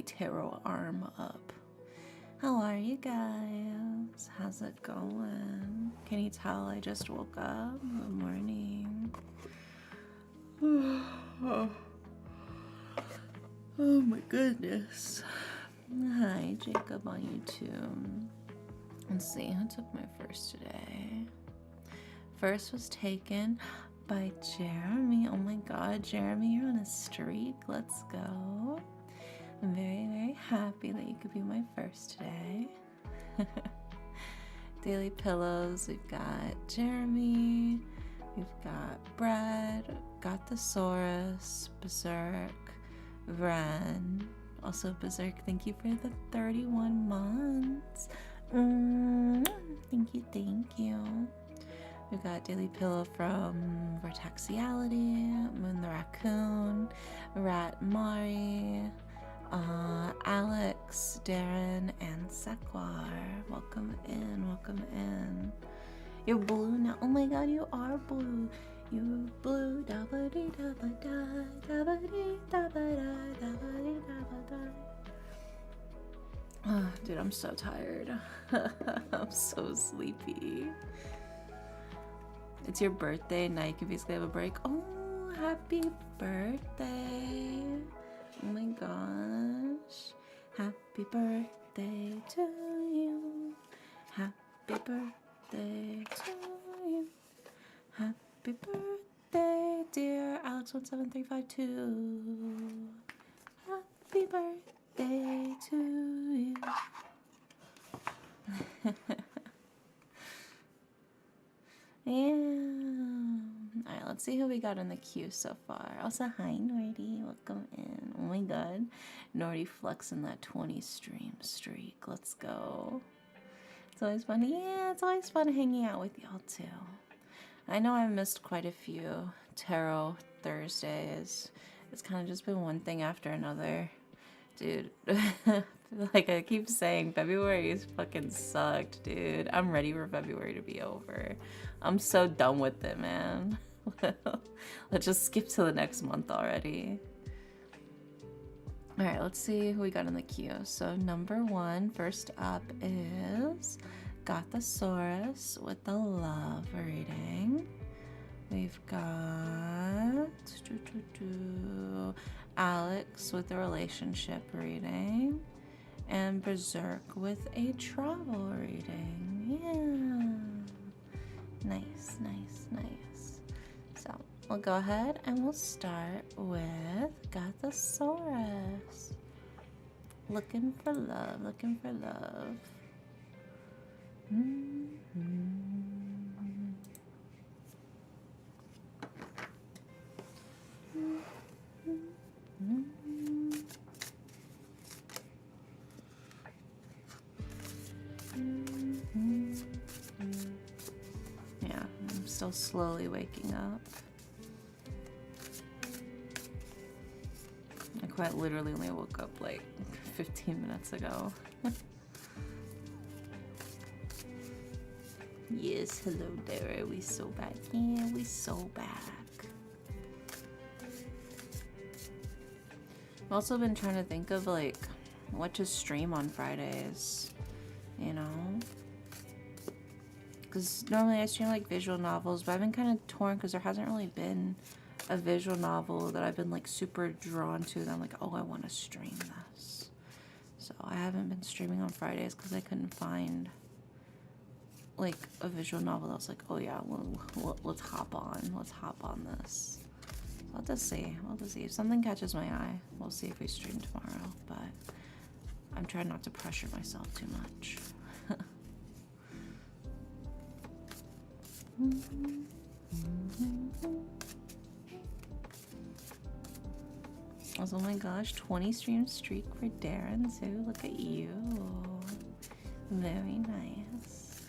my tarot arm up. How are you guys? How's it going? Can you tell I just woke up? Good morning. Oh my goodness. Hi, Jacob on YouTube. Let's see, who took my first today? First was taken by Jeremy. Oh my god, Jeremy, you're on a streak. Let's go. I'm very, very happy that you could be my first today. Daily Pillows, we've got Jeremy, we've got Brad, got Thesaurus, Berserk, Vren, also Berserk, thank you for the 31 months. Thank you, thank you. We've got Daily Pillow from Vortexiality, Moon the Raccoon, Rat Mari, Alex, Darren, and Sequar. Welcome in, welcome in. You're blue now. Oh my god, you are blue. You're blue. Da-ba-dee, da-ba-da, da-ba-dee, da-ba-da, da-ba-dee, da-ba-da. Oh, dude, I'm so tired. I'm so sleepy. It's your birthday. Now you can basically have a break. Oh, happy birthday. Oh my gosh. Happy birthday to you. Happy birthday to you. Happy birthday, dear Alex17352. Happy birthday to you. Yeah. Alright, let's see who we got in the queue so far. Also, hi, Nordy. Welcome in. Oh my god. Nordy flexing that 20 stream streak. Let's go. It's always fun. Yeah, it's always fun hanging out with y'all, too. I know I've missed quite a few Tarot Thursdays. It's kind of just been one thing after another. Dude, like I keep saying, February's fucking sucked, dude. I'm ready for February to be over. I'm so done with it, man. Let's just skip to the next month already. Alright, let's see who we got in the queue. So number one, first up is Gothosaurus with the love reading. We've got Alex with the relationship reading. And Berserk with a travel reading. Yeah. Nice, nice, nice. So we'll go ahead and we'll start with Gothosaurus. Looking for love, looking for love. Yeah, I'm still slowly waking up. I quite literally only woke up like 15 minutes ago. Yes, hello there. We so back. Yeah, we so back. I've also been trying to think of like what to stream on Fridays, you know? Because normally I stream like visual novels, but I've been kind of torn because there hasn't really been a visual novel that I've been like super drawn to that I'm like, oh, I want to stream this. So I haven't been streaming on Fridays because I couldn't find like a visual novel that was like, oh yeah, let's hop on this. So I'll just see. We'll just see if something catches my eye. We'll see if we stream tomorrow, but I'm trying not to pressure myself too much. Oh my gosh, 20 stream streak for Darren too. Look at you. Very nice.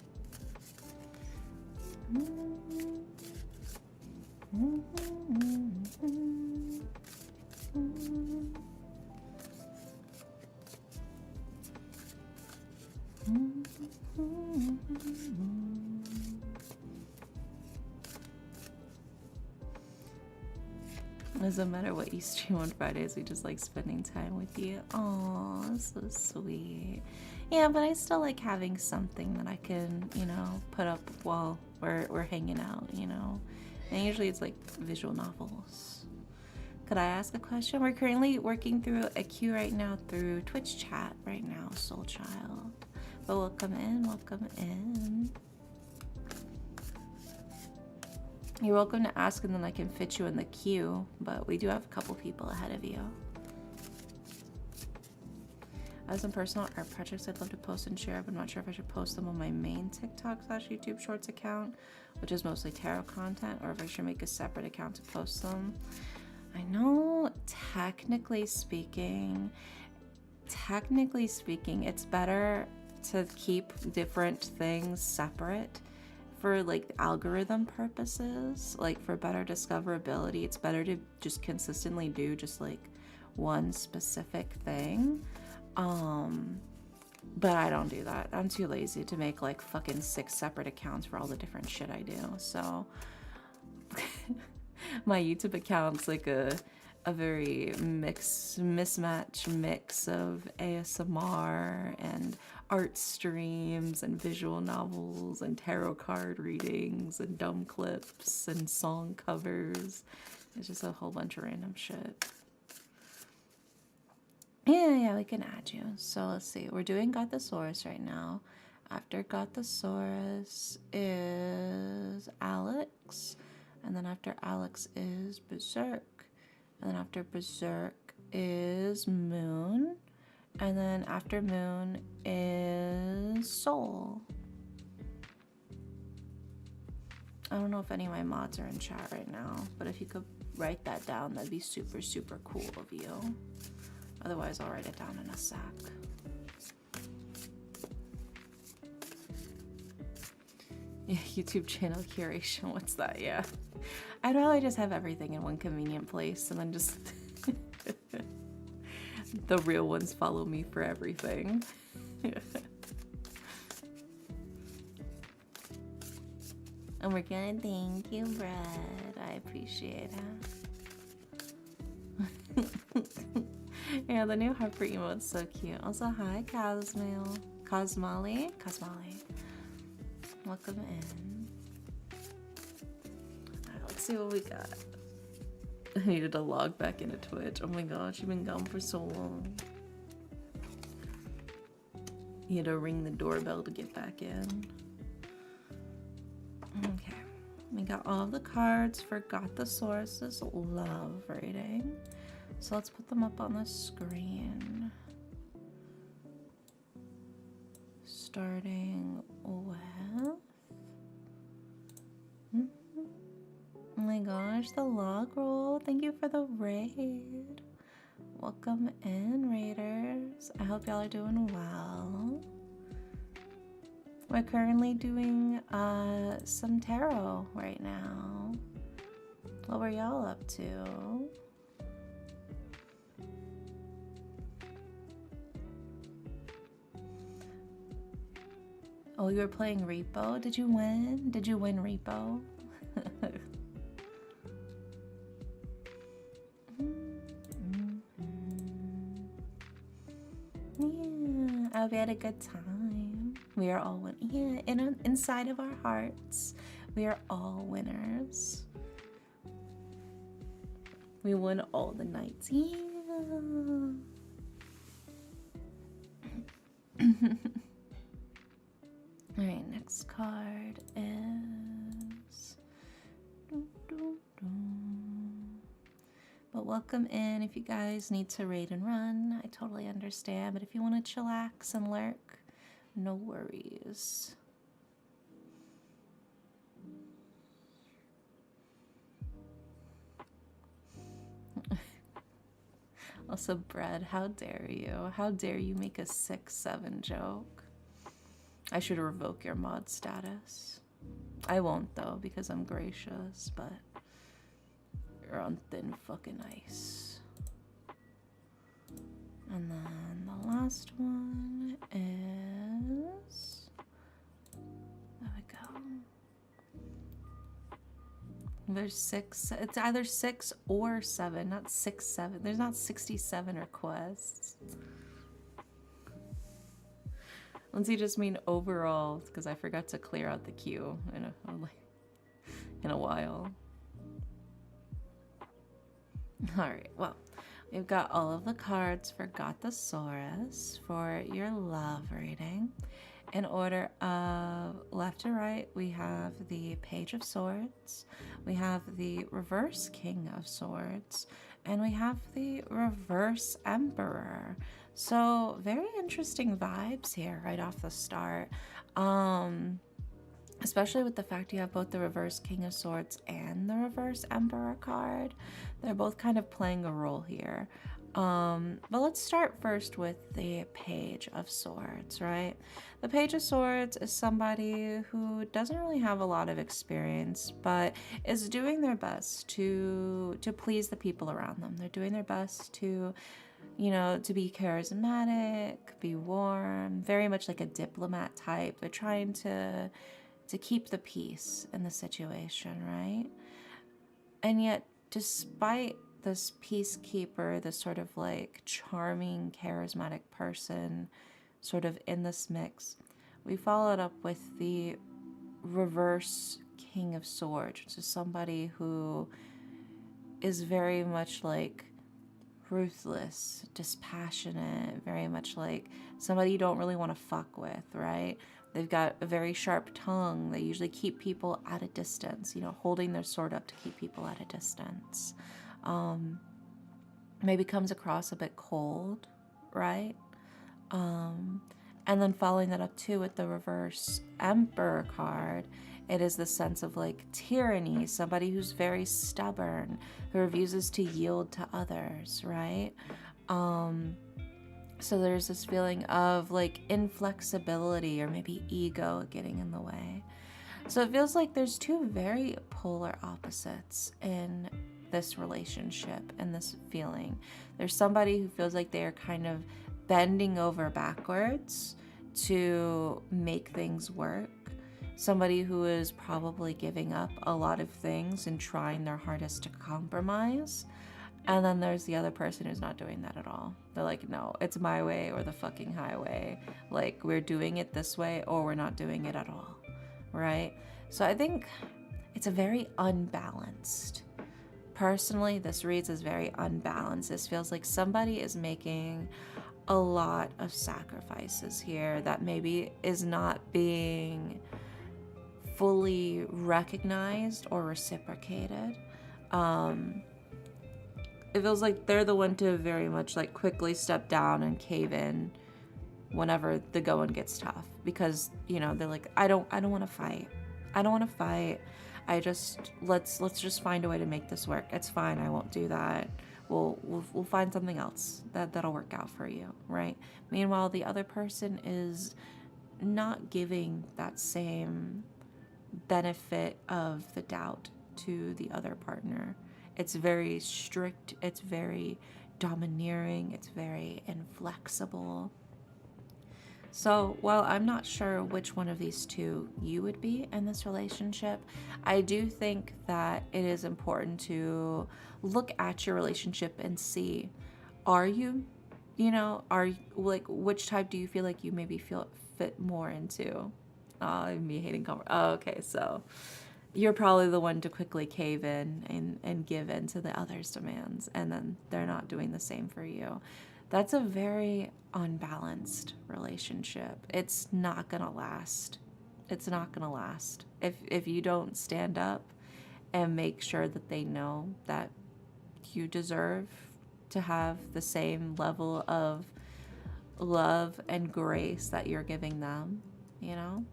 Doesn't matter what you stream on Fridays, we just like spending time with you. Oh, so sweet. Yeah, but I still like having something that I can, you know, put up while we're hanging out, you know. And usually it's like visual novels. Could I ask a question? We're currently working through a queue right now through Twitch chat right now, Soul Child. But welcome in, welcome in. You're welcome to ask and then I can fit you in the queue, but we do have a couple people ahead of you. As some personal art projects I'd love to post and share, but I'm not sure if I should post them on my main TikTok/YouTube Shorts account, which is mostly tarot content, or if I should make a separate account to post them. I know technically speaking, it's better to keep different things separate for like algorithm purposes, like for better discoverability. It's better to just consistently do just like one specific thing. But I don't do that. I'm too lazy to make like fucking 6 separate accounts for all the different shit I do. So my YouTube account's like a very mismatch mix of ASMR and art streams and visual novels and tarot card readings and dumb clips and song covers. It's just a whole bunch of random shit. Yeah, we can add you. So let's see. We're doing Gothosaurus right now. After Gothosaurus is Alex. And then after Alex is Berserk. And then after Berserk is Moon. And then after Moon is Soul. I don't know if any of my mods are in chat right now, but if you could write that down, that'd be super, super cool of you. Otherwise, I'll write it down in a sec. Yeah, YouTube channel curation, what's that? Yeah. I'd rather just have everything in one convenient place and then just the real ones follow me for everything. And we're gonna thank you, Brad. I appreciate it. Yeah, the new Harper emote's so cute. Also, hi, Cosmale. Cosmale? Cosmale. Welcome in. Alright, let's see what we got. I needed to log back into Twitch. Oh my gosh, you've been gone for so long. You had to ring the doorbell to get back in. Okay. We got all the cards for Gothosaurus's love rating. So let's put them up on the screen. Starting with... Oh my gosh, the log roll. Thank you for the raid. Welcome in, raiders. I hope y'all are doing well. We're currently doing some tarot right now. What were y'all up to? Oh, you were playing Repo? Did you win? Did you win Repo? Yeah, I hope you had a good time. We are all winners. Yeah, inside of our hearts, we are all winners. We won all the nights. Yeah. Alright, next card is... But welcome in. If you guys need to raid and run, I totally understand. But if you want to chillax and lurk, no worries. Also, Brad, how dare you? How dare you make a 6-7 joke? I should revoke your mod status. I won't though, because I'm gracious, but you're on thin fucking ice. And then the last one is... There we go. There's 6. It's either 6 or 7, not 6, 7. There's not 67 requests. Let's see, just mean overall, because I forgot to clear out the queue in a while. Alright, well, we've got all of the cards for Gothosaurus for your love reading. In order of left to right, we have the Page of Swords, we have the Reverse King of Swords, and we have the Reverse Emperor. So very interesting vibes here right off the start. Especially with the fact you have both the Reverse King of Swords and the Reverse Emperor card. They're both kind of playing a role here. But let's start first with the Page of Swords, right? The Page of Swords is somebody who doesn't really have a lot of experience, but is doing their best to please the people around them. They're doing their best to, you know, to be charismatic, be warm, very much like a diplomat type. They're trying to keep the peace in the situation, right? And yet, despite this peacekeeper, this sort of like charming, charismatic person sort of in this mix, we followed up with the Reverse King of Swords, which is somebody who is very much like ruthless, dispassionate, very much like somebody you don't really want to fuck with, right? They've got a very sharp tongue. They usually keep people at a distance, you know, holding their sword up to keep people at a distance. Maybe comes across a bit cold, right? And then following that up too with the Reverse Emperor card, it is the sense of like tyranny, somebody who's very stubborn, who refuses to yield to others, right? So there's this feeling of like inflexibility or maybe ego getting in the way. So it feels like there's two very polar opposites in this relationship and this feeling. There's somebody who feels like they are kind of bending over backwards to make things work. Somebody who is probably giving up a lot of things and trying their hardest to compromise. And then there's the other person who's not doing that at all. They're like, no, it's my way or the fucking highway. Like, we're doing it this way or we're not doing it at all, right? So I think it's a very unbalanced. Personally, this reads as very unbalanced. This feels like somebody is making a lot of sacrifices here that maybe is not being fully recognized or reciprocated. It feels like they're the one to very much like quickly step down and cave in whenever the going gets tough, because, you know, they're like, I don't want to fight. I don't want to fight. Let's just find a way to make this work. It's fine. I won't do that. We'll find something else that'll work out for you, right? Meanwhile, the other person is not giving that same benefit of the doubt to the other partner. It's very strict, it's very domineering, it's very inflexible. So while I'm not sure which one of these two you would be in this relationship, I do think that it is important to look at your relationship and see, are you like, which type do you feel like you maybe fit more into? Me hating okay, so you're probably the one to quickly cave in and give in to the other's demands, and then they're not doing the same for you. That's a very unbalanced relationship. It's not gonna last. It's not gonna last. If you don't stand up and make sure that they know that you deserve to have the same level of love and grace that you're giving them, you know?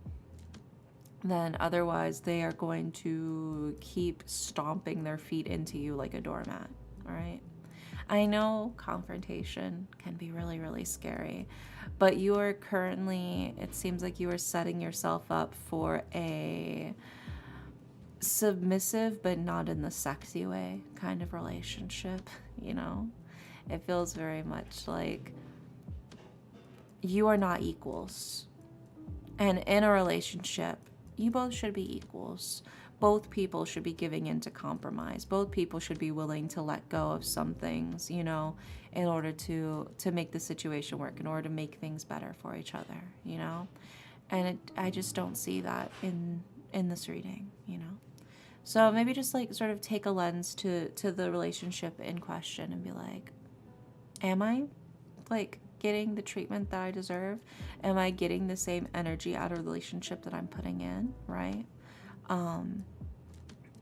Then otherwise they are going to keep stomping their feet into you like a doormat, all right? I know confrontation can be really, really scary, but you are currently, it seems like you are setting yourself up for a submissive, but not in the sexy way kind of relationship, you know? It feels very much like you are not equals. And in a relationship, you both should be equals, both people should be giving in to compromise. Both people should be willing to let go of some things, you know, in order to make the situation work, in order to make things better for each other, you know. And I just don't see that in this reading, you know. So maybe just like sort of take a lens to the relationship in question and be like, am I like getting the treatment that I deserve? Am I getting the same energy out of the relationship that I'm putting in, right?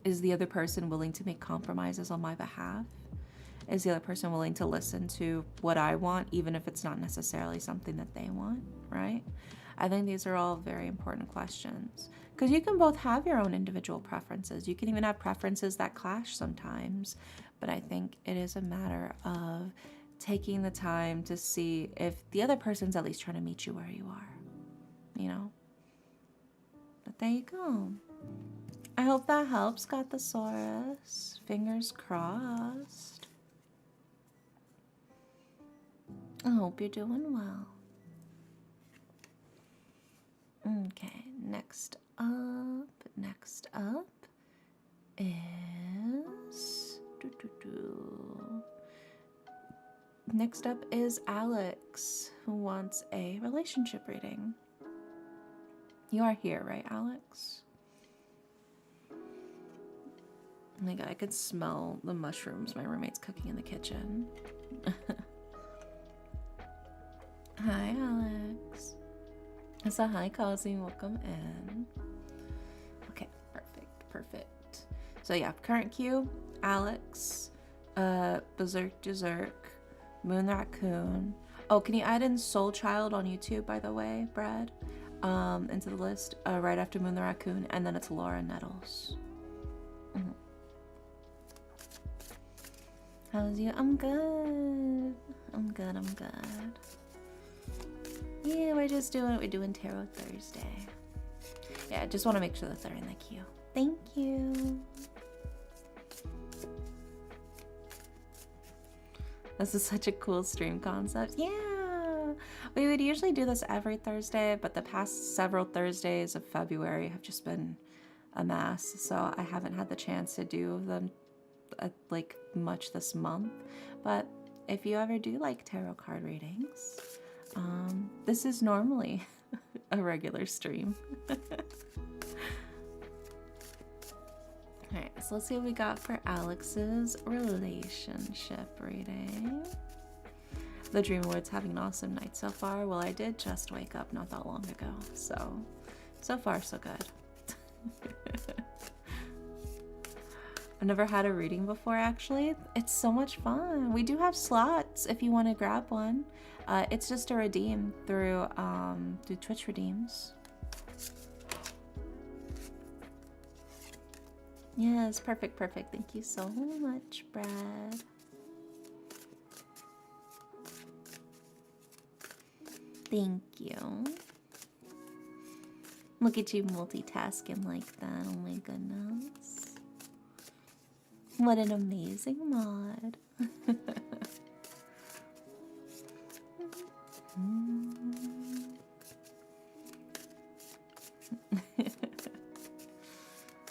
Is the other person willing to make compromises on my behalf? Is the other person willing to listen to what I want, even if it's not necessarily something that they want, right? I think these are all very important questions, because you can both have your own individual preferences. You can even have preferences that clash sometimes. But I think it is a matter of taking the time to see if the other person's at least trying to meet you where you are, you know? But there you go. I hope that helps, Got Thesaurus. Fingers crossed. I hope you're doing well. Okay, next up is... Next up is Alex, who wants a relationship reading. You are here, right, Alex? Oh my god, I could smell the mushrooms my roommate's cooking in the kitchen. Hi, Alex. So hi, Kazi. Welcome in. Okay, perfect. So yeah, current queue, Alex, Berserk, Moon the Raccoon. Oh, can you add in Soul Child on YouTube, by the way, Brad? Into the list, right after Moon the Raccoon, and then it's Laura Nettles. How's you? I'm good. Yeah, we're doing Tarot Thursday. Yeah, I just want to make sure that they're in the queue. Thank you. This is such a cool stream concept. Yeah, we would usually do this every Thursday, but the past several Thursdays of February have just been a mess, so I haven't had the chance to do them like much this month. But if you ever do like tarot card readings, this is normally a regular stream. Alright, so let's see what we got for Alex's relationship reading. The Dream Awards having an awesome night so far. Well, I did just wake up not that long ago, so far so good. I've never had a reading before, actually. It's so much fun. We do have slots if you want to grab one. It's just a redeem through Twitch redeems. Yes, perfect. Thank you so much, Brad. Thank you. Look at you multitasking like that. Oh my goodness. What an amazing mod.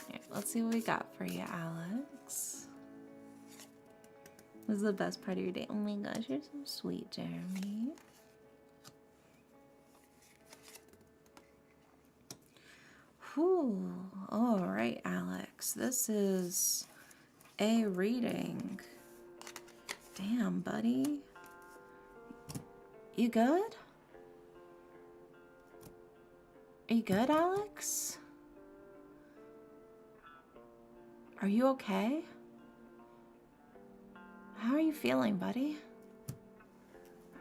Right, let's see what we got for you, Alex. This is the best part of your day. Oh my gosh, you're so sweet, Jeremy. Whew. All right, Alex. This is a reading. Damn, buddy. You good? Are you good, Alex? Are you okay? How are you feeling, buddy?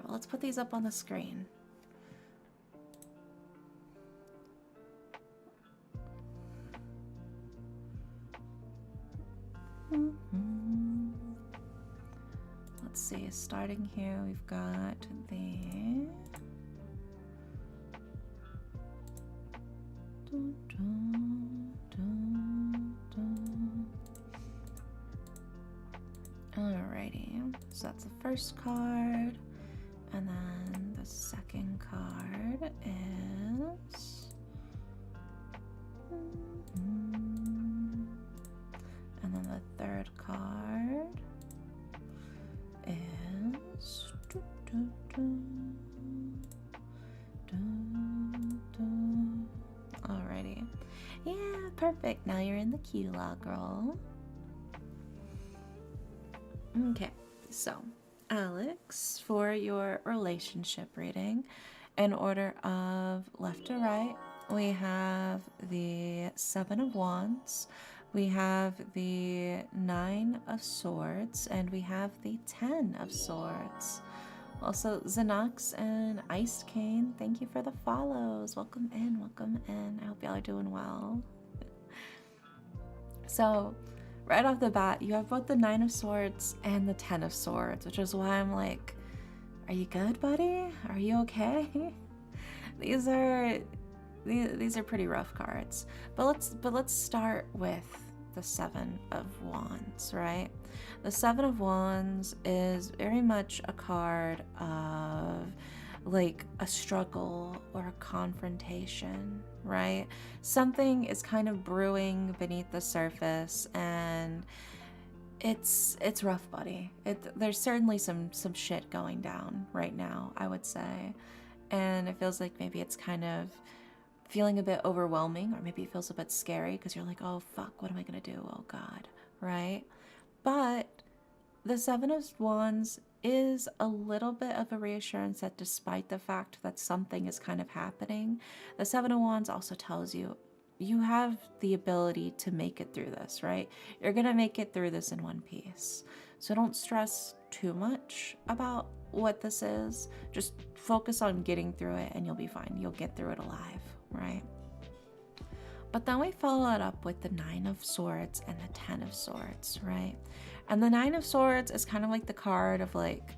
Well, let's put these up on the screen. Let's see, starting here, we've got the... Alrighty, so that's the first card, and then the second card is... the third card is... Alrighty. Yeah, perfect. Now you're in the queue, log girl. Okay, so Alex, for your relationship reading, in order of left to right, we have the Seven of Wands, we have the Nine of Swords, and we have the Ten of Swords. Also, Xenox and Ice Cane, thank you for the follows. Welcome in, welcome in. I hope y'all are doing well. So, right off the bat, you have both the Nine of Swords and the Ten of Swords, which is why I'm like, are you good, buddy? Are you okay? These are pretty rough cards. But let's start with the Seven of Wands, right? The Seven of Wands is very much a card of like a struggle or a confrontation, right? Something is kind of brewing beneath the surface, and it's rough, buddy. There's certainly some shit going down right now, I would say. And it feels like maybe it's kind of feeling a bit overwhelming, or maybe it feels a bit scary because you're like, oh fuck, what am I gonna do? Oh god, right? But the Seven of Wands is a little bit of a reassurance that despite the fact that something is kind of happening, the Seven of Wands also tells you you have the ability to make it through this, right? You're gonna make it through this in one piece. So don't stress too much about what this is. Just focus on getting through it and you'll be fine. You'll get through it alive, right? But then we follow it up with the Nine of Swords and the Ten of Swords, right? And the Nine of Swords is kind of like the card of like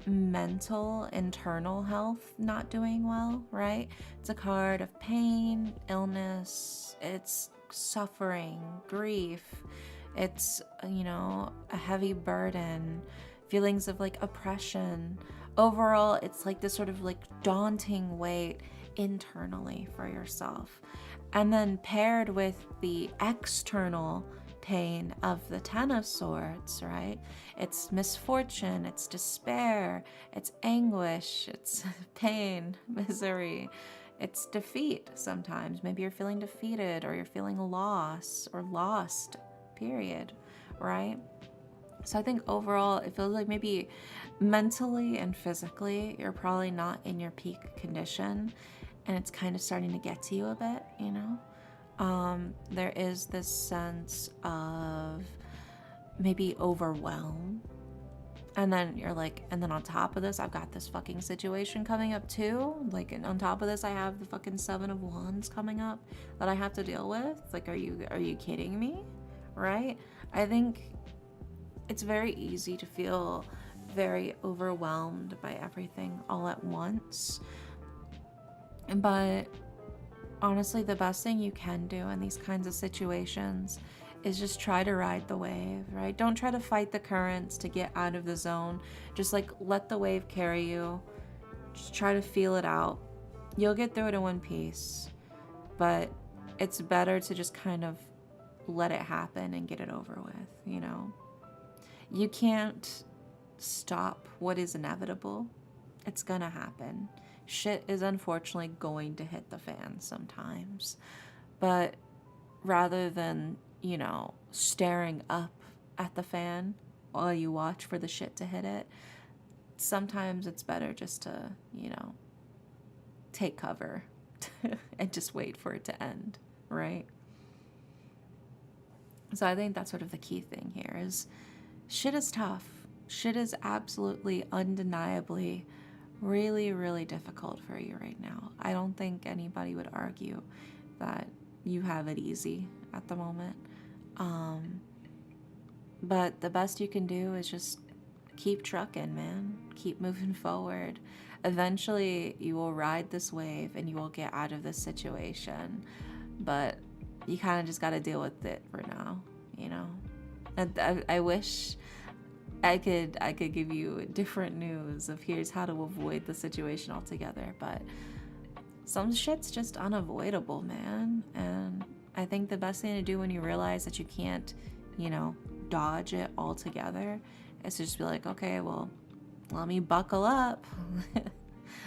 mental, internal health not doing well, right? It's a card of pain, illness, it's suffering, grief, it's, you know, a heavy burden, feelings of like oppression. Overall, it's like this sort of like daunting weight internally for yourself. And then paired with the external pain of the Ten of Swords, right? It's misfortune, it's despair, it's anguish, it's pain, misery, it's defeat sometimes. Maybe you're feeling defeated or you're feeling loss or lost, period, right? So I think overall it feels like maybe mentally and physically you're probably not in your peak condition, and it's kind of starting to get to you a bit, you know? There is this sense of maybe overwhelm. And then you're like, and then on top of this, I've got this fucking situation coming up too. Like, and on top of this, I have the fucking Seven of Wands coming up that I have to deal with. Like, are you kidding me? Right? I think it's very easy to feel very overwhelmed by everything all at once. But honestly, the best thing you can do in these kinds of situations is just try to ride the wave, right? Don't try to fight the currents to get out of the zone. Just like let the wave carry you. Just try to feel it out. You'll get through it in one piece, but it's better to just kind of let it happen and get it over with, you know? You can't stop what is inevitable. It's gonna happen. Shit is unfortunately going to hit the fan sometimes. But rather than, you know, staring up at the fan while you watch for the shit to hit it, sometimes it's better just to, you know, take cover and just wait for it to end, right? So I think that's sort of the key thing here is shit is tough. Shit is absolutely, undeniably really, really difficult for you right now. I don't think anybody would argue that you have it easy at the moment. But the best you can do is just keep trucking, man. Keep moving forward. Eventually, you will ride this wave and you will get out of this situation. But you kind of just got to deal with it for now, you know? And I wish I could give you different news of here's how to avoid the situation altogether, but some shit's just unavoidable, man. And I think the best thing to do when you realize that you can't you know, dodge it altogether. It's to just be like, okay, well, let me buckle up. I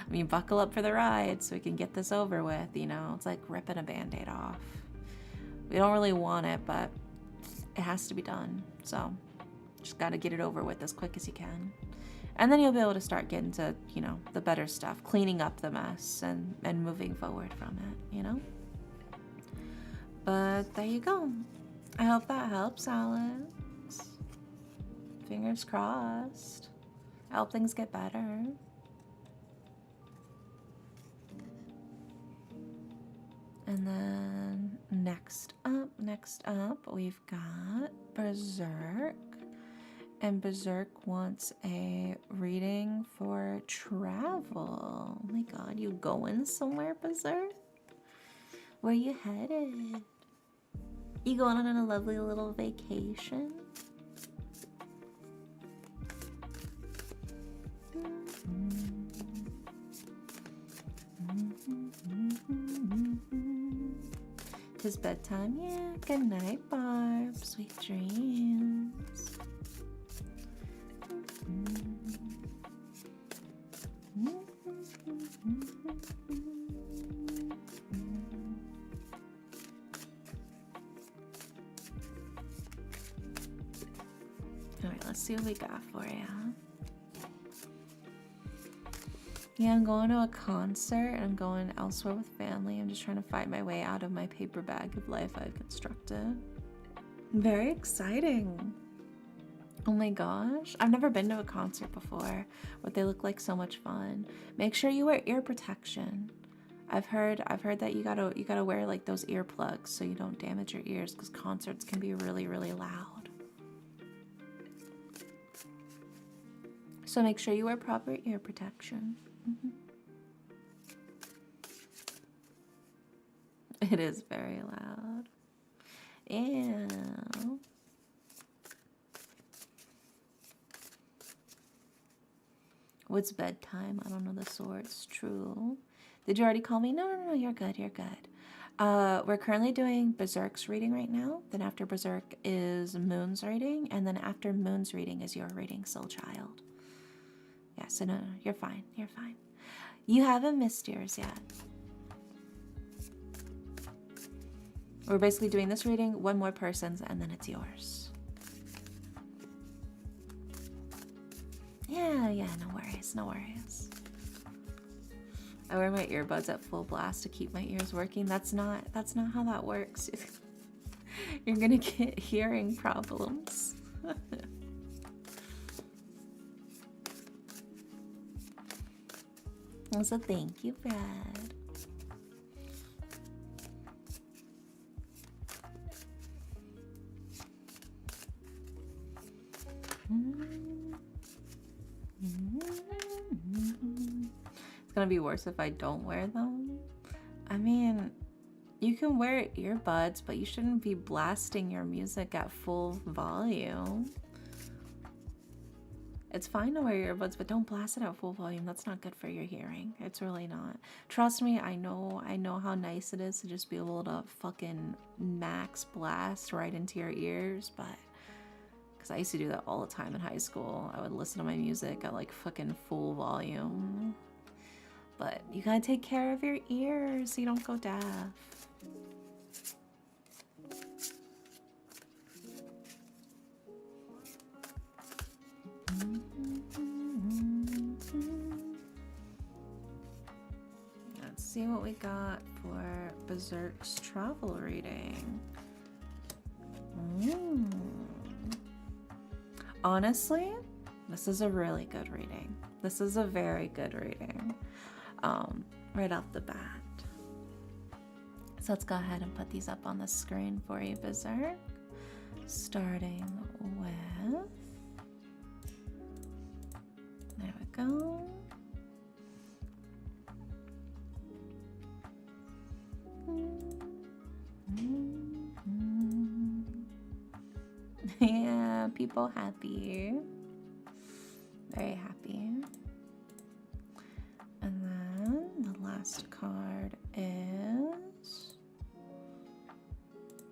mean, buckle up for the ride so we can get this over with, you know? It's like ripping a Band-Aid off. We don't really want it, but it has to be done. So just got to get it over with as quick as you can. And then you'll be able to start getting to, you know, the better stuff, cleaning up the mess and moving forward from it, you know? But there you go. I hope that helps, Alex. Fingers crossed. I hope things get better. And then next up, we've got Berserk. And Berserk wants a reading for travel. Oh my god, you going somewhere, Berserk? Where you headed? You going on a lovely little vacation? Tis bedtime, yeah. Good night, Barb. Sweet dreams. Alright, let's see what we got for you. Yeah, I'm going to a concert. I'm going elsewhere with family. I'm just trying to fight my way out of my paper bag of life I've constructed. Very exciting. Oh my gosh. I've never been to a concert before, but they look like so much fun. Make sure you wear ear protection. I've heard that you gotta wear like those earplugs so you don't damage your ears, because concerts can be really, really loud. So make sure you wear proper ear protection. It is very loud. Ew. What's bedtime? I don't know the sorts. True. Did you already call me? No, you're good, you're good. We're currently doing Berserk's reading right now. Then after Berserk is Moon's reading. And then after Moon's reading is your reading, Soul Child. Yeah, so no, you're fine, you're fine. You haven't missed yours yet. We're basically doing this reading, one more person's, and then it's yours. Yeah, no worries, no worries. I wear my earbuds at full blast to keep my ears working. That's not how that works. You're gonna get hearing problems. So thank you, Brad. It's gonna be worse if I don't wear them. I mean, you can wear earbuds, but you shouldn't be blasting your music at full volume. It's fine to wear earbuds, but don't blast it at full volume. That's not good for your hearing. It's really not. Trust me, I know how nice it is to just be able to fucking max blast right into your ears, but because I used to do that all the time in high school. I would listen to my music at like fucking full volume. But you gotta take care of your ears so you don't go deaf. Let's see what we got for Berserk's travel reading. Honestly, this is a really good reading. This is a very good reading. Right off the bat. So let's go ahead and put these up on the screen for you, Berserk. Starting with... There we go. Yeah, people happy. Very happy. And then the last card is...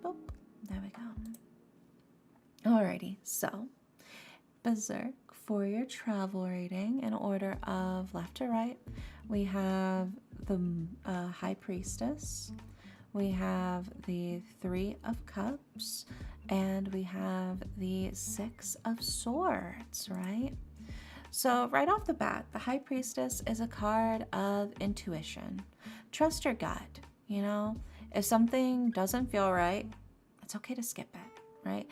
Boop. There we go. Alrighty, so Berserk, for your travel rating in order of left to right, we have the High Priestess, we have the Three of Cups, and we have the Six of Swords, right? So, right off the bat, the High Priestess is a card of intuition. Trust your gut, you know? If something doesn't feel right, it's okay to skip it, right?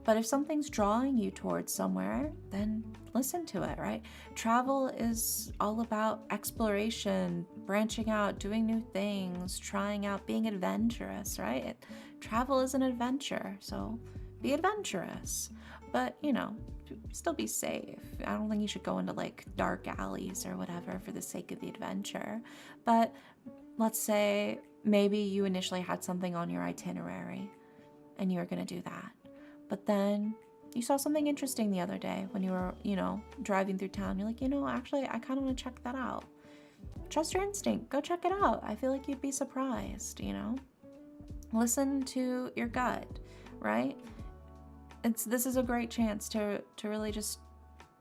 But if something's drawing you towards somewhere, then listen to it, right? Travel is all about exploration, branching out, doing new things, trying out, being adventurous, right? Travel is an adventure, so be adventurous. But, you know, still be safe. I don't think you should go into like dark alleys or whatever for the sake of the adventure. But let's say maybe you initially had something on your itinerary and you were going to do that. But then you saw something interesting the other day when you were, you know, driving through town. You're like, you know, actually, I kind of want to check that out. Trust your instinct. Go check it out. I feel like you'd be surprised, you know? Listen to your gut, right? This is a great chance to really just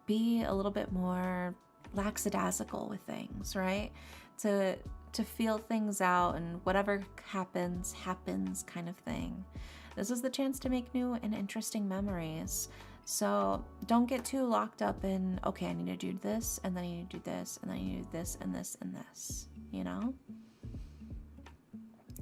be a little bit more lackadaisical with things, right? To feel things out and whatever happens kind of thing. This is the chance to make new and interesting memories. So don't get too locked up in, okay, I need to do this, and then I need to do this, and then I need to do this, and this, and this, you know?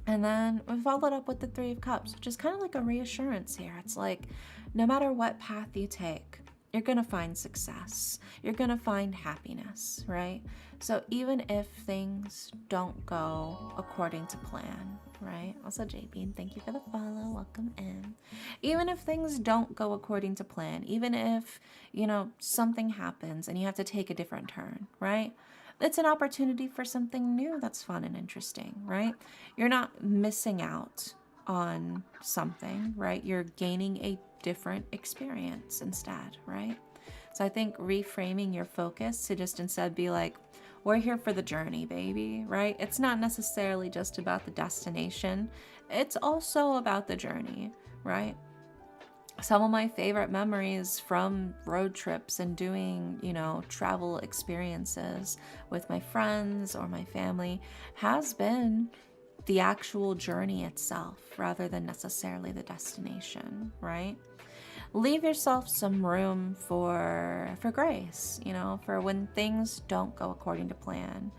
And then we followed up with the Three of Cups, which is kind of like a reassurance here. It's like, no matter what path you take, you're going to find success. You're going to find happiness, right? So even if things don't go according to plan, right? Also, JB, thank you for the follow. Welcome in. Even if things don't go according to plan, even if, you know, something happens and you have to take a different turn, right? It's an opportunity for something new that's fun and interesting, right? You're not missing out on something, right? You're gaining a different experience instead, right? So I think reframing your focus to just instead be like, we're here for the journey, baby, right? It's not necessarily just about the destination. It's also about the journey, right? Some of my favorite memories from road trips and doing, you know, travel experiences with my friends or my family has been the actual journey itself rather than necessarily the destination, right? Leave yourself some room for grace, you know, for when things don't go according to plan.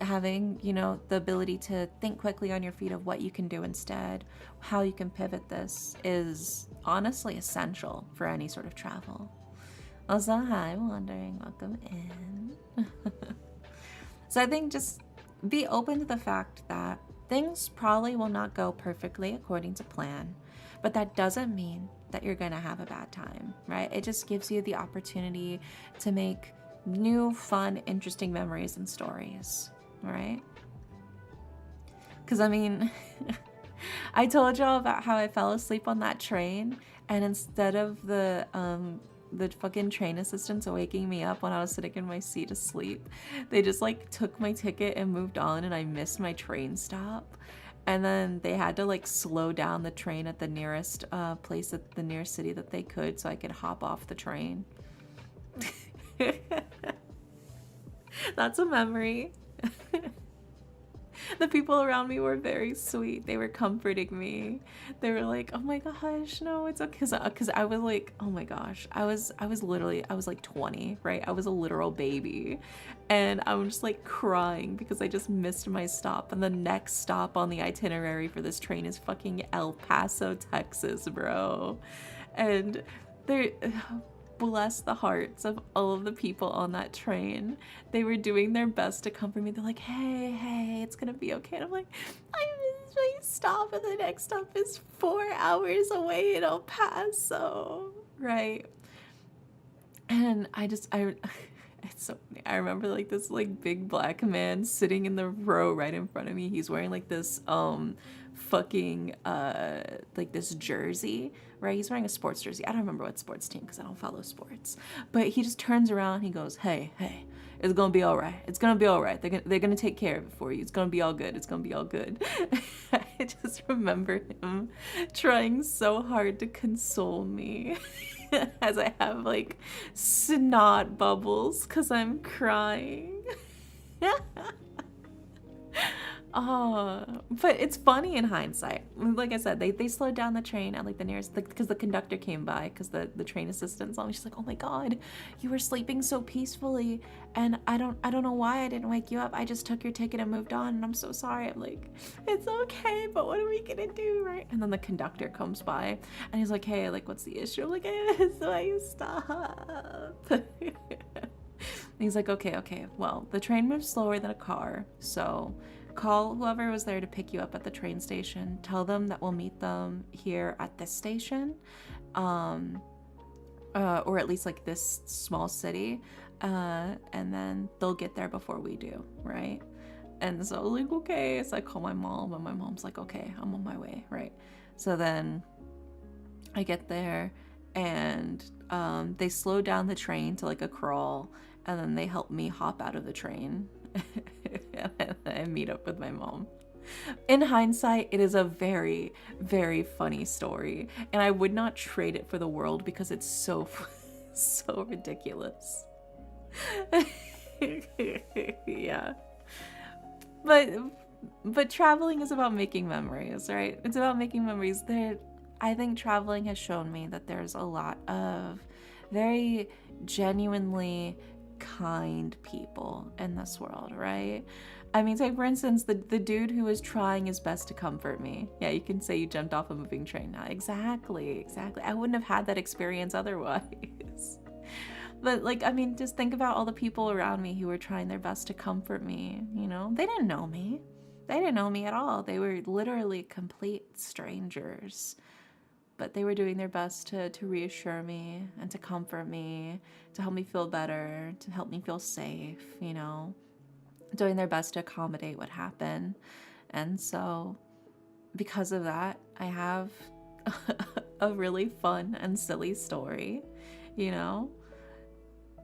Having, you know, the ability to think quickly on your feet of what you can do instead, how you can pivot this is honestly essential for any sort of travel. Also, hi, wandering, welcome in. So I think just be open to the fact that things probably will not go perfectly according to plan, but that doesn't mean that you're gonna have a bad time, right? It just gives you the opportunity to make new, fun, interesting memories and stories, right? Because I mean, I told y'all about how I fell asleep on that train, and instead of the fucking train assistants waking me up when I was sitting in my seat asleep, they just like took my ticket and moved on, and I missed my train stop. And then they had to like slow down the train at the nearest place at the nearest city that they could so I could hop off the train. That's a memory. The people around me were very sweet. They were comforting me. They were like, "Oh my gosh, no, it's okay." Because I was like, "Oh my gosh," I was like 20, right? I was a literal baby, and I'm just like crying because I just missed my stop. And the next stop on the itinerary for this train is fucking El Paso, Texas, bro. And they're bless the hearts of all of the people on that train. They were doing their best to comfort me. They're like, hey, it's gonna be okay. And I'm like, I missed my stop, and the next stop is 4 hours away in El Paso, right? And it's so funny. I remember like this like big black man sitting in the row right in front of me. He's wearing like this fucking like this jersey, right? He's wearing a sports jersey. I don't remember what sports team because I don't follow sports. But he just turns around, he goes, hey, it's gonna be all right. It's gonna be all right. They're gonna take care of it for you. It's gonna be all good. It's gonna be all good. I just remember him trying so hard to console me as I have like snot bubbles because I'm crying. Oh, but it's funny in hindsight. Like I said, they slowed down the train at like the nearest, because the conductor came by, because the train assistant's on. She's like, oh my God, you were sleeping so peacefully, and I don't know why I didn't wake you up. I just took your ticket and moved on, and I'm so sorry. I'm like, it's okay, but what are we gonna do, right? And then the conductor comes by, and he's like, hey, like, what's the issue? I'm like, it's why you stop. He's like, okay, well, the train moves slower than a car, so call whoever was there to pick you up at the train station. Tell them that we'll meet them here at this station, or at least like this small city, and then they'll get there before we do, right? And so like, okay. So I call my mom, and my mom's like, okay, I'm on my way, right? So then I get there, and they slow down the train to like a crawl, and then they help me hop out of the train. And I meet up with my mom. In hindsight, it is a very, very funny story, and I would not trade it for the world because it's so ridiculous. Yeah. But traveling is about making memories, right? It's about making memories. I think traveling has shown me that there's a lot of very genuinely kind people in this world, right? I mean, take for instance the dude who was trying his best to comfort me. Yeah, you can say you jumped off a moving train now. Exactly. I wouldn't have had that experience otherwise. But like, I mean, just think about all the people around me who were trying their best to comfort me, you know? They didn't know me. They didn't know me at all. They were literally complete strangers. But they were doing their best to reassure me and to comfort me, to help me feel better, to help me feel safe, you know, doing their best to accommodate what happened. And so because of that, I have a really fun and silly story, you know,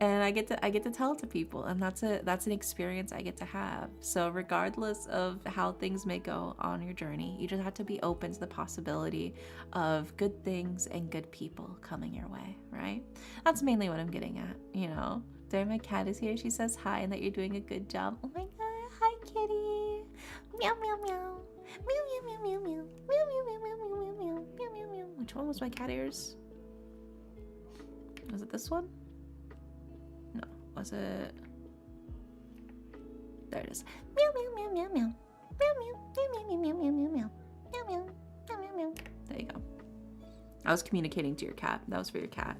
and I get to tell it to people, and that's an experience I get to have. So regardless of how things may go on your journey, you just have to be open to the possibility of good things and good people coming your way, right? That's mainly what I'm getting at, you know. There, my cat is here. She says hi and that you're doing a good job. Oh my God, hi kitty. Meow meow meow. Meow meow meow meow meow. Meow meow meow meow meow meow meow meow meow. Which one was my cat ears? Was it this one? Was it? There it is. Meow meow meow meow meow. Meow meow meow meow meow meow meow meow. Meow meow meow meow meow. There you go. I was communicating to your cat. That was for your cat.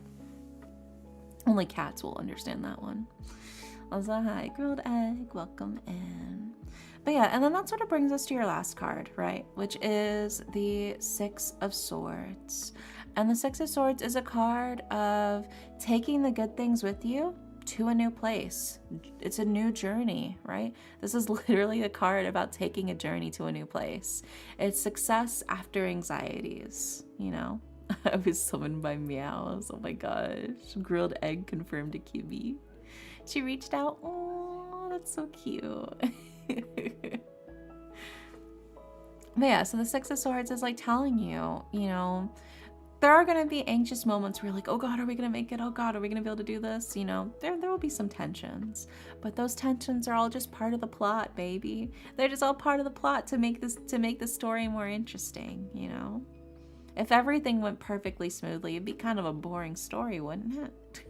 Only cats will understand that one. Also, hi, grilled egg. Welcome in. But yeah, and then that sort of brings us to your last card, right? Which is the Six of Swords. And the Six of Swords is a card of taking the good things with you to a new place. It's a new journey, right? This is literally a card about taking a journey to a new place. It's success after anxieties, you know? I was summoned by meows. Oh my gosh. Grilled egg confirmed to Kibi. She reached out. Oh, that's so cute. But yeah, so the Six of Swords is like telling you, you know, there are going to be anxious moments where you're like, oh God, are we going to make it? Oh God, are we going to be able to do this? You know, there will be some tensions, but those tensions are all just part of the plot, baby. They're just all part of the plot to make the story more interesting, you know? If everything went perfectly smoothly, it'd be kind of a boring story, wouldn't it?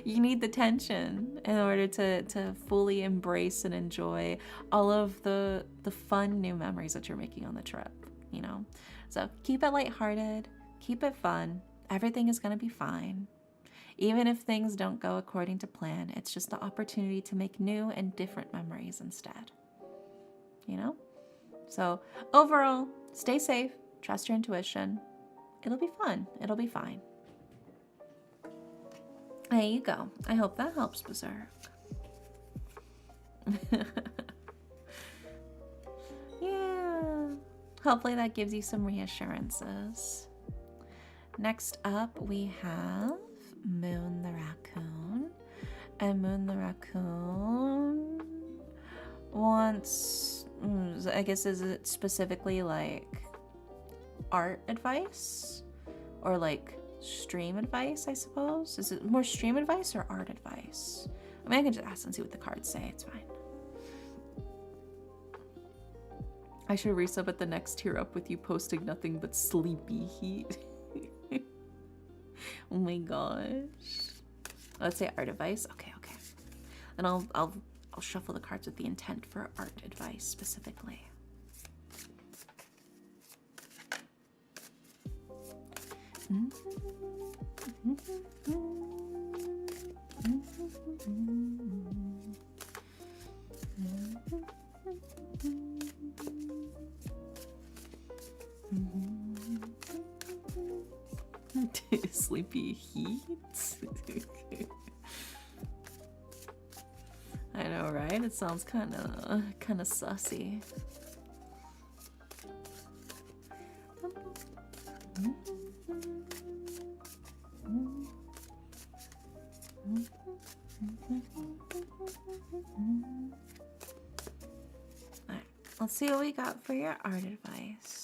You need the tension in order to fully embrace and enjoy all of the fun new memories that you're making on the trip, you know? So keep it lighthearted, keep it fun. Everything is going to be fine. Even if things don't go according to plan, it's just the opportunity to make new and different memories instead. You know? So overall, stay safe, trust your intuition. It'll be fun. It'll be fine. There you go. I hope that helps, Berserk. Yeah. Hopefully that gives you some reassurances. Next up, we have Moon the Raccoon. And Moon the Raccoon wants, I guess, is it specifically like art advice? Or like stream advice, I suppose? Is it more stream advice or art advice? I mean, I can just ask and see what the cards say. It's fine. I should resub at the next tier up with you posting nothing but sleepy heat. Oh my gosh. Let's say art advice. Okay, okay. And I'll shuffle the cards with the intent for art advice specifically. Sleepy heat. I know, right? It sounds kind of sussy. Alright, let's see what we got for your art advice.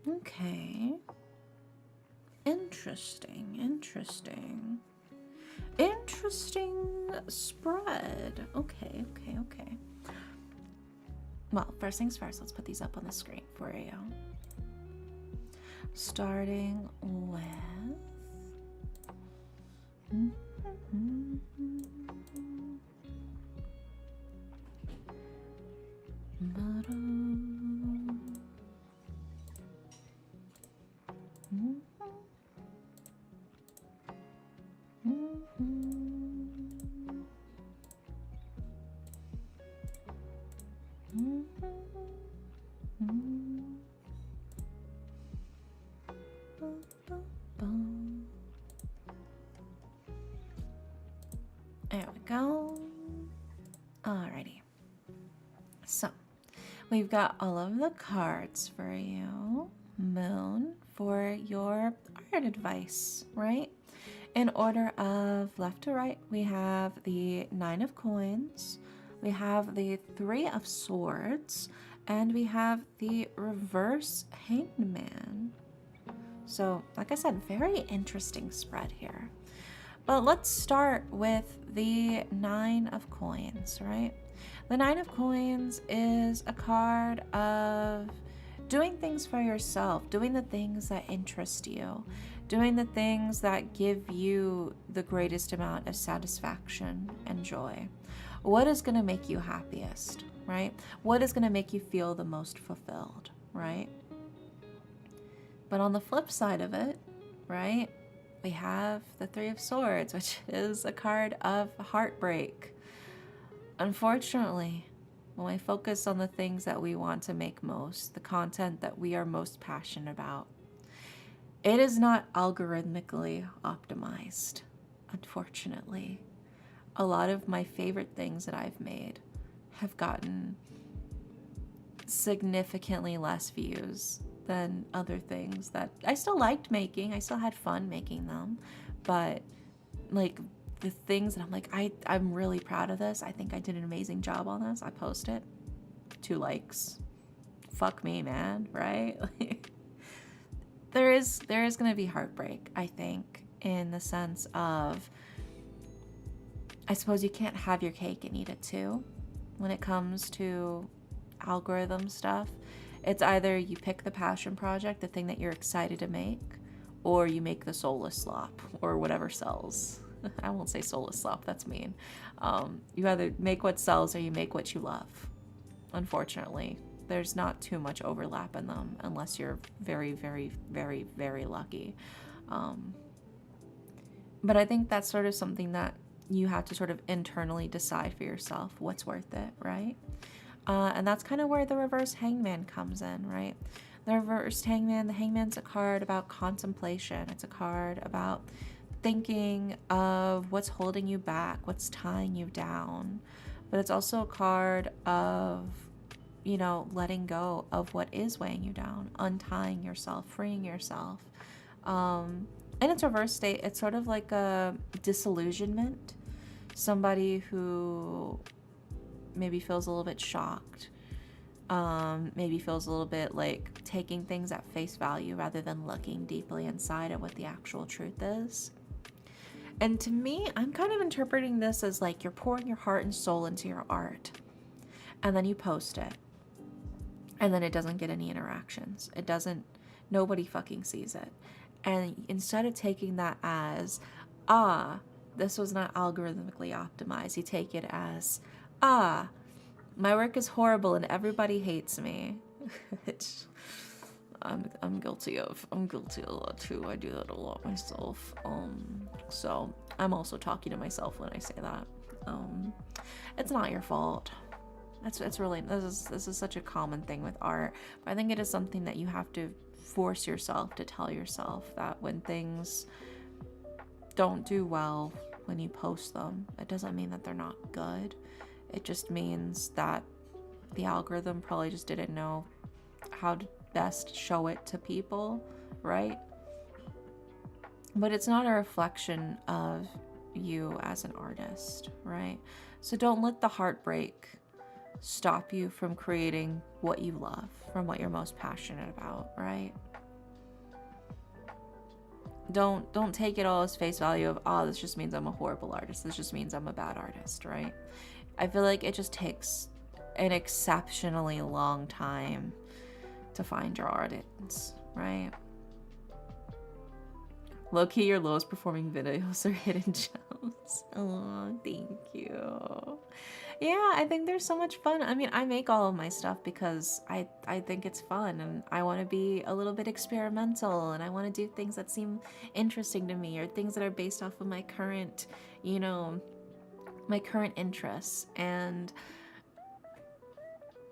Okay. Interesting. Interesting spread. Okay. Well, first things first, let's put these up on the screen for you. Starting with... There we go. Alrighty. So, we've got all of the cards for you, Moon, for your art advice, right? In order of left to right, we have the 9 of Coins, we have the 3 of Swords, and we have the reverse Hanged Man. So, like I said, very interesting spread here. But let's start with the 9 of Coins, right? The 9 of Coins is a card of doing things for yourself, doing the things that interest you, doing the things that give you the greatest amount of satisfaction and joy. What is going to make you happiest, right? What is going to make you feel the most fulfilled, right? But on the flip side of it, right, we have the 3 of Swords, which is a card of heartbreak. Unfortunately, when we focus on the things that we want to make most, the content that we are most passionate about, it is not algorithmically optimized, unfortunately. A lot of my favorite things that I've made have gotten significantly less views than other things that I still liked making. I still had fun making them, but like the things that I'm like, I'm really proud of this. I think I did an amazing job on this. I post it, 2 likes. Fuck me, man, right? there is going to be heartbreak, I think, in the sense of, I suppose you can't have your cake and eat it too when it comes to algorithm stuff. It's either you pick the passion project, the thing that you're excited to make, or you make the soulless slop or whatever sells. I won't say soulless slop, that's mean. You either make what sells or you make what you love. Unfortunately, there's not too much overlap in them unless you're very, very, very, very lucky. But I think that's sort of something that you have to sort of internally decide for yourself what's worth it, right? And that's kind of where the reverse hangman comes in, right? The reverse hangman, the hangman's a card about contemplation. It's a card about thinking of what's holding you back, what's tying you down. But it's also a card of, you know, letting go of what is weighing you down, untying yourself, freeing yourself. In its reverse state, it's sort of like a disillusionment. Somebody who maybe feels a little bit shocked, maybe feels a little bit like taking things at face value rather than looking deeply inside at what the actual truth is. And to me, I'm kind of interpreting this as like you're pouring your heart and soul into your art, and then you post it, and then it doesn't get any interactions. It doesn't, nobody fucking sees it. And instead of taking that as, this was not algorithmically optimized, you take it as, my work is horrible and everybody hates me. Which I'm guilty of. I'm guilty a lot too. I do that a lot myself. So I'm also talking to myself when I say that. It's not your fault. It's really, this is such a common thing with art. But I think it is something that you have to force yourself to tell yourself that when things don't do well when you post them, it doesn't mean that they're not good. It just means that the algorithm probably just didn't know how to best show it to people, right? But it's not a reflection of you as an artist, right? So don't let the heartbreak stop you from creating what you love, from what you're most passionate about, right? Don't take it all as face value of, this just means I'm a horrible artist. This just means I'm a bad artist, right? I feel like it just takes an exceptionally long time to find your audience, right? Low-key, your lowest performing videos are hidden gems. Oh, thank you. Yeah, I think there's so much fun. I mean, I make all of my stuff because I think it's fun, and I want to be a little bit experimental, and I want to do things that seem interesting to me, or things that are based off of my current, you know, my current interests. And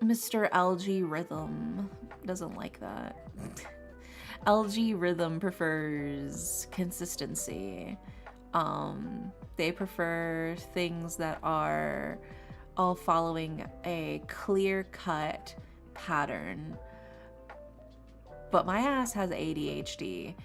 Mr. LG Rhythm doesn't like that. LG Rhythm prefers consistency. They prefer things that are all following a clear-cut pattern. But my ass has ADHD.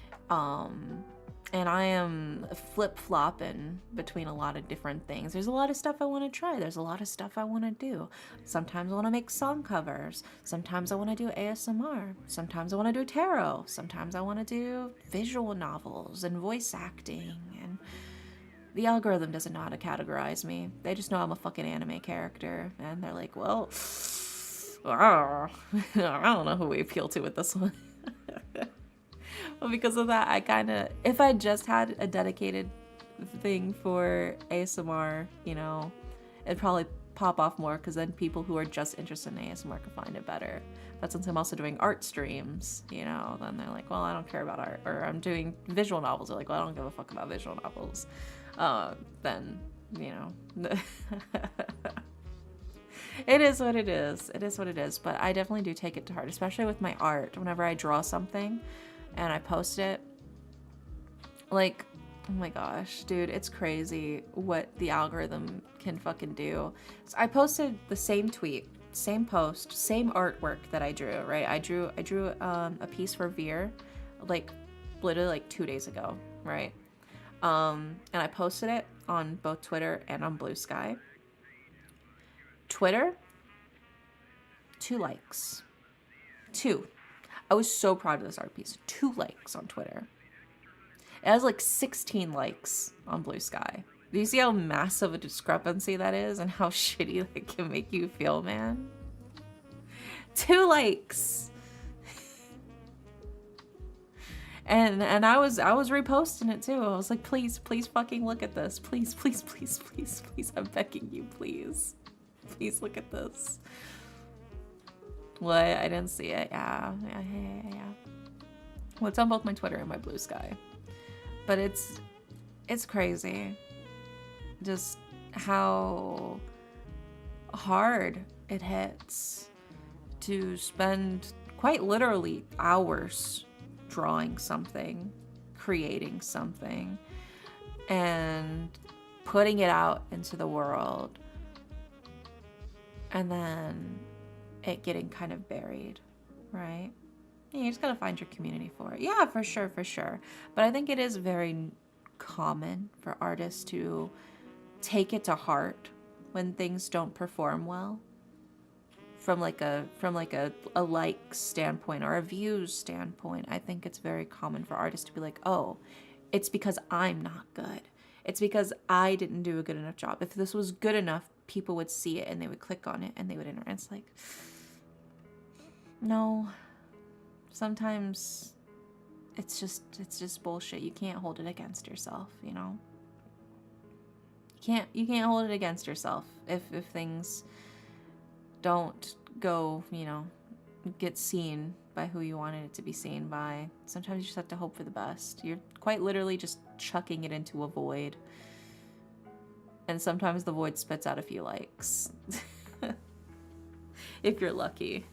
And I am flip-flopping between a lot of different things. There's a lot of stuff I want to try. There's a lot of stuff I want to do. Sometimes I want to make song covers. Sometimes I want to do ASMR. Sometimes I want to do tarot. Sometimes I want to do visual novels and voice acting. And the algorithm doesn't know how to categorize me. They just know I'm a fucking anime character. And they're like, well, I don't know who we appeal to with this one. Well, because of that, I kind of, if I just had a dedicated thing for ASMR, you know, it'd probably pop off more, because then people who are just interested in ASMR can find it better. But since I'm also doing art streams, you know, then they're like, well, I don't care about art. Or I'm doing visual novels. They're like, well, I don't give a fuck about visual novels. Then, you know, it is what it is. It is what it is. But I definitely do take it to heart, especially with my art. Whenever I draw something and I post it, like, oh my gosh, dude, it's crazy what the algorithm can fucking do. So I posted the same tweet, same post, same artwork that I drew, right? I drew a piece for Veer, like, literally like 2 days ago, right? And I posted it on both Twitter and on Blue Sky. Twitter, 2 likes. 2. I was so proud of this art piece. 2 likes on Twitter. It has like 16 likes on Blue Sky. Do you see how massive a discrepancy that is and how shitty that can make you feel, man? 2 likes. And I was reposting it too. I was like, please fucking look at this. Please, I'm begging you, please. Please look at this. What? I didn't see it. Yeah. Well, it's on both my Twitter and my Blue Sky. But it's crazy just how hard it hits to spend quite literally hours drawing something, creating something, and putting it out into the world, and then it getting kind of buried, right? Yeah, you just gotta find your community for it. Yeah, for sure, for sure. But I think it is very common for artists to take it to heart when things don't perform well. From like a like standpoint or a views standpoint, I think it's very common for artists to be like, oh, it's because I'm not good. It's because I didn't do a good enough job. If this was good enough, people would see it and they would click on it and they would interact. It's like, no. Sometimes it's just bullshit. You can't hold it against yourself, you know? You can't hold it against yourself if things don't go, you know, get seen by who you wanted it to be seen by. Sometimes you just have to hope for the best. You're quite literally just chucking it into a void. And sometimes the void spits out a few likes. If you're lucky.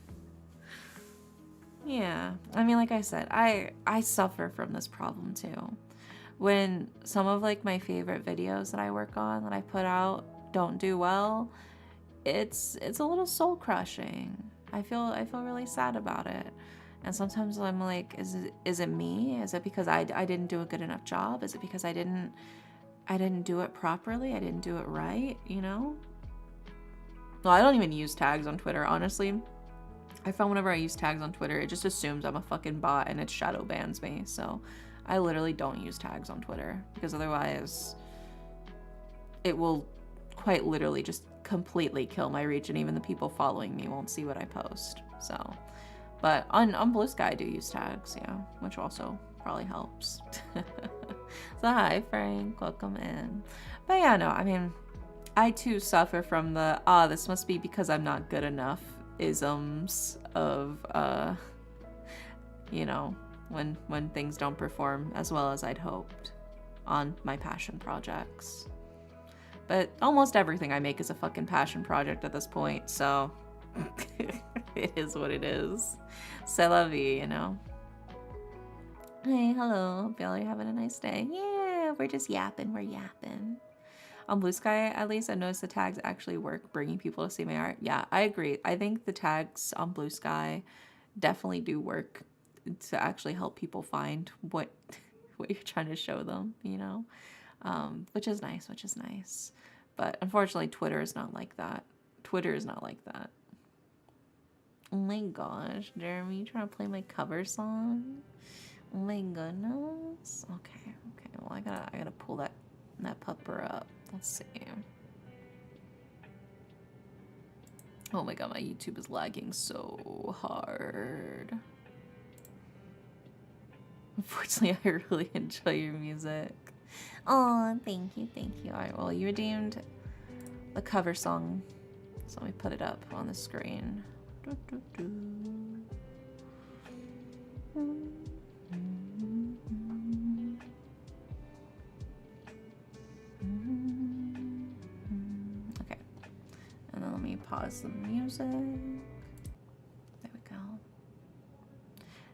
Yeah, I mean, like I said, I suffer from this problem too. When some of like my favorite videos that I work on, that I put out, don't do well, it's a little soul crushing. I feel really sad about it. And sometimes I'm like, is it me? Is it because I didn't do a good enough job? Is it because I didn't do it properly? I didn't do it right, you know? Well, I don't even use tags on Twitter, honestly. I found whenever I use tags on Twitter, it just assumes I'm a fucking bot and it shadow bans me. So I literally don't use tags on Twitter because otherwise it will quite literally just completely kill my reach, and even the people following me won't see what I post. So, but on Blue Sky I do use tags, yeah, which also probably helps. So hi Frank, welcome in. But yeah, no, I mean, I too suffer from the this must be because I'm not good enough isms of you know, when things don't perform as well as I'd hoped on my passion projects. But almost everything I make is a fucking passion project at this point, so it is what it is. C'est la vie, you know. Hey, hello, hope y'all are having a nice day. Yeah, we're just yapping, we're yapping. On Blue Sky, at least, I noticed the tags actually work, bringing people to see my art. Yeah, I agree. I think the tags on Blue Sky definitely do work to actually help people find what you're trying to show them, you know? Which is nice, which is nice. But unfortunately, Twitter is not like that. Twitter is not like that. Oh my gosh, Jeremy, you trying to play my cover song? Oh my goodness. Okay, well, I gotta pull that pupper up. Let's see. Oh my god, my YouTube is lagging so hard. Unfortunately, I really enjoy your music. Oh, thank you, thank you. Alright, well, you redeemed the cover song. So let me put it up on the screen. Okay. And then let me pause the music. There we go.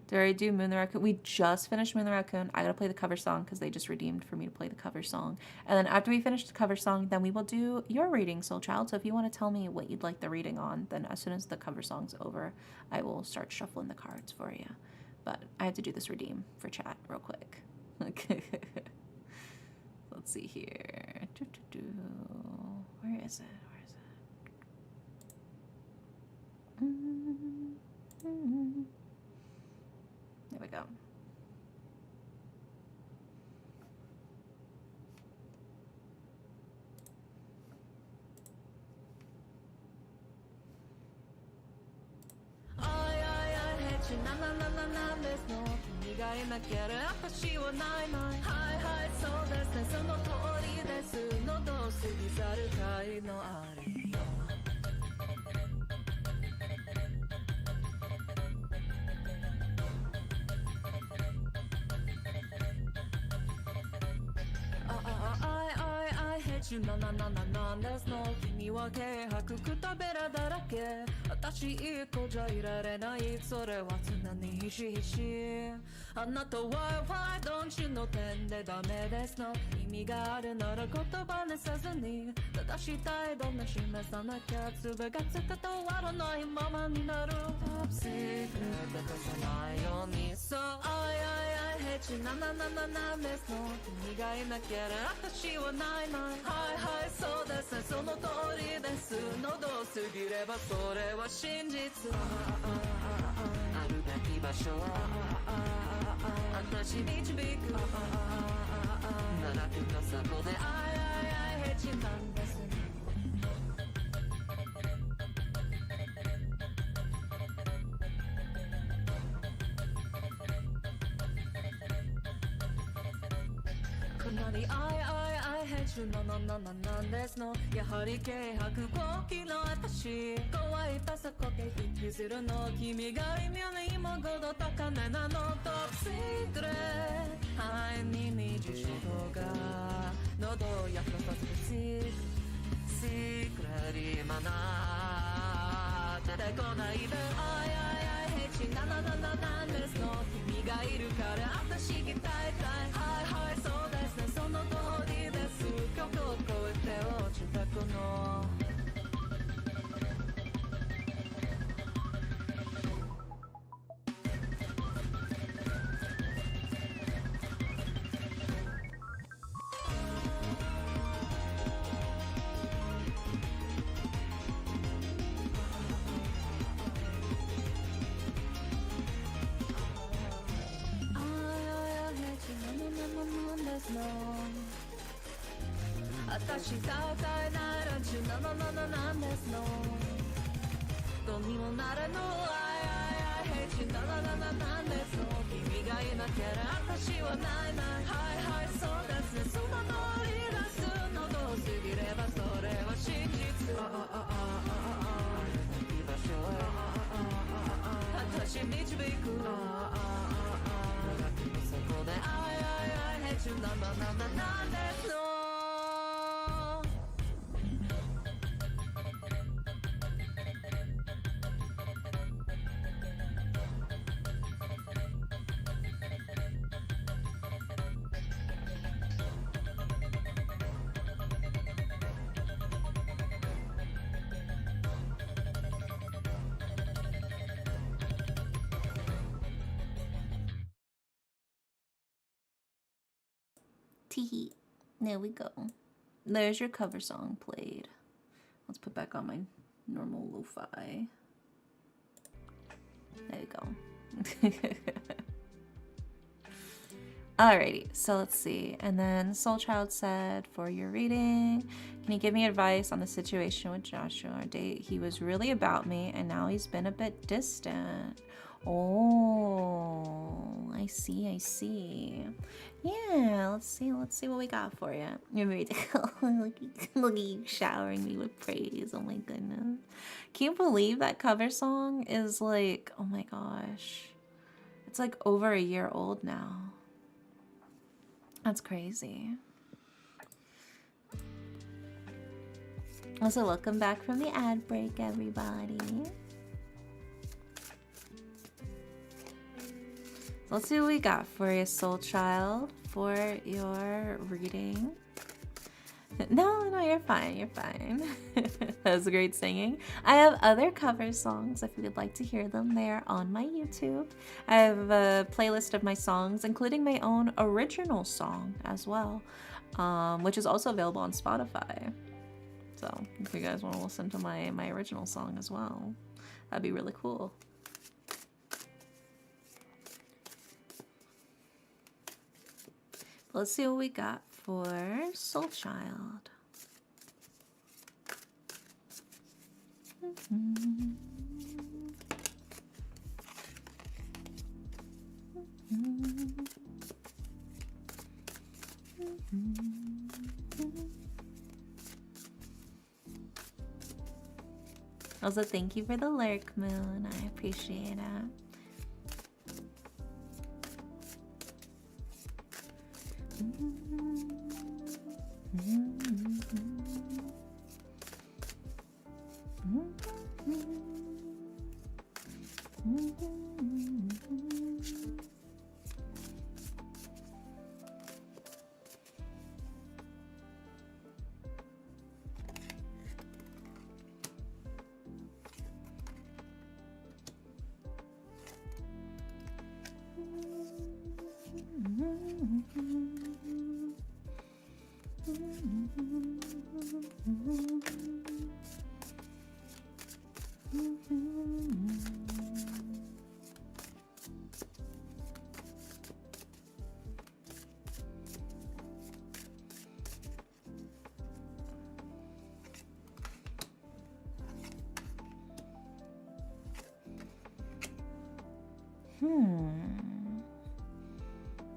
Did I already do Moon the Raccoon? We just finished Moon the Raccoon. I gotta play the cover song because they just redeemed for me to play the cover song. And then after we finish the cover song, then we will do your reading, Soul Child. So if you want to tell me what you'd like the reading on, then as soon as the cover song's over, I will start shuffling the cards for you. But I have to do this redeem for chat real quick. Let's see here. Where is it? There we go. 中777ですの君は軽薄くたべらだらけ私一個じゃいられないそれは常にひしひしあなたは Why don't you の点でダメですの意味があるなら言葉にせずに正しい態度に示さなきゃ粒がつくと終わらないままになる Top secret 出さないように So I hate you 777ですの君がいなければ私はないないはいはいそうですねその通りです喉を過ぎればそれは真実あるべき場所私導く奈落の底でI hate you なんですI hate you なんですのやはり軽薄好奇の私怖いパサコケ引きずるの君が微妙に今ごど高めなのトップシークレットはい耳地衝動が喉を焼かさせるシークレット今な出てこないでI hate you なんですの君がいるから私聞きたいはいそうですねその通りです曲を越えて落ちたこの私たたえないランチなんですのどうにもならぬI hate you なんですの君がいなければ私はないはいそうですねその通りです喉を過ぎればそれは真実私導くそこでI hate you なんですのTeehee. There we go. There's your cover song played. Let's put back on my normal lo-fi. There we go. Alrighty, so let's see. And then Soul Child said, for your reading, can you give me advice on the situation with Joshua? Our date, he was really about me, and now he's been a bit distant. Oh, I see. Yeah, let's see what we got for you. You're very look at you showering me with praise. Oh my goodness. Can you believe that cover song is like, oh my gosh. It's like over a year old now. That's crazy. Also, welcome back from the ad break, everybody. Let's see what we got for you, Soul Child, for your reading. No, you're fine. That was great singing. I have other cover songs if you would like to hear them. They are on my YouTube. I have a playlist of my songs, including my own original song as well, which is also available on Spotify. So if you guys want to listen to my original song as well, that'd be really cool. Let's see what we got for Soul Child. Also, thank you for the lurk, Moon. I appreciate it.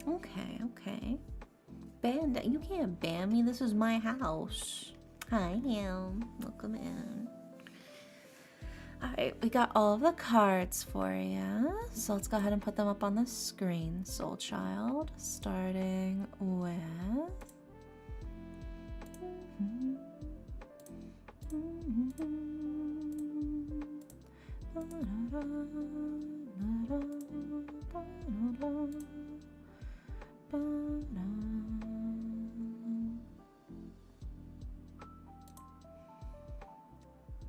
Okay, okay. Band, you can't ban me. This is my house. Hi, Ham. Welcome in. Alright, we got all of the cards for you. So let's go ahead and put them up on the screen, Soul Child. Starting with...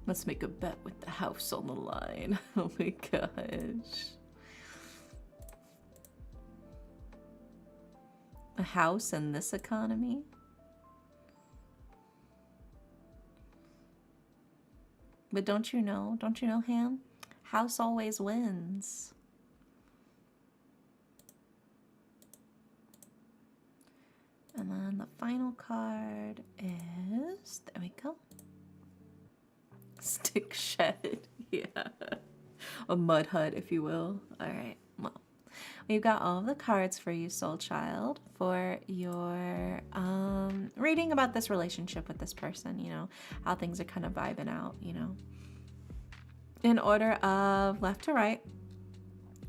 Let's make a bet with the house on the line. Oh my gosh. A house in this economy? But don't you know, Ham? House always wins. And then the final card is, there we go. Stick shed, yeah. A mud hut, if you will. All right, well, we've got all of the cards for you, Soul Child, for your reading about this relationship with this person, you know, how things are kind of vibing out, you know. In order of left to right,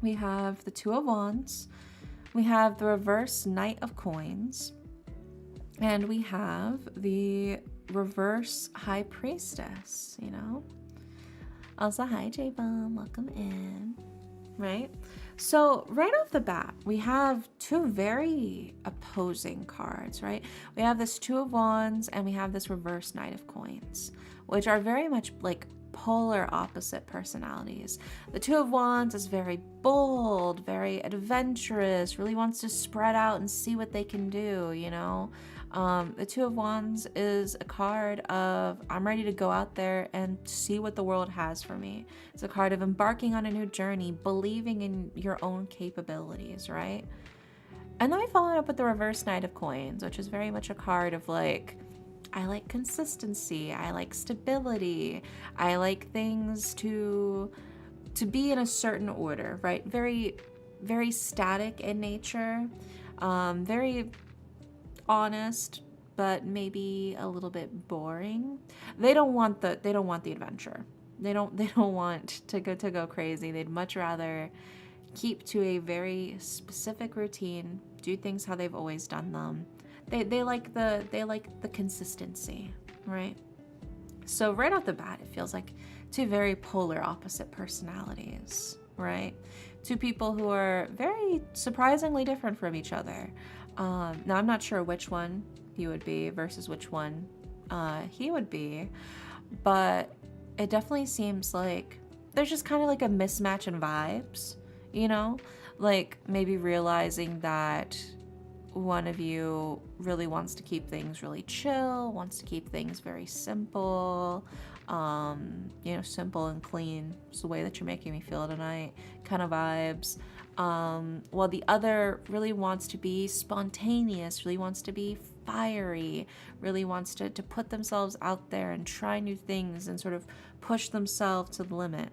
we have the Two of Wands, we have the reverse Knight of Coins, and we have the reverse High Priestess, you know. Also, hi, J-Bomb, welcome in. Right? So right off the bat, we have two very opposing cards, right? We have this Two of Wands and we have this reverse Knight of Coins, which are very much like polar opposite personalities. The Two of Wands is very bold, very adventurous, really wants to spread out and see what they can do, you know. The Two of Wands is a card of I'm ready to go out there and see what the world has for me. It's a card of embarking on a new journey, believing in your own capabilities, right? And then we follow it up with the reverse Knight of Coins, which is very much a card of like, I like consistency, I like stability, I like things to be in a certain order, right? Very, very static in nature, very honest, but maybe a little bit boring. They don't want the adventure. They don't want to go crazy. They'd much rather keep to a very specific routine, do things how they've always done them. They like the consistency, right? So right off the bat, it feels like two very polar opposite personalities, right? Two people who are very surprisingly different from each other. Now, I'm not sure which one you would be versus which one he would be, but it definitely seems like there's just kind of like a mismatch in vibes, you know? Like maybe realizing that one of you really wants to keep things really chill, wants to keep things very simple, you know, simple and clean. It's the way that you're making me feel tonight kind of vibes. While the other really wants to be spontaneous, really wants to be fiery, really wants to put themselves out there and try new things and sort of push themselves to the limit.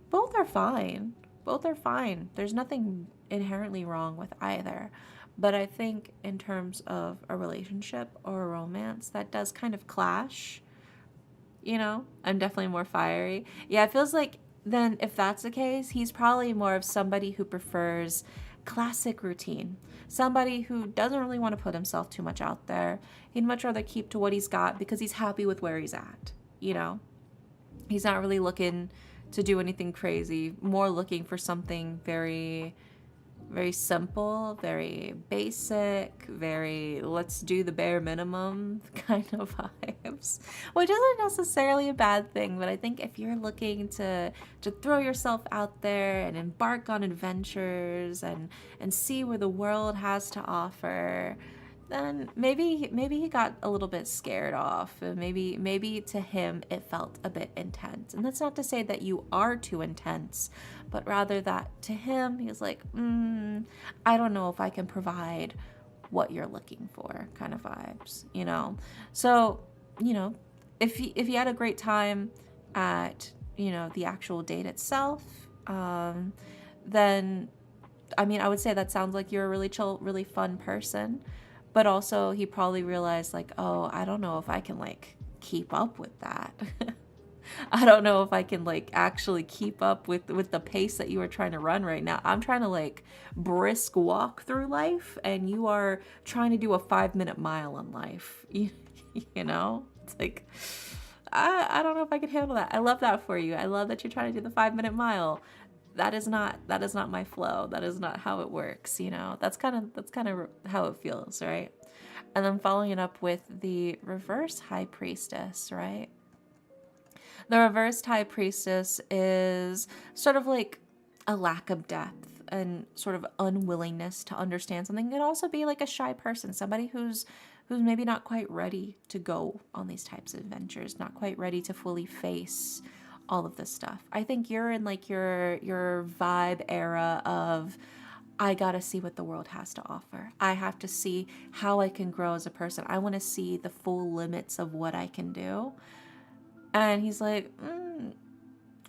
Both are fine. Both are fine. There's nothing inherently wrong with either. But I think in terms of a relationship or a romance, that does kind of clash. You know, I'm definitely more fiery. Yeah, it feels like then if that's the case, he's probably more of somebody who prefers classic routine. Somebody who doesn't really want to put himself too much out there. He'd much rather keep to what he's got because he's happy with where he's at, you know? He's not really looking to do anything crazy, more looking for something very very simple, very basic, very let's do the bare minimum kind of vibes, which isn't necessarily a bad thing. But I think if you're looking to throw yourself out there and embark on adventures and see where the world has to offer, then maybe he got a little bit scared off. Maybe to him it felt a bit intense. And that's not to say that you are too intense, but rather that to him he was like, I don't know if I can provide what you're looking for, kind of vibes, you know. So, you know, if you had a great time at, you know, the actual date itself, then I mean, I would say that sounds like you're a really chill, really fun person. But also he probably realized like, oh, I don't know if I can like keep up with that. I don't know if I can like actually keep up with the pace that you are trying to run right now. I'm trying to like brisk walk through life, and you are trying to do a 5-minute mile in life. You know, it's like I don't know if I can handle that. I love that for you. I love that you're trying to do the 5-minute mile. That is not my flow. That is not how it works, you know. That's kind of how it feels, right? And then following it up with the reverse high priestess, right? The reversed high priestess is sort of like a lack of depth and sort of unwillingness to understand something. It could also be like a shy person, somebody who's maybe not quite ready to go on these types of adventures, not quite ready to fully face all of this stuff. I think you're in like your vibe era of, I gotta see what the world has to offer. I have to see how I can grow as a person. I want to see the full limits of what I can do. And he's like,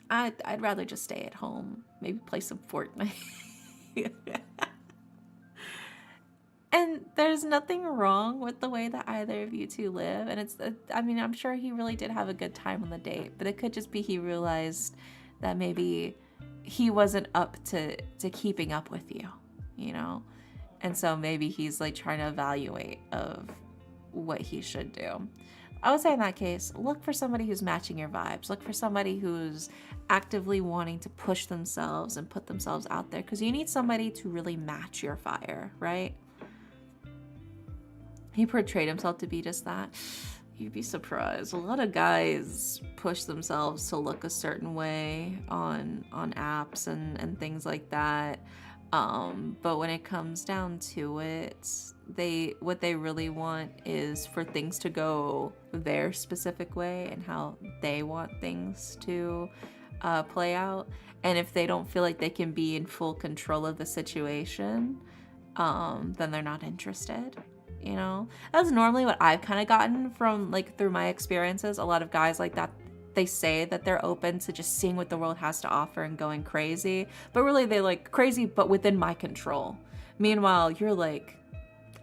I'd rather just stay at home, maybe play some Fortnite. And there's nothing wrong with the way that either of you two live. And I mean, I'm sure he really did have a good time on the date, but it could just be he realized that maybe he wasn't up to keeping up with you, you know? And so maybe he's like trying to evaluate of what he should do. I would say in that case, look for somebody who's matching your vibes. Look for somebody who's actively wanting to push themselves and put themselves out there, because you need somebody to really match your fire, right? He portrayed himself to be just that. You'd be surprised. A lot of guys push themselves to look a certain way on apps and things like that. But when it comes down to it, what they really want is for things to go their specific way and how they want things to play out. And if they don't feel like they can be in full control of the situation, then they're not interested. You know, that's normally what I've kind of gotten from like through my experiences. A lot of guys like that, they say that they're open to just seeing what the world has to offer and going crazy, but really they like crazy but within my control. Meanwhile, you're like,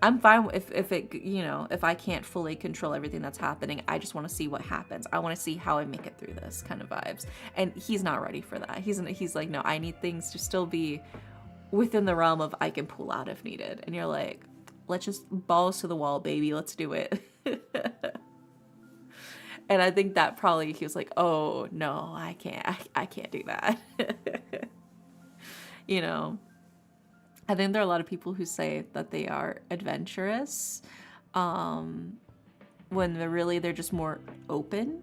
I'm fine if it, you know, if I can't fully control everything that's happening. I just want to see what happens. I want to see how I make it through this kind of vibes. And he's not ready for that. He's like, no, I need things to still be within the realm of I can pull out if needed. And you're like, let's just balls to the wall, baby. Let's do it. And I think that probably he was like, oh no, I can't do that. You know, I think there are a lot of people who say that they are adventurous, when they're just more open,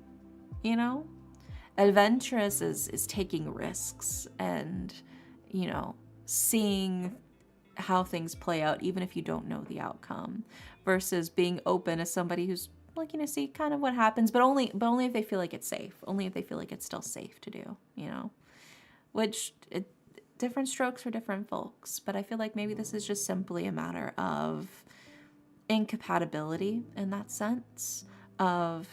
you know. Adventurous is taking risks and, you know, seeing how things play out even if you don't know the outcome, versus being open as somebody who's looking to see kind of what happens, but only if they feel like it's safe, only if they feel like it's still safe to do, you know. Which different strokes for different folks, but I feel like maybe this is just simply a matter of incompatibility in that sense of,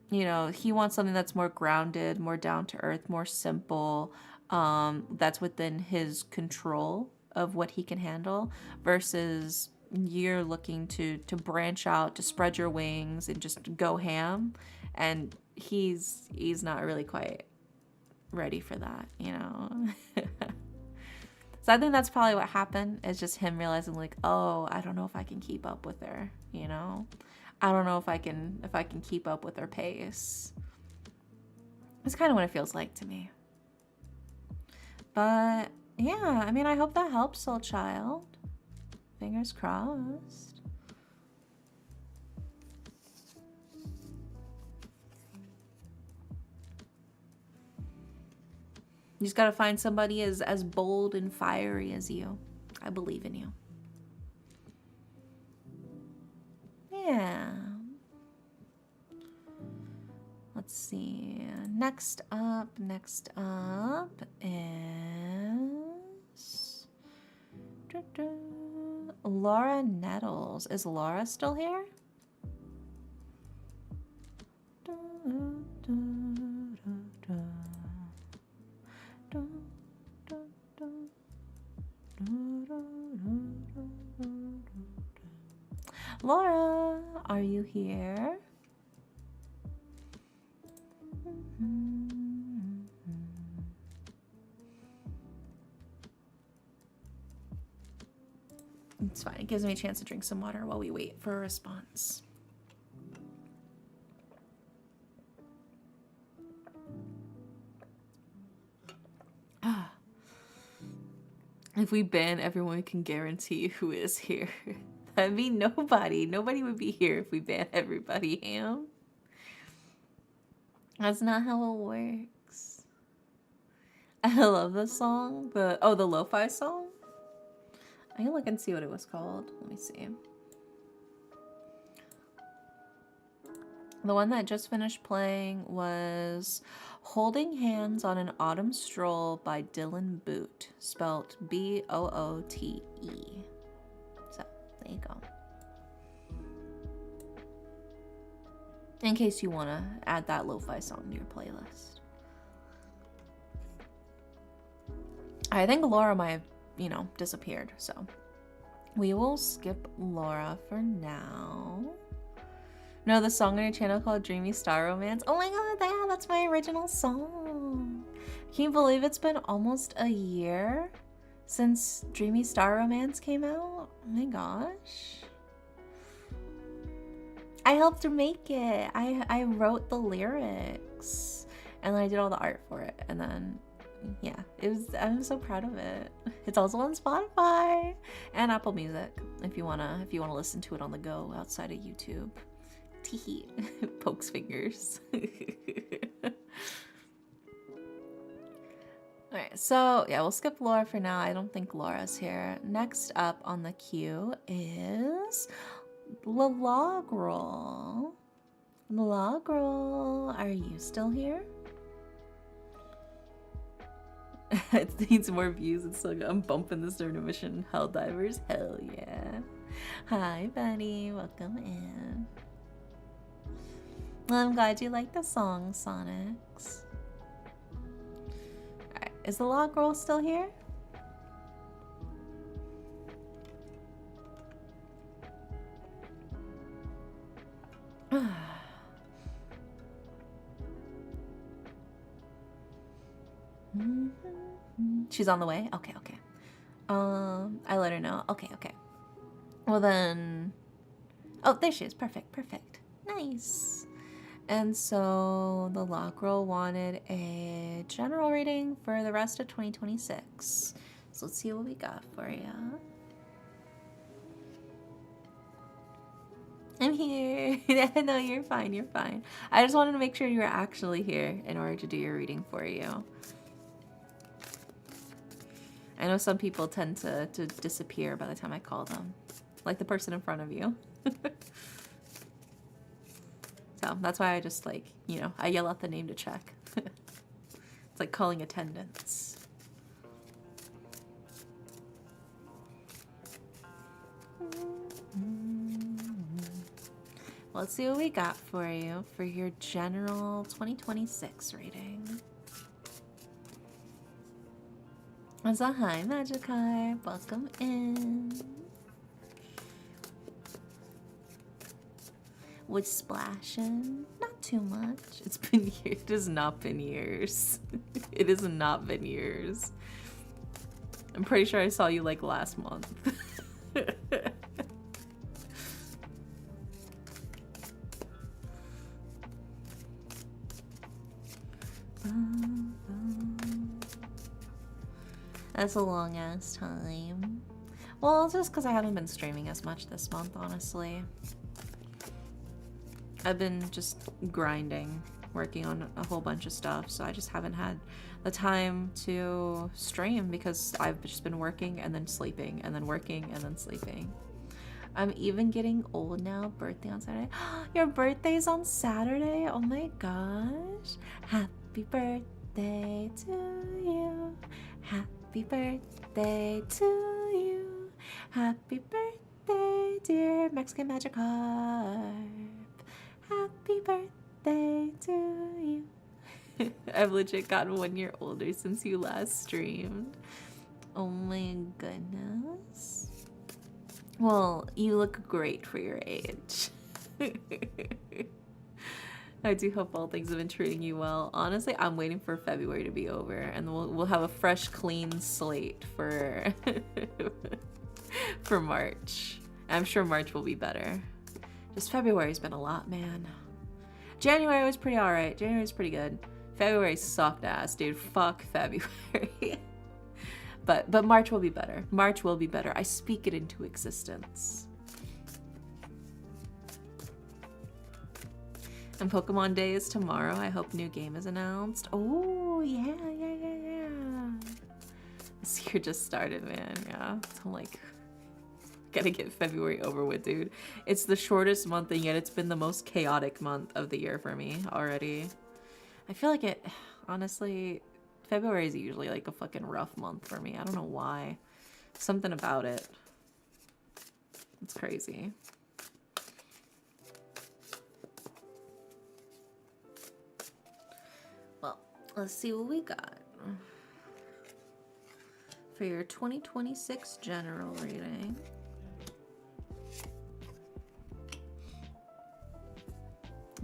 you know, he wants something that's more grounded, more down to earth, more simple, that's within his control of what he can handle, versus you're looking to branch out, to spread your wings and just go ham, and he's not really quite ready for that, you know. So I think that's probably what happened, is just him realizing like, oh, I don't know if I can keep up with her, you know. I don't know if I can keep up with her pace. It's kind of what it feels like to me. But Yeah, I mean, I hope that helps, soul child. Fingers crossed. You just gotta find somebody as bold and fiery as you. I believe in you. Yeah. Let's see. Next up is Laura Nettles. Is Laura still here? Laura, are you here? It's fine. It gives me a chance to drink some water while we wait for a response. If we ban everyone, we can guarantee who is here. That'd be nobody. Nobody would be here if we ban everybody, Ham. That's not how it works. I love the song. The lo-fi song? I can look and see what it was called. Let me see. The one that just finished playing was Holding Hands on an Autumn Stroll by Dylan Boot, spelled Boote. So, there you go. In case you want to add that lo-fi song to your playlist. I think Laura might have, disappeared, so we will skip Laura for now. No, the song on your channel called Dreamy Star Romance. Oh my god, yeah, that's my original song. Can you believe it's been almost a year since Dreamy Star Romance came out? Oh my gosh. I helped make it. I wrote the lyrics and then I did all the art for it. And then, yeah, I'm so proud of it. It's also on Spotify and Apple Music if you wanna listen to it on the go outside of YouTube. Teehee. Pokes fingers. Alright, so yeah, we'll skip Laura for now. I don't think Laura's here. Next up on the queue is Lalagrol. Lalagrol, are you still here? It needs more views. It's so good. I'm bumping this during a mission. Hell divers, hell yeah. Hi, buddy. Welcome in. Well, I'm glad you like the song, Sonics. Alright, is the log girl still here? She's on the way? Okay, okay. I let her know. Okay, okay. Well then... Oh, there she is. Perfect, perfect. Nice. And so the lock girl wanted a general reading for the rest of 2026. So let's see what we got for you. I'm here. No, you're fine, you're fine. I just wanted to make sure you were actually here in order to do your reading for you. I know some people tend to disappear by the time I call them. Like the person in front of you. So that's why I just I yell out the name to check. It's like calling attendance. Well, let's see what we got for you for your general 2026 rating. So hi, Magikarp. Welcome in. With splashing, not too much. It's been years. It has not been years. It has not been years. I'm pretty sure I saw you like last month. That's a long ass time. Well, it's just because I haven't been streaming as much this month, honestly. I've been just grinding, working on a whole bunch of stuff, so I just haven't had the time to stream because I've just been working and then sleeping and then working and then sleeping. I'm even getting old now. Birthday on Saturday. Your birthday's on Saturday? Oh my gosh. Happy birthday to you. Happy birthday to you. Happy birthday, dear Mexican Magikarp. Happy birthday to you. I've legit gotten 1 year older since you last streamed. Oh my goodness. Well, you look great for your age. I do hope all things have been treating you well. Honestly, I'm waiting for February to be over and we'll have a fresh, clean slate for for March. I'm sure March will be better. Just February's been a lot, man. January was pretty alright. January's pretty good. February sucked ass, dude. Fuck February. But March will be better. March will be better. I speak it into existence. And Pokemon Day is tomorrow. I hope new game is announced. Oh, yeah. This year just started, man. Yeah. So I'm like, gotta get February over with, dude. It's the shortest month, and yet it's been the most chaotic month of the year for me already. I feel like it, honestly, February is usually like a fucking rough month for me. I don't know why. Something about it. It's crazy. Well, let's see what we got for your 2026 general reading.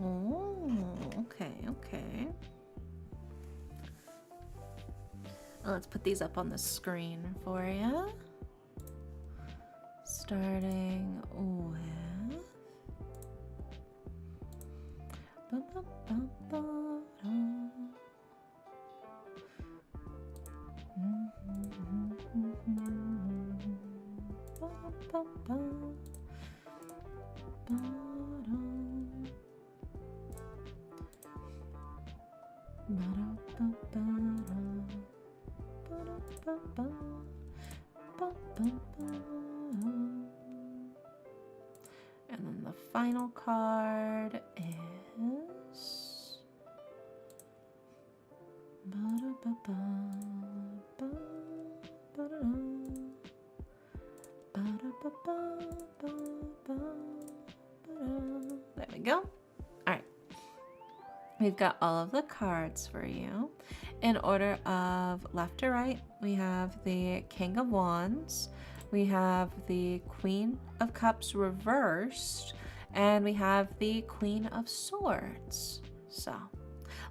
Oh, okay. Let's put these up on the screen for you. Starting with... And then the final card is there we go. All right. We've got all of the cards for you. In order of left to right, we have the King of Wands, we have the Queen of Cups reversed, and we have the Queen of Swords. So,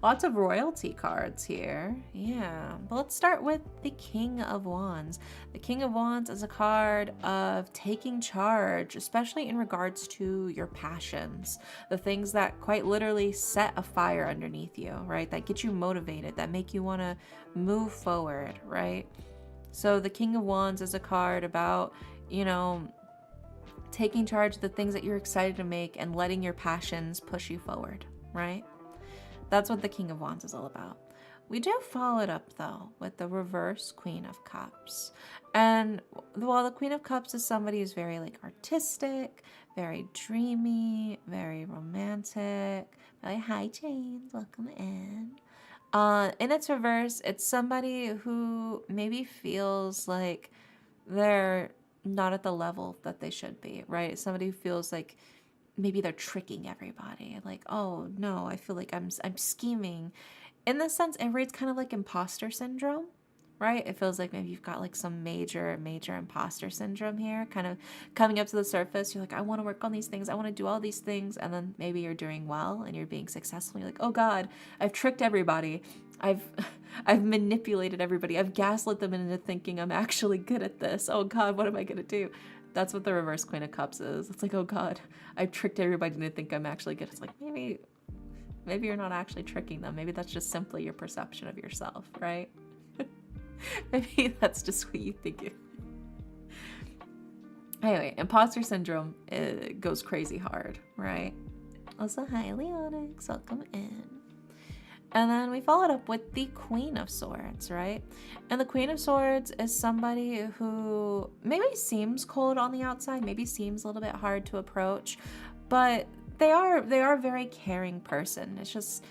lots of royalty cards here. Yeah, but let's start with the King of Wands. The King of Wands is a card of taking charge, especially in regards to your passions, the things that quite literally set a fire underneath you, right? That get you motivated, that make you want to move forward, right? So the King of Wands is a card about, you know, taking charge of the things that you're excited to make and letting your passions push you forward, right? That's what the King of Wands is all about. We do follow it up, though, with the reverse Queen of Cups. And while the Queen of Cups is somebody who's very, like, artistic, very dreamy, very romantic, very hi, James, welcome in its reverse, it's somebody who maybe feels like they're not at the level that they should be, right? It's somebody who feels like maybe they're tricking everybody. Like, oh no, I feel like I'm scheming. In this sense, it reads kind of like imposter syndrome, right? It feels like maybe you've got like some major imposter syndrome here, kind of coming up to the surface. You're like, I want to work on these things. I want to do all these things. And then maybe you're doing well and you're being successful. You're like, oh God, I've tricked everybody. I've manipulated everybody. I've gaslit them into thinking I'm actually good at this. Oh God, what am I going to do? That's what the reverse Queen of Cups is. It's like, oh God, I've tricked everybody into think I'm actually good. It's like, maybe you're not actually tricking them. Maybe that's just simply your perception of yourself, right? Maybe that's just what you think. Anyway, imposter syndrome goes crazy hard, right? Also, hi, Leonix. Welcome in. And then we followed up with the Queen of Swords, right? And the Queen of Swords is somebody who maybe seems cold on the outside, maybe seems a little bit hard to approach, but they are a very caring person. It's just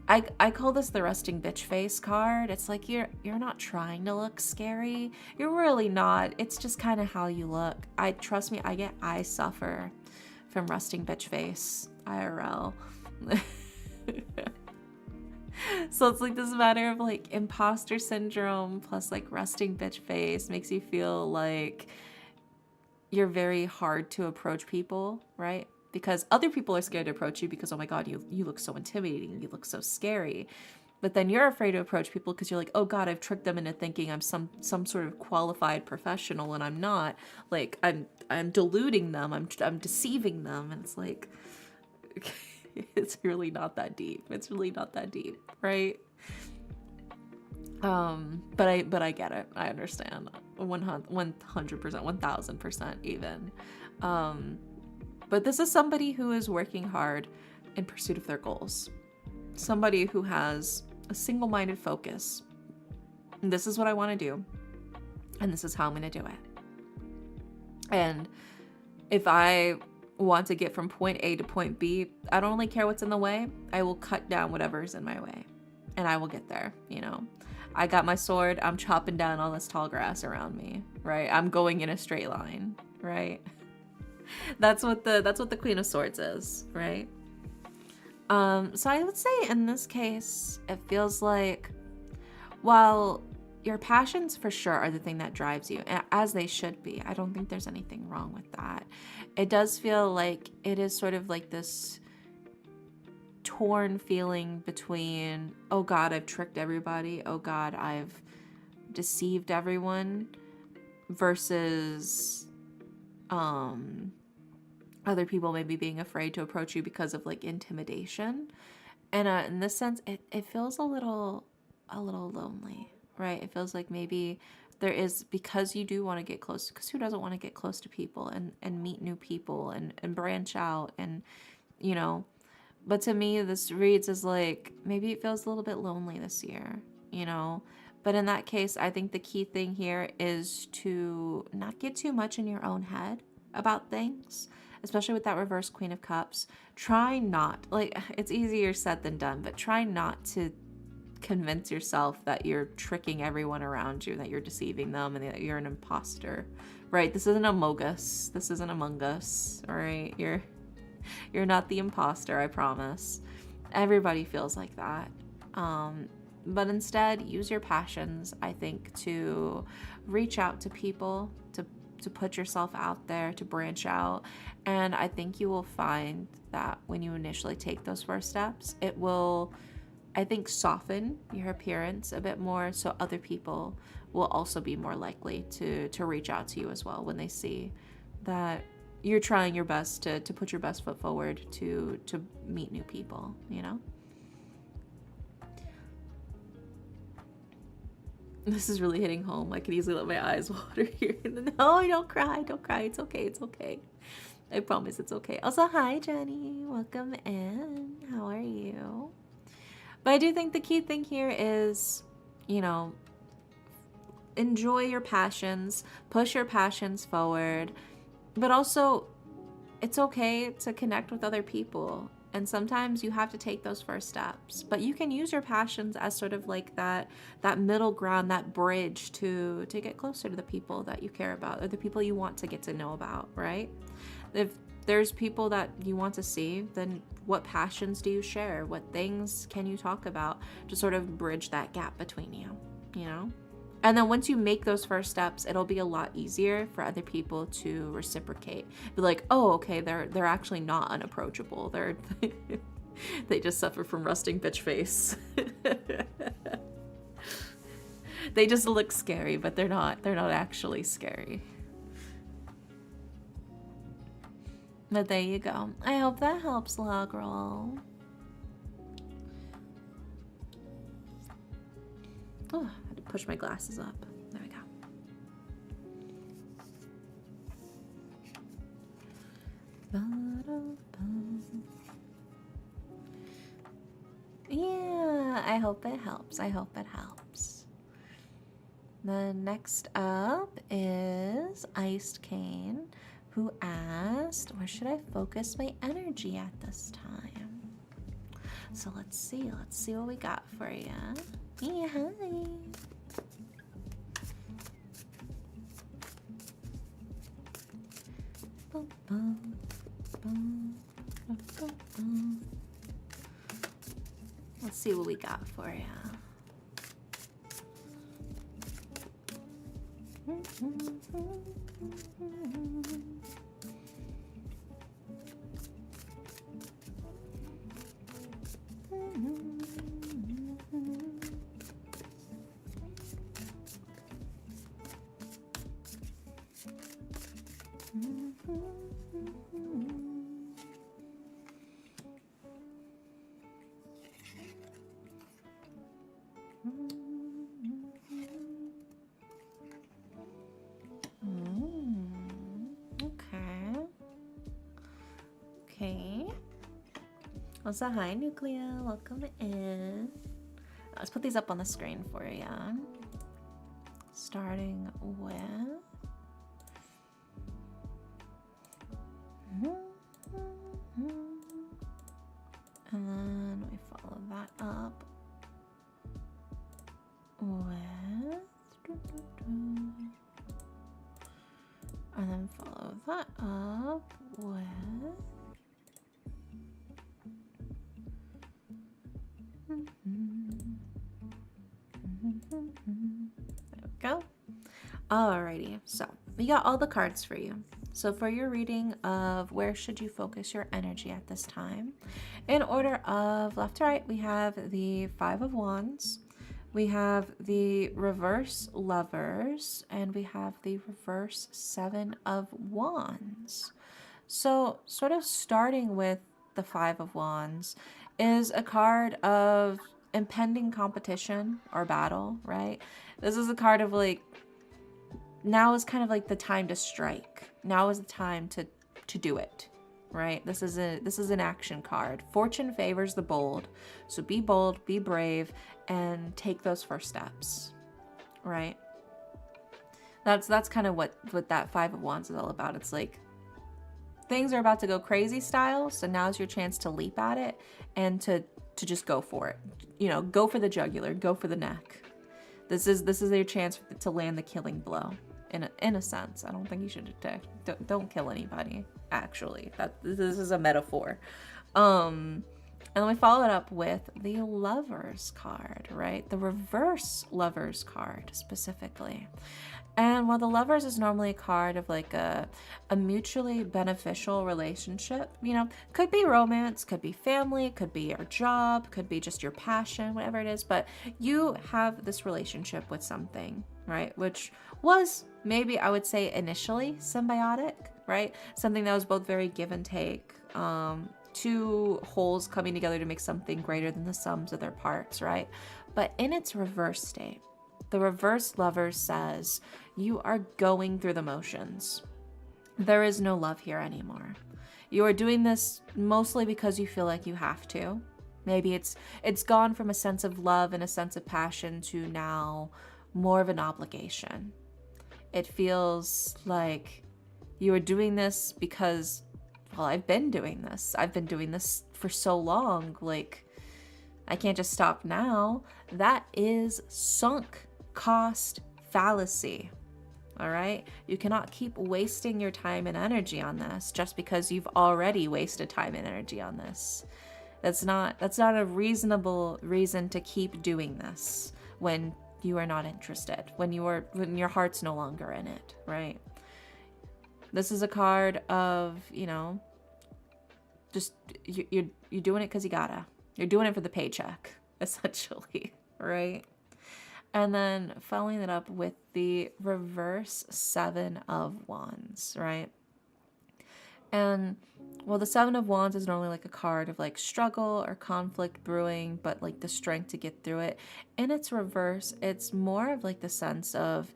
I call this the resting bitch face card. It's like you're not trying to look scary. You're really not. It's just kind of how you look. Trust me, I suffer from resting bitch face IRL. So it's like this matter of like imposter syndrome plus like resting bitch face makes you feel like you're very hard to approach people, right? Because other people are scared to approach you because, oh my God, you look so intimidating, you look so scary. But then you're afraid to approach people because you're like, oh God, I've tricked them into thinking I'm some sort of qualified professional, and I'm not. Like I'm deluding them, I'm deceiving them, and it's like it's really not that deep. It's really not that deep, right? But I get it. I understand 100%, 1000% even. But this is somebody who is working hard in pursuit of their goals. Somebody who has a single-minded focus. This is what I want to do, and this is how I'm going to do it. And if I want to get from point A to point B, I don't really care what's in the way. I will cut down whatever's in my way, and I will get there, you know. I got my sword, I'm chopping down all this tall grass around me, right? I'm going in a straight line, right? That's what the Queen of Swords is, right? So I would say in this case, it feels like, while your passions for sure are the thing that drives you, as they should be. I don't think there's anything wrong with that. It does feel like it is sort of like this torn feeling between, oh God, I've tricked everybody. Oh God, I've deceived everyone, versus other people maybe being afraid to approach you because of like intimidation. And in this sense, it feels a little lonely, right? It feels like maybe there is, because you do want to get close, because who doesn't want to get close to people and meet new people and branch out, and you know. But to me, this reads as like, maybe it feels a little bit lonely this year, you know. But in that case, I think the key thing here is to not get too much in your own head about things, especially with that reverse Queen of Cups. Try not, like, it's easier said than done, but try not to convince yourself that you're tricking everyone around you, that you're deceiving them, and that you're an imposter, right? This isn't Among Us. This isn't Among Us, all right? You're not the imposter, I promise. Everybody feels like that. But instead, use your passions, I think, to reach out to people, to put yourself out there, to branch out. And I think you will find that when you initially take those first steps, it will, I think, soften your appearance a bit more, so other people will also be more likely to reach out to you as well when they see that you're trying your best to put your best foot forward to meet new people, you know? This is really hitting home. I could easily let my eyes water here. No, don't cry. Don't cry. It's okay. It's okay. I promise it's okay. Also, hi, Jenny. Welcome in. How are you? But I do think the key thing here is, you know, enjoy your passions, push your passions forward, but also it's okay to connect with other people. And sometimes you have to take those first steps, but you can use your passions as sort of like that middle ground, that bridge to get closer to the people that you care about, or the people you want to get to know about, right? If there's people that you want to see, then what passions do you share? What things can you talk about to sort of bridge that gap between you, you know? And then once you make those first steps, it'll be a lot easier for other people to reciprocate. Be like, oh, okay, they're actually not unapproachable. They just suffer from resting bitch face. They just look scary, but they're not actually scary. But there you go. I hope that helps, Logrel. Oh, I had to push my glasses up. There we go. Yeah, I hope it helps. I hope it helps. Then next up is Iced Cane, who asked, where should I focus my energy at this time? So let's see what we got for you. Yeah, hi. Let's see what we got for you. Okay. Also, hi, Nucleo. Welcome in. Let's put these up on the screen for you. Starting with... And then we follow that up with... And then follow that up with... There we go. Alrighty, so we got all the cards for you. So for your reading of where should you focus your energy at this time, in order of left to right, we have the Five of Wands, we have the reverse Lovers, and we have the reverse Seven of Wands. So sort of starting with the Five of Wands is a card of impending competition or battle, right? This is a card of like, now is kind of like the time to strike. Now is the time to do it, right? This is an action card. Fortune favors the bold. So be bold, be brave, and take those first steps, right? That's kind of what that Five of Wands is all about. It's like things are about to go crazy style, so now's your chance to leap at it and to just go for it. You know, go for the jugular, go for the neck. This is your chance to land the killing blow. In a sense, I don't think you should don't kill anybody. Actually, this is a metaphor. And then we follow it up with the Lovers card, right? The reverse Lovers card specifically. And while the Lovers is normally a card of like a mutually beneficial relationship, you know, could be romance, could be family, could be your job, could be just your passion, whatever it is, but you have this relationship with something, right? Which was maybe, I would say, initially symbiotic, right? Something that was both very give and take, two wholes coming together to make something greater than the sums of their parts, right? But in its reverse state, the reverse Lover says, you are going through the motions. There is no love here anymore. You are doing this mostly because you feel like you have to. Maybe it's gone from a sense of love and a sense of passion to now more of an obligation. It feels like you are doing this because, well, I've been doing this. I've been doing this for so long. Like, I can't just stop now. That is sunk cost fallacy. All right? You cannot keep wasting your time and energy on this just because you've already wasted time and energy on this. That's not a reasonable reason to keep doing this when you are not interested, when your heart's no longer in it, right? This is a card of, you know, just you're doing it because you gotta. You're doing it for the paycheck, essentially, right? And then following it up with the reverse Seven of Wands, right? And Well, the Seven of Wands is normally like a card of like struggle or conflict brewing, but like the strength to get through it. In its reverse, it's more of like the sense of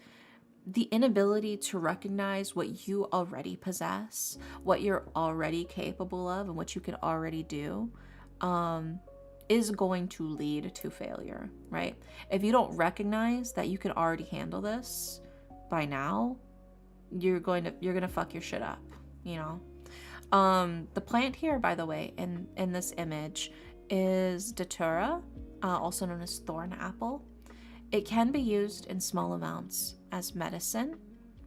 the inability to recognize what you already possess, what you're already capable of, and what you can already do, is going to lead to failure, right? If you don't recognize that you can already handle this by now, you're gonna fuck your shit up, you know? The plant here, by the way, in this image is datura, also known as thorn apple. It can be used in small amounts as medicine,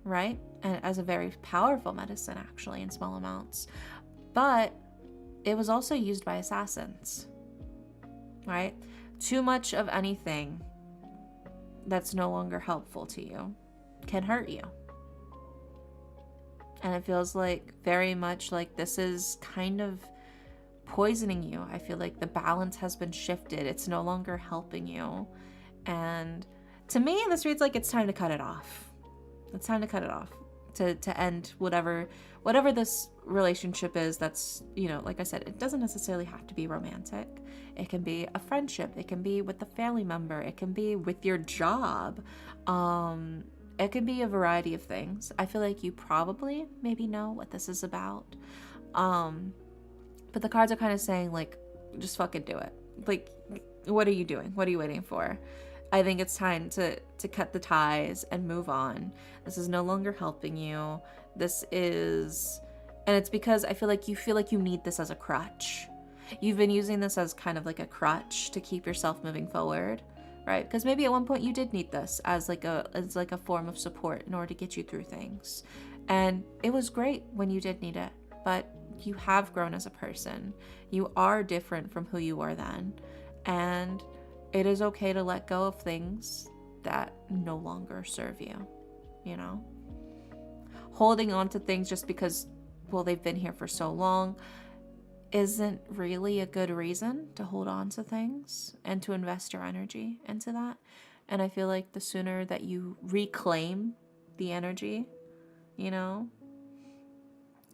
right? And as a very powerful medicine, actually, in small amounts. But it was also used by assassins, right? Too much of anything that's no longer helpful to you can hurt you. And it feels like very much like this is kind of poisoning you. I feel like the balance has been shifted. It's no longer helping you. And to me, this reads like it's time to cut it off. It's time to cut it off. To end whatever this relationship is. That's, you know, like I said, it doesn't necessarily have to be romantic. It can be a friendship. It can be with a family member. It can be with your job. It can be a variety of things. I feel like you probably maybe know what this is about. But the cards are kind of saying, like, just fucking do it. Like, what are you doing? What are you waiting for? I think it's time to cut the ties and move on. This is no longer helping you. This is, and it's because I feel like you need this as a crutch. You've been using this as kind of like a crutch to keep yourself moving forward, right? Because maybe at one point you did need this as like a form of support in order to get you through things. And it was great when you did need it, but you have grown as a person. You are different from who you were then. And it is okay to let go of things that no longer serve you, you know? Holding on to things just because, well, they've been here for so long isn't really a good reason to hold on to things and to invest your energy into that. And I feel like the sooner that you reclaim the energy, you know?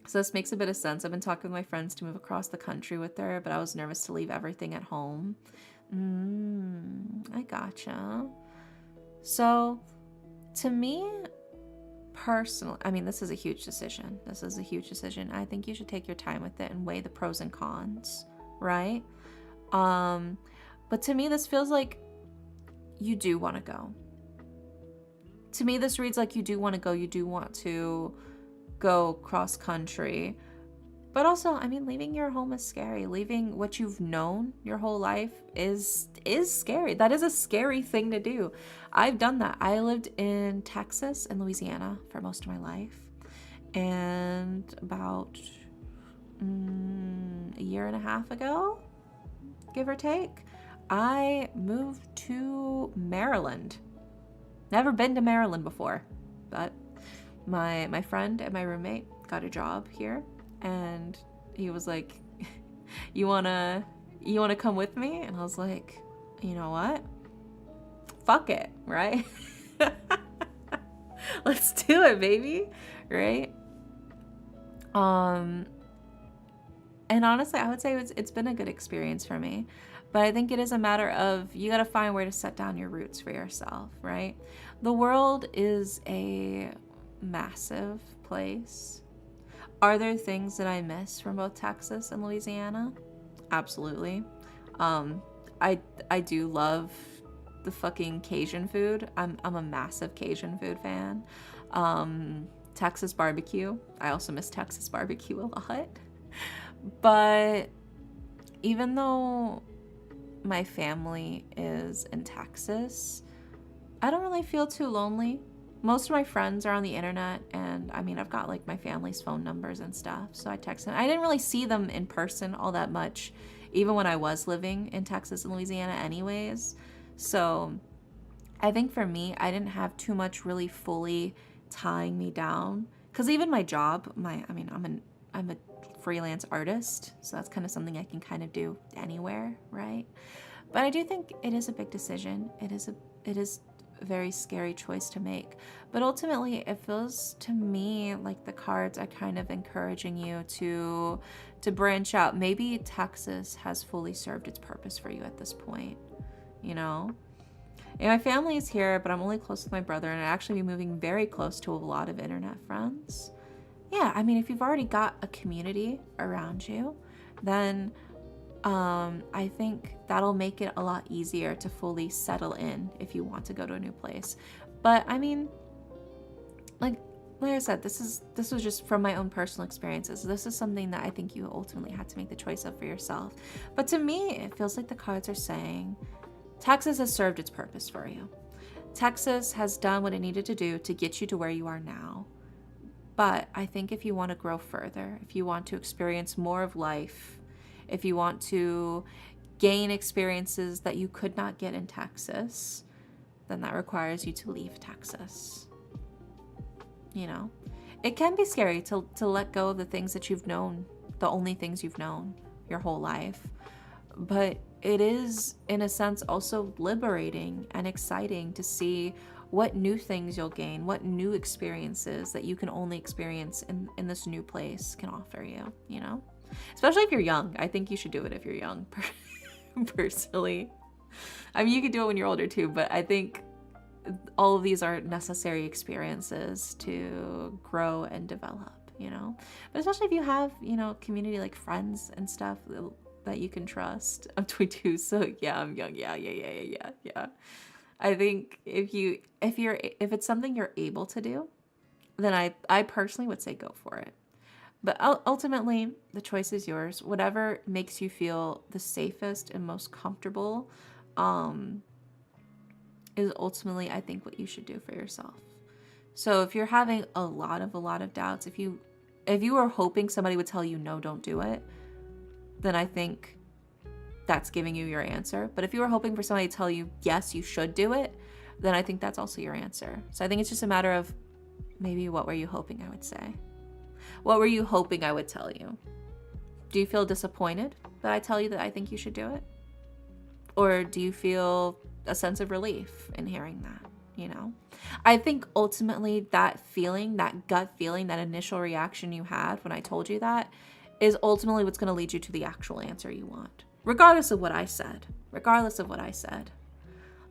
So this makes a bit of sense. I've been talking with my friends to move across the country with her, but I was nervous to leave everything at home. I gotcha. So, to me, personally, I mean, this is a huge decision. I think you should take your time with it and weigh the pros and cons, right? But to me, this feels like you do want to go. To me, this reads like you do want to go. You do want to go cross country. But also, I mean, leaving your home is scary. Leaving what you've known your whole life is scary. That is a scary thing to do. I've done that. I lived in Texas and Louisiana for most of my life. And about a year and a half ago, give or take, I moved to Maryland. Never been to Maryland before, but my friend and my roommate got a job here. And he was like, you wanna come with me? And I was like, you know what? Fuck it, right? Let's do it, baby, right? And honestly, I would say it's been a good experience for me. But I think it is a matter of you gotta find where to set down your roots for yourself, right? The world is a massive place. Are there things that I miss from both Texas and Louisiana? Absolutely. I do love the fucking Cajun food. I'm a massive Cajun food fan. Texas barbecue. I also miss Texas barbecue a lot. But even though my family is in Texas, I don't really feel too lonely. Most of my friends are on the internet, and I mean, I've got like my family's phone numbers and stuff, so I text them. I didn't really see them in person all that much, even when I was living in Texas and Louisiana anyways. So I think for me, I didn't have too much really fully tying me down, because even my job, I'm a freelance artist, so that's kind of something I can kind of do anywhere, right? But I do think it is a big decision. It is very scary choice to make. But ultimately, it feels to me like the cards are kind of encouraging you to branch out. Maybe Texas has fully served its purpose for you at this point, you know? And my family is here, but I'm only close with my brother, and I'd actually be moving very close to a lot of internet friends. Yeah, I mean, if you've already got a community around you, then I think that'll make it a lot easier to fully settle in if you want to go to a new place. But I mean, like I said, this was just from my own personal experiences. This is something that I think you ultimately had to make the choice of for yourself. But to me, it feels like the cards are saying Texas has served its purpose for you. Texas has done what it needed to do to get you to where you are now. But I think if you want to grow further, if you want to experience more of life, if you want to gain experiences that you could not get in Texas, then that requires you to leave Texas. You know, it can be scary to let go of the things that you've known, the only things you've known your whole life. But it is, in a sense, also liberating and exciting to see what new things you'll gain, what new experiences that you can only experience in this new place can offer you, you know? Especially if you're young. I think you should do it if you're young, personally. I mean, you could do it when you're older too, but I think all of these are necessary experiences to grow and develop, you know? But especially if you have, you know, community like friends and stuff that you can trust. I'm 22, so yeah, I'm young. Yeah. I think if it's something you're able to do, then I personally would say go for it. But ultimately, the choice is yours. Whatever makes you feel the safest and most comfortable is ultimately, I think, what you should do for yourself. So if you're having a lot of doubts, if you were hoping somebody would tell you, no, don't do it, then I think that's giving you your answer. But if you were hoping for somebody to tell you, yes, you should do it, then I think that's also your answer. So I think it's just a matter of maybe what were you hoping I would say? What were you hoping I would tell you? Do you feel disappointed that I tell you that I think you should do it? Or do you feel a sense of relief in hearing that, you know? I think ultimately that feeling, that gut feeling, that initial reaction you had when I told you that is ultimately what's going to lead you to the actual answer you want. Regardless of what I said.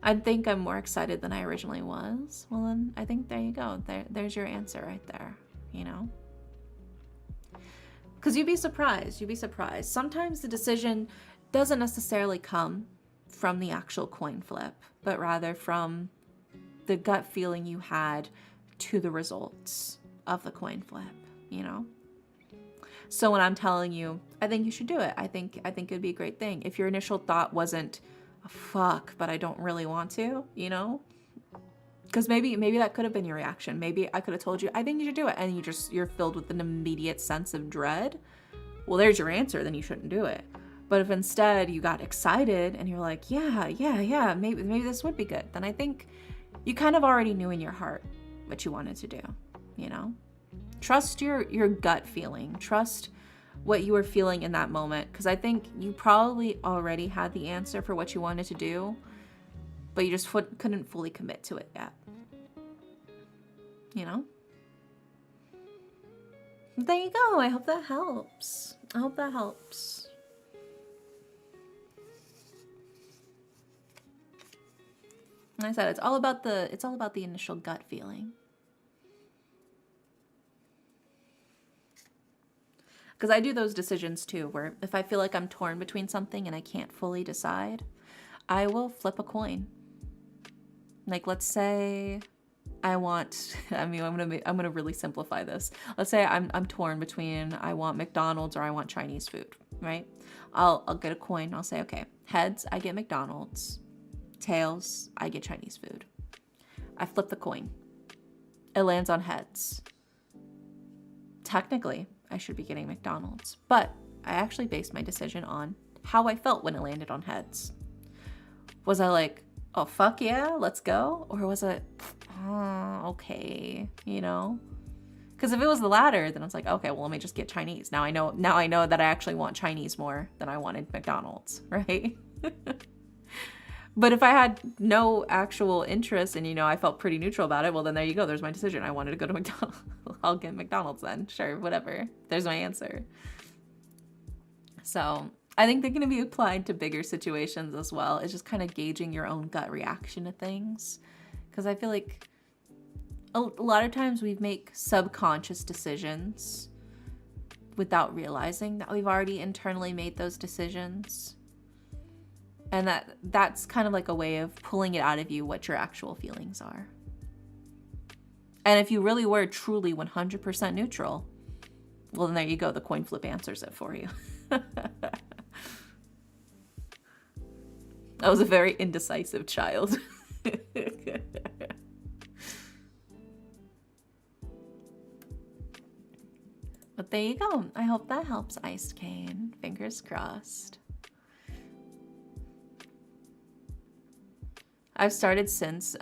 I think I'm more excited than I originally was. Well, then I think there you go. There's your answer right there, you know? Because you'd be surprised. Sometimes the decision doesn't necessarily come from the actual coin flip, but rather from the gut feeling you had to the results of the coin flip, you know? So when I'm telling you, I think you should do it, I think it'd be a great thing. If your initial thought wasn't, oh, fuck, but I don't really want to, you know? Because maybe that could have been your reaction. Maybe I could have told you, I think you should do it. And you're filled with an immediate sense of dread. Well, there's your answer. Then you shouldn't do it. But if instead you got excited and you're like, yeah, maybe this would be good, then I think you kind of already knew in your heart what you wanted to do, you know? Trust your gut feeling. Trust what you were feeling in that moment. Because I think you probably already had the answer for what you wanted to do, but you just couldn't fully commit to it yet. You know? There you go. I hope that helps. Like I said, it's all about the initial gut feeling. Because I do those decisions too, where if I feel like I'm torn between something and I can't fully decide, I will flip a coin. Like, let's say I'm gonna really simplify this. Let's say I'm torn between I want McDonald's or I want Chinese food, right? I'll get a coin. I'll say, okay, heads, I get McDonald's. Tails, I get Chinese food. I flip the coin. It lands on heads. Technically, I should be getting McDonald's, but I actually based my decision on how I felt when it landed on heads. Was I like, oh, fuck yeah, let's go? Or was it, oh, okay, you know? Because if it was the latter, then it's like, okay, well, let me just get Chinese. Now I know that I actually want Chinese more than I wanted McDonald's, right? But if I had no actual interest and, you know, I felt pretty neutral about it, well, then there you go. There's my decision. I wanted to go to McDonald's. I'll get McDonald's then. Sure, whatever. There's my answer. So I think they're going to be applied to bigger situations as well. It's just kind of gauging your own gut reaction to things. Because I feel like a lot of times we make subconscious decisions without realizing that we've already internally made those decisions. And that's kind of like a way of pulling it out of you what your actual feelings are. And if you really were truly 100% neutral, well, then there you go. The coin flip answers it for you. I was a very indecisive child. But there you go. I hope that helps, Iced Cane. Fingers crossed. I've started since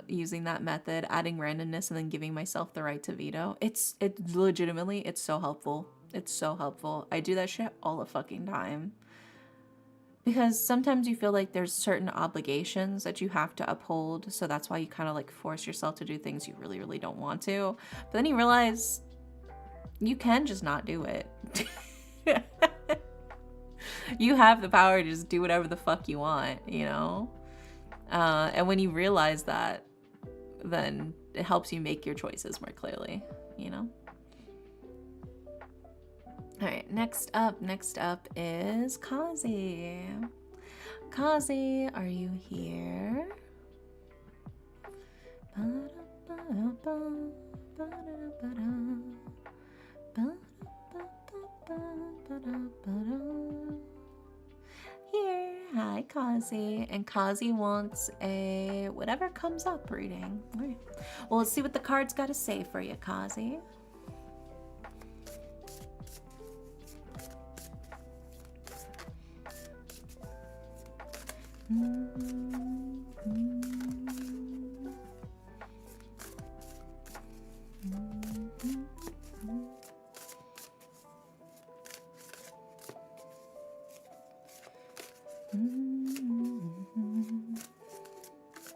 using that method, adding randomness and then giving myself the right to veto. It's legitimately, it's so helpful. It's so helpful. I do that shit all the fucking time. Because sometimes you feel like there's certain obligations that you have to uphold. So that's why you kind of like force yourself to do things you really, really don't want to. But then you realize you can just not do it. You have the power to just do whatever the fuck you want, you know? And when you realize that, then it helps you make your choices more clearly, you know? All right, next up is Kazi. Kazi, are you here? Here, hi Kazi. And Kazi wants a whatever comes up reading. All right. Well, let's see what the cards got to say for you, Kazi.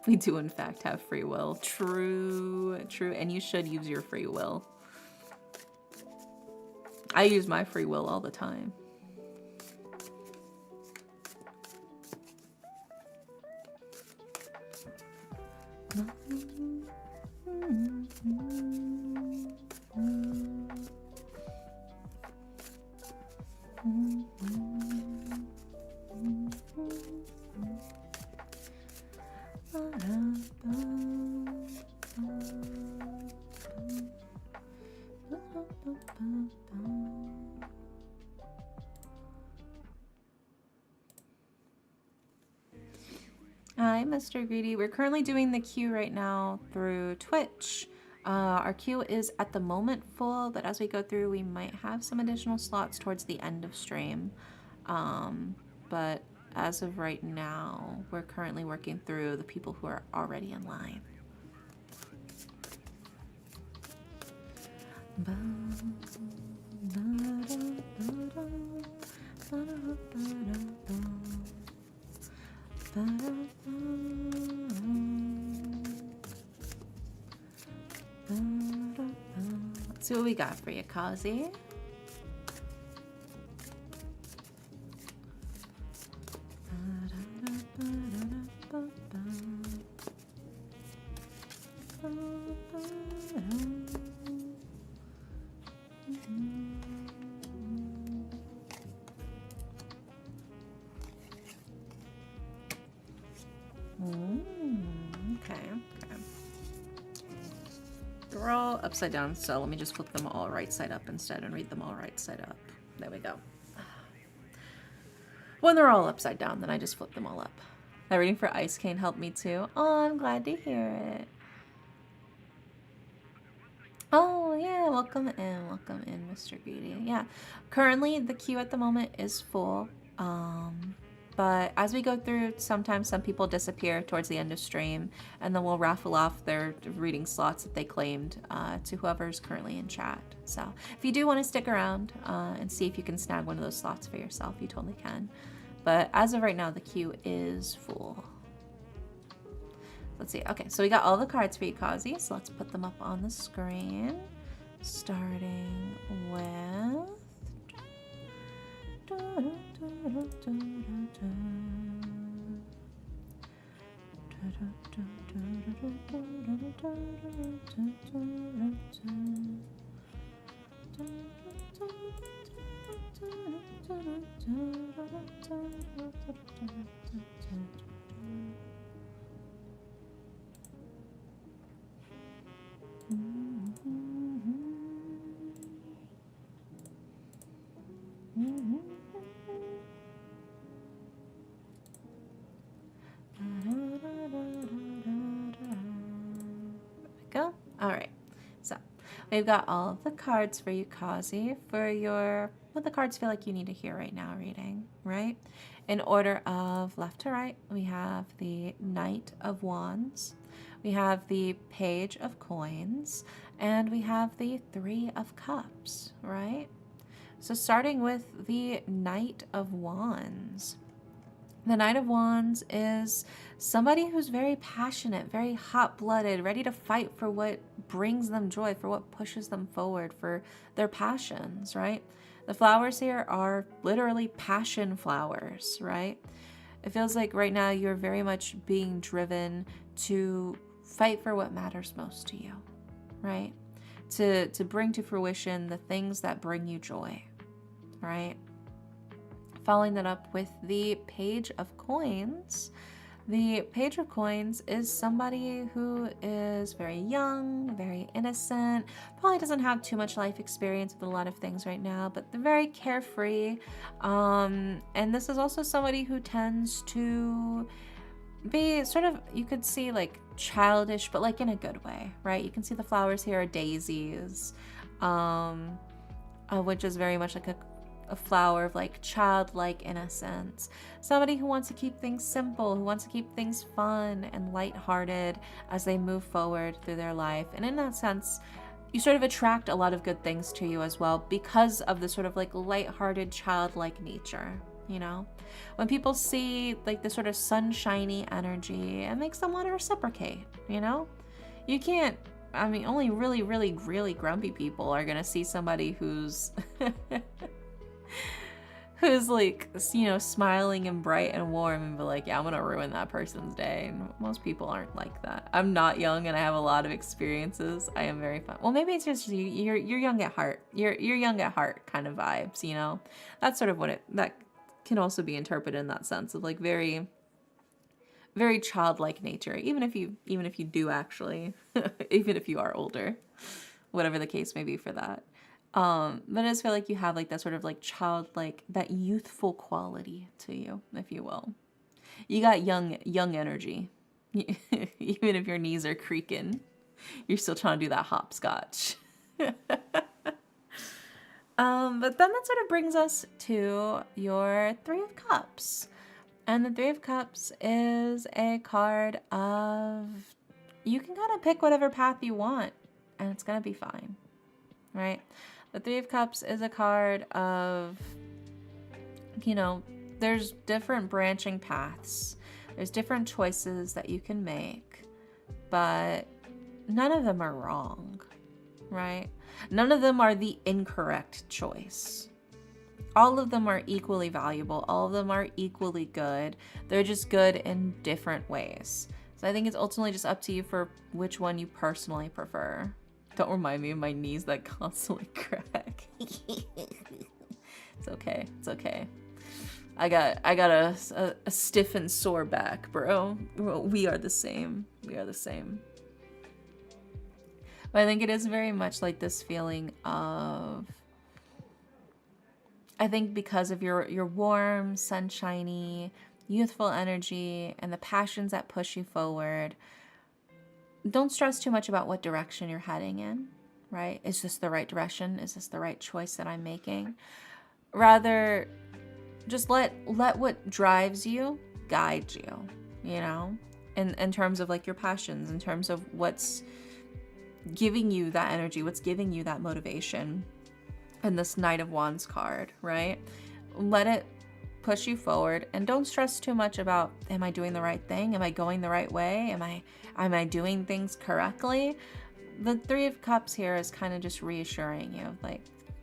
We do in fact have free will. True, and you should use your free will. I use my free will all the time. Hi, Mr. Greedy. We're currently doing the queue right now through Twitch. Our queue is at the moment full, but as we go through, we might have some additional slots towards the end of stream. But as of right now, we're currently working through the people who are already in line. Let's see what we got for you, Kazi. Okay. They're all upside down, so let me just flip them all right side up instead and read them all right side up. There we go. When they're all upside down, then I just flip them all up. That reading for Ice Cane helped me too. Oh, I'm glad to hear it. Oh, yeah, welcome in, Mr. Greedy. Yeah, currently the queue at the moment is full. But as we go through, sometimes some people disappear towards the end of stream, and then we'll raffle off their reading slots that they claimed to whoever's currently in chat. So if you do want to stick around and see if you can snag one of those slots for yourself, you totally can. But as of right now, the queue is full. let's see. Okay, so we got all the cards for you, Kazi. So let's put them up on the screen. Starting with... Go. All right. So we've got all of the cards for you, Kazi, for your what the cards feel like you need to hear right now reading, right? In order of left to right, we have the Knight of Wands, we have the Page of Coins, and we have the Three of Cups, right? So starting with the Knight of Wands. The Knight of Wands is somebody who's very passionate, very hot-blooded, ready to fight for what brings them joy, for what pushes them forward, for their passions, right? The flowers here are literally passion flowers, right? It feels like right now you're very much being driven to fight for what matters most to you, right? To bring to fruition the things that bring you joy, right? Following that up with the Page of Coins. The Page of Coins is somebody who is very young, very innocent, probably doesn't have too much life experience with a lot of things right now, but they're very carefree. And this is also somebody who tends to be sort of, you could see like childish, but like in a good way, right? You can see the flowers here are daisies, which is very much like a flower of like childlike innocence. Somebody who wants to keep things simple, who wants to keep things fun and lighthearted as they move forward through their life. And in that sense, you sort of attract a lot of good things to you as well because of the sort of like lighthearted, childlike nature, you know? When people see like the sort of sunshiny energy, it makes them want to reciprocate, you know? You can't, I mean, only really, really, really grumpy people are gonna see somebody who's who's like, you know, smiling and bright and warm and be like, yeah, I'm gonna ruin that person's day. And most people aren't like that. I'm not young and I have a lot of experiences. I am very fun. Well, maybe it's just you're young at heart. You're young at heart kind of vibes, you know? That's sort of what that can also be interpreted in that sense of like very, very childlike nature, even if you do actually, even if you are older, whatever the case may be for that. But I just feel like you have like that sort of like childlike, that youthful quality to you, if you will. You got young energy. Even if your knees are creaking, you're still trying to do that hopscotch. But then that sort of brings us to your Three of Cups. And the Three of Cups is a card of, you can kind of pick whatever path you want and it's gonna be fine, right? The Three of Cups is a card of, you know, there's different branching paths. There's different choices that you can make, but none of them are wrong, right? None of them are the incorrect choice. All of them are equally valuable. All of them are equally good. They're just good in different ways. So I think it's ultimately just up to you for which one you personally prefer. Don't remind me of my knees that constantly crack. It's okay. It's okay. I got a stiff and sore back, bro. We are the same. We are the same. But I think it is very much like this feeling of, I think because of your warm, sunshiny, youthful energy and the passions that push you forward, don't stress too much about what direction you're heading in, right? Is this the right direction? Is this the right choice that I'm making? Rather, just let what drives you guide you, you know? In terms of like your passions, in terms of what's giving you that energy, what's giving you that motivation. And this Knight of Wands card, right? Let it push you forward, and don't stress too much about, am I doing the right thing? Am I going the right way? Am I doing things correctly? The Three of Cups here is kind of just reassuring you, like,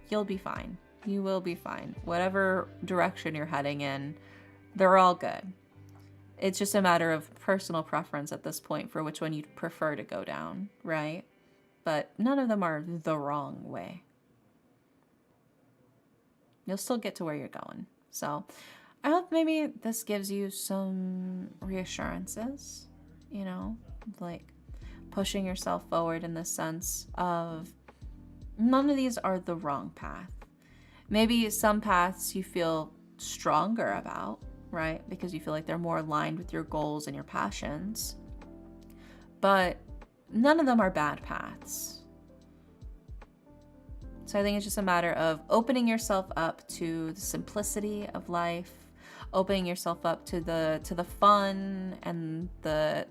you'll be fine. You will be fine. Whatever direction you're heading in, they're all good. It's just a matter of personal preference at this point for which one you'd prefer to go down, right? But none of them are the wrong way. You'll still get to where you're going. So I hope maybe this gives you some reassurances, you know, like pushing yourself forward in the sense of none of these are the wrong path. Maybe some paths you feel stronger about, right? Because you feel like they're more aligned with your goals and your passions. But none of them are bad paths. So I think it's just a matter of opening yourself up to the simplicity of life, opening yourself up to the fun and the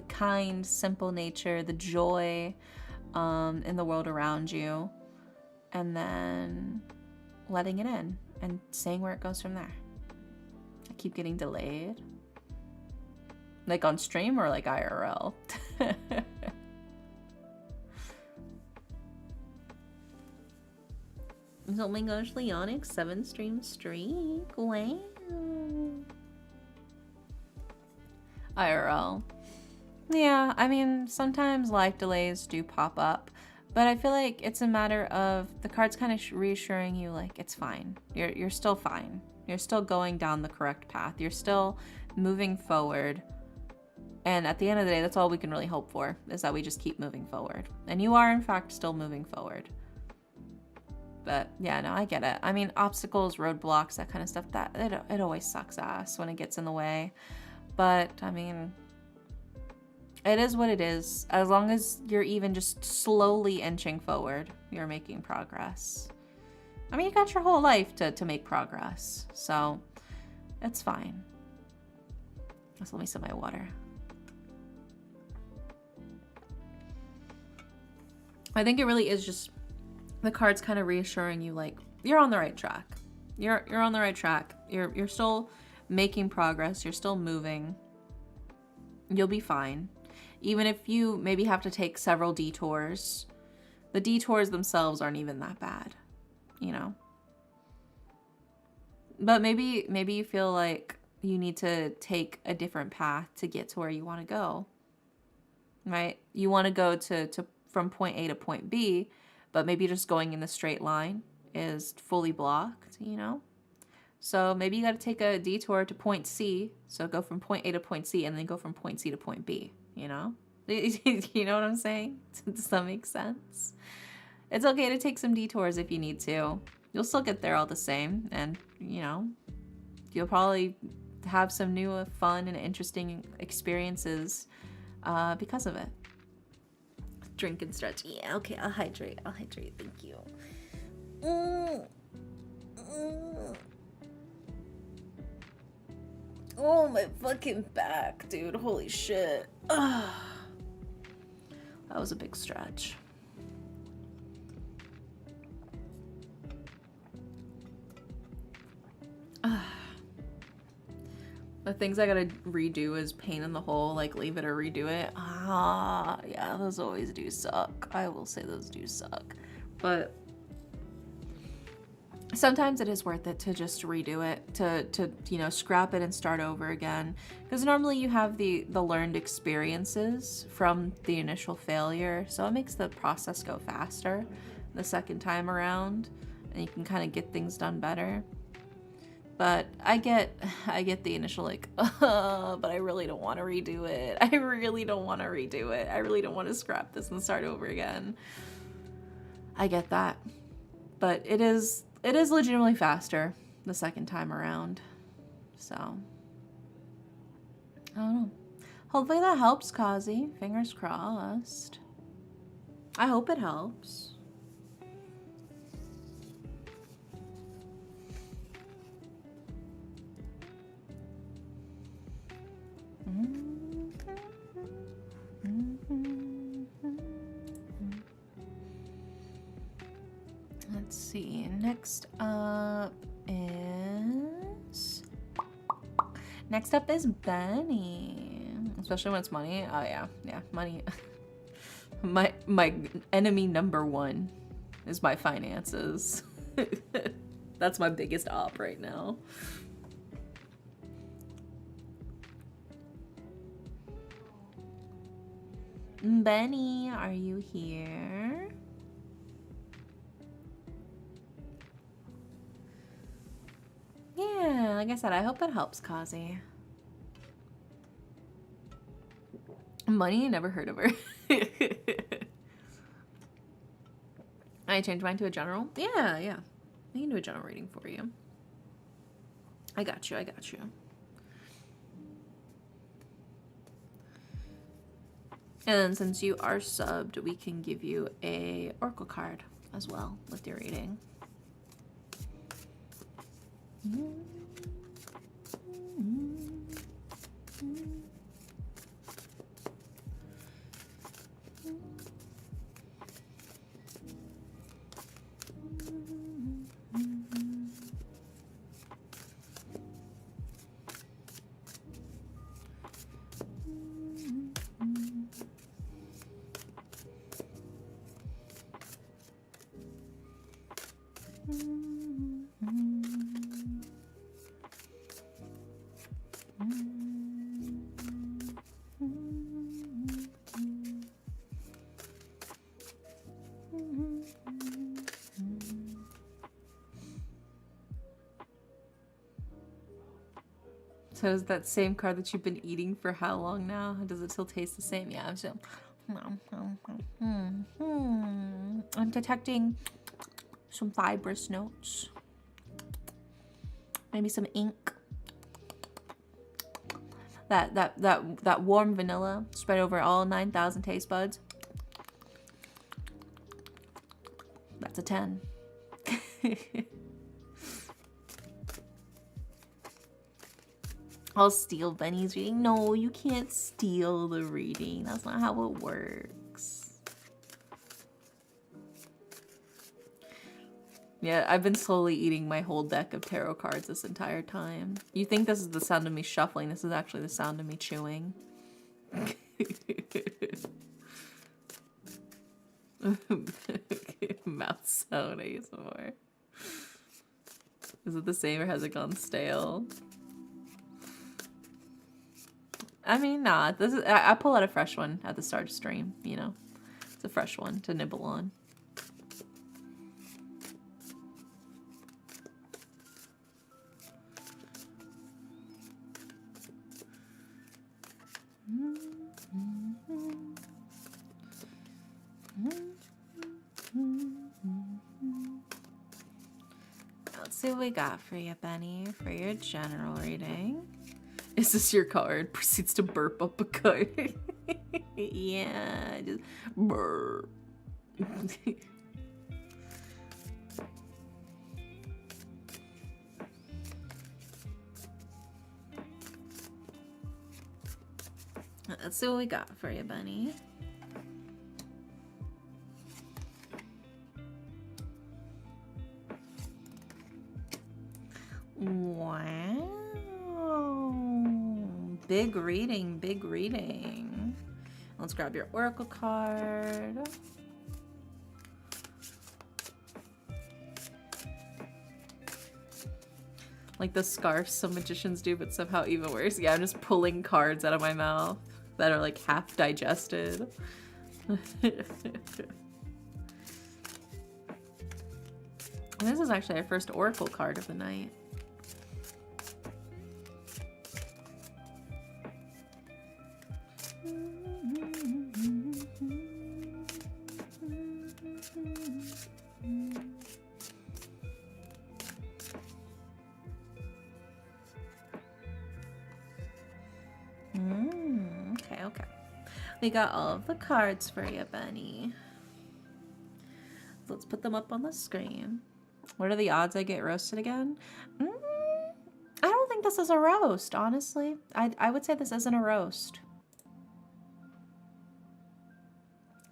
kind, simple nature, the joy in the world around you, and then letting it in and seeing where it goes from there. I keep getting delayed. Like on stream or like IRL? Oh my gosh, Leonic, 7-stream streak. Wow. IRL. Yeah, I mean, sometimes life delays do pop up, but I feel like it's a matter of the cards kind of reassuring you, like, it's fine. You're still fine. You're still going down the correct path. You're still moving forward. And at the end of the day, that's all we can really hope for, is that we just keep moving forward. And you are, in fact, still moving forward. But yeah, no, I get it. I mean, obstacles, roadblocks, that kind of stuff, that it always sucks ass when it gets in the way. But I mean, it is what it is. As long as you're even just slowly inching forward, you're making progress. I mean, you got your whole life to make progress, so it's fine. Just let me sip my water. I think it really is just the cards kind of reassuring you, like, you're on the right track. You're on the right track. You're still making progress. You're still moving. You'll be fine. Even if you maybe have to take several detours, the detours themselves aren't even that bad, you know? But maybe you feel like you need to take a different path to get to where you want to go, right? You want to go to from point A to point B, but maybe just going in the straight line is fully blocked, you know? So maybe you got to take a detour to point C. So go from point A to point C and then go from point C to point B, you know? You know what I'm saying? Does that make sense? It's okay to take some detours if you need to. You'll still get there all the same. And, you know, you'll probably have some new fun and interesting experiences because of it. Drink and stretch. Yeah, okay, I'll hydrate. Thank you. Oh, my fucking back, dude. Holy shit. That was a big stretch. The things I gotta redo is pain in the hole, like leave it or redo it. Yeah, those always do suck. I will say those do suck. But sometimes it is worth it to just redo it, to you know, scrap it and start over again. Because normally you have the learned experiences from the initial failure, so it makes the process go faster the second time around, and you can kind of get things done better. But I get the initial like, but I really don't want to redo it. I really don't want to scrap this and start over again. I get that. But it is legitimately faster the second time around. So, I don't know. Hopefully that helps, Kazi. Fingers crossed. I hope it helps. Let's see. Next up is Next up is Benny. Especially when it's money. Oh yeah, yeah, money. my enemy number one is my finances. That's my biggest op right now. Benny, are you here? Yeah, like I said, I hope it helps, Kazi. Money, never heard of her. I changed mine to a general. Yeah, yeah. I can do a general reading for you. I got you, I got you. And then since you are subbed, we can give you a oracle card as well with your reading. So is that same card that you've been eating for how long now? Does it still taste the same? Yeah, I'm still... I'm detecting some fibrous notes. Maybe some ink. That warm vanilla spread over all 9,000 taste buds. That's a 10. I'll steal Benny's reading. No, you can't steal the reading. That's not how it works. Yeah, I've been slowly eating my whole deck of tarot cards this entire time. You think this is the sound of me shuffling. This is actually the sound of me chewing. Mouth sound ASMR. Is it the same or has it gone stale? I mean, nah. This is I pull out a fresh one at the start of stream. You know, it's a fresh one to nibble on. Let's see what we got for you, Benny, for your general reading. Is this your card? Proceeds to burp up a card. Yeah, just burp. Let's see what we got for you, Bunny. Wow. Big reading, big reading. Let's grab your oracle card. Like the scarf some magicians do, but somehow even worse. Yeah, I'm just pulling cards out of my mouth that are like half digested. And this is actually our first oracle card of the night. Okay. We got all of the cards for you, Bunny. Let's put them up on the screen. What are the odds I get roasted again? I don't think this is a roast, honestly. I would say this isn't a roast.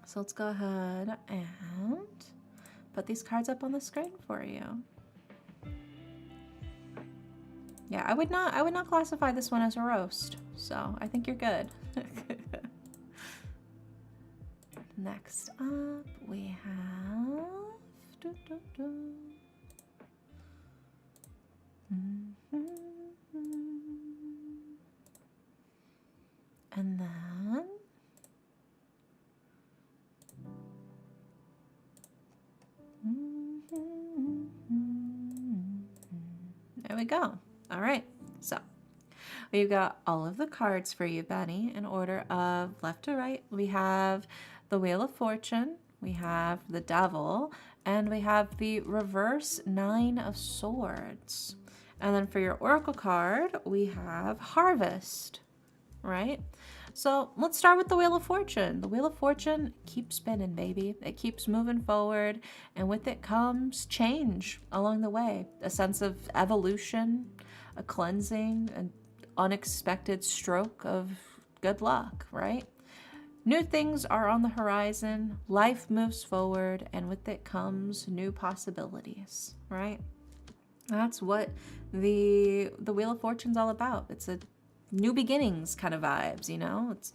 So let's go ahead and put these cards up on the screen for you. Yeah, I would not classify this one as a roast. So I think you're good. Next up, we have... And then... There we go. All right, so we've got all of the cards for you, Benny, in order of left to right. We have the Wheel of Fortune, we have the Devil, and we have the reverse Nine of Swords. And then for your Oracle card, we have Harvest, right? So let's start with the Wheel of Fortune. The Wheel of Fortune keeps spinning, baby. It keeps moving forward, and with it comes change along the way. A sense of evolution, a cleansing, an unexpected stroke of good luck, right? New things are on the horizon, life moves forward, and with it comes new possibilities, right? That's what the Wheel of Fortune's all about. It's a new beginnings kind of vibes, you know? It's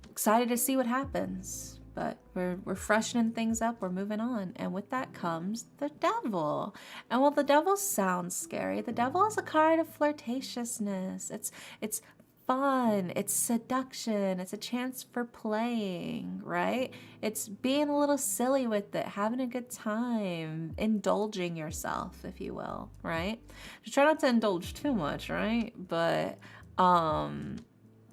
excited to see what happens, but we're freshening things up, we're moving on. And with that comes the Devil. And while the Devil sounds scary, the Devil is a card of flirtatiousness. It's fun, it's seduction, it's a chance for playing, right? It's being a little silly with it, having a good time, indulging yourself, if you will, right? Just try not to indulge too much, right? But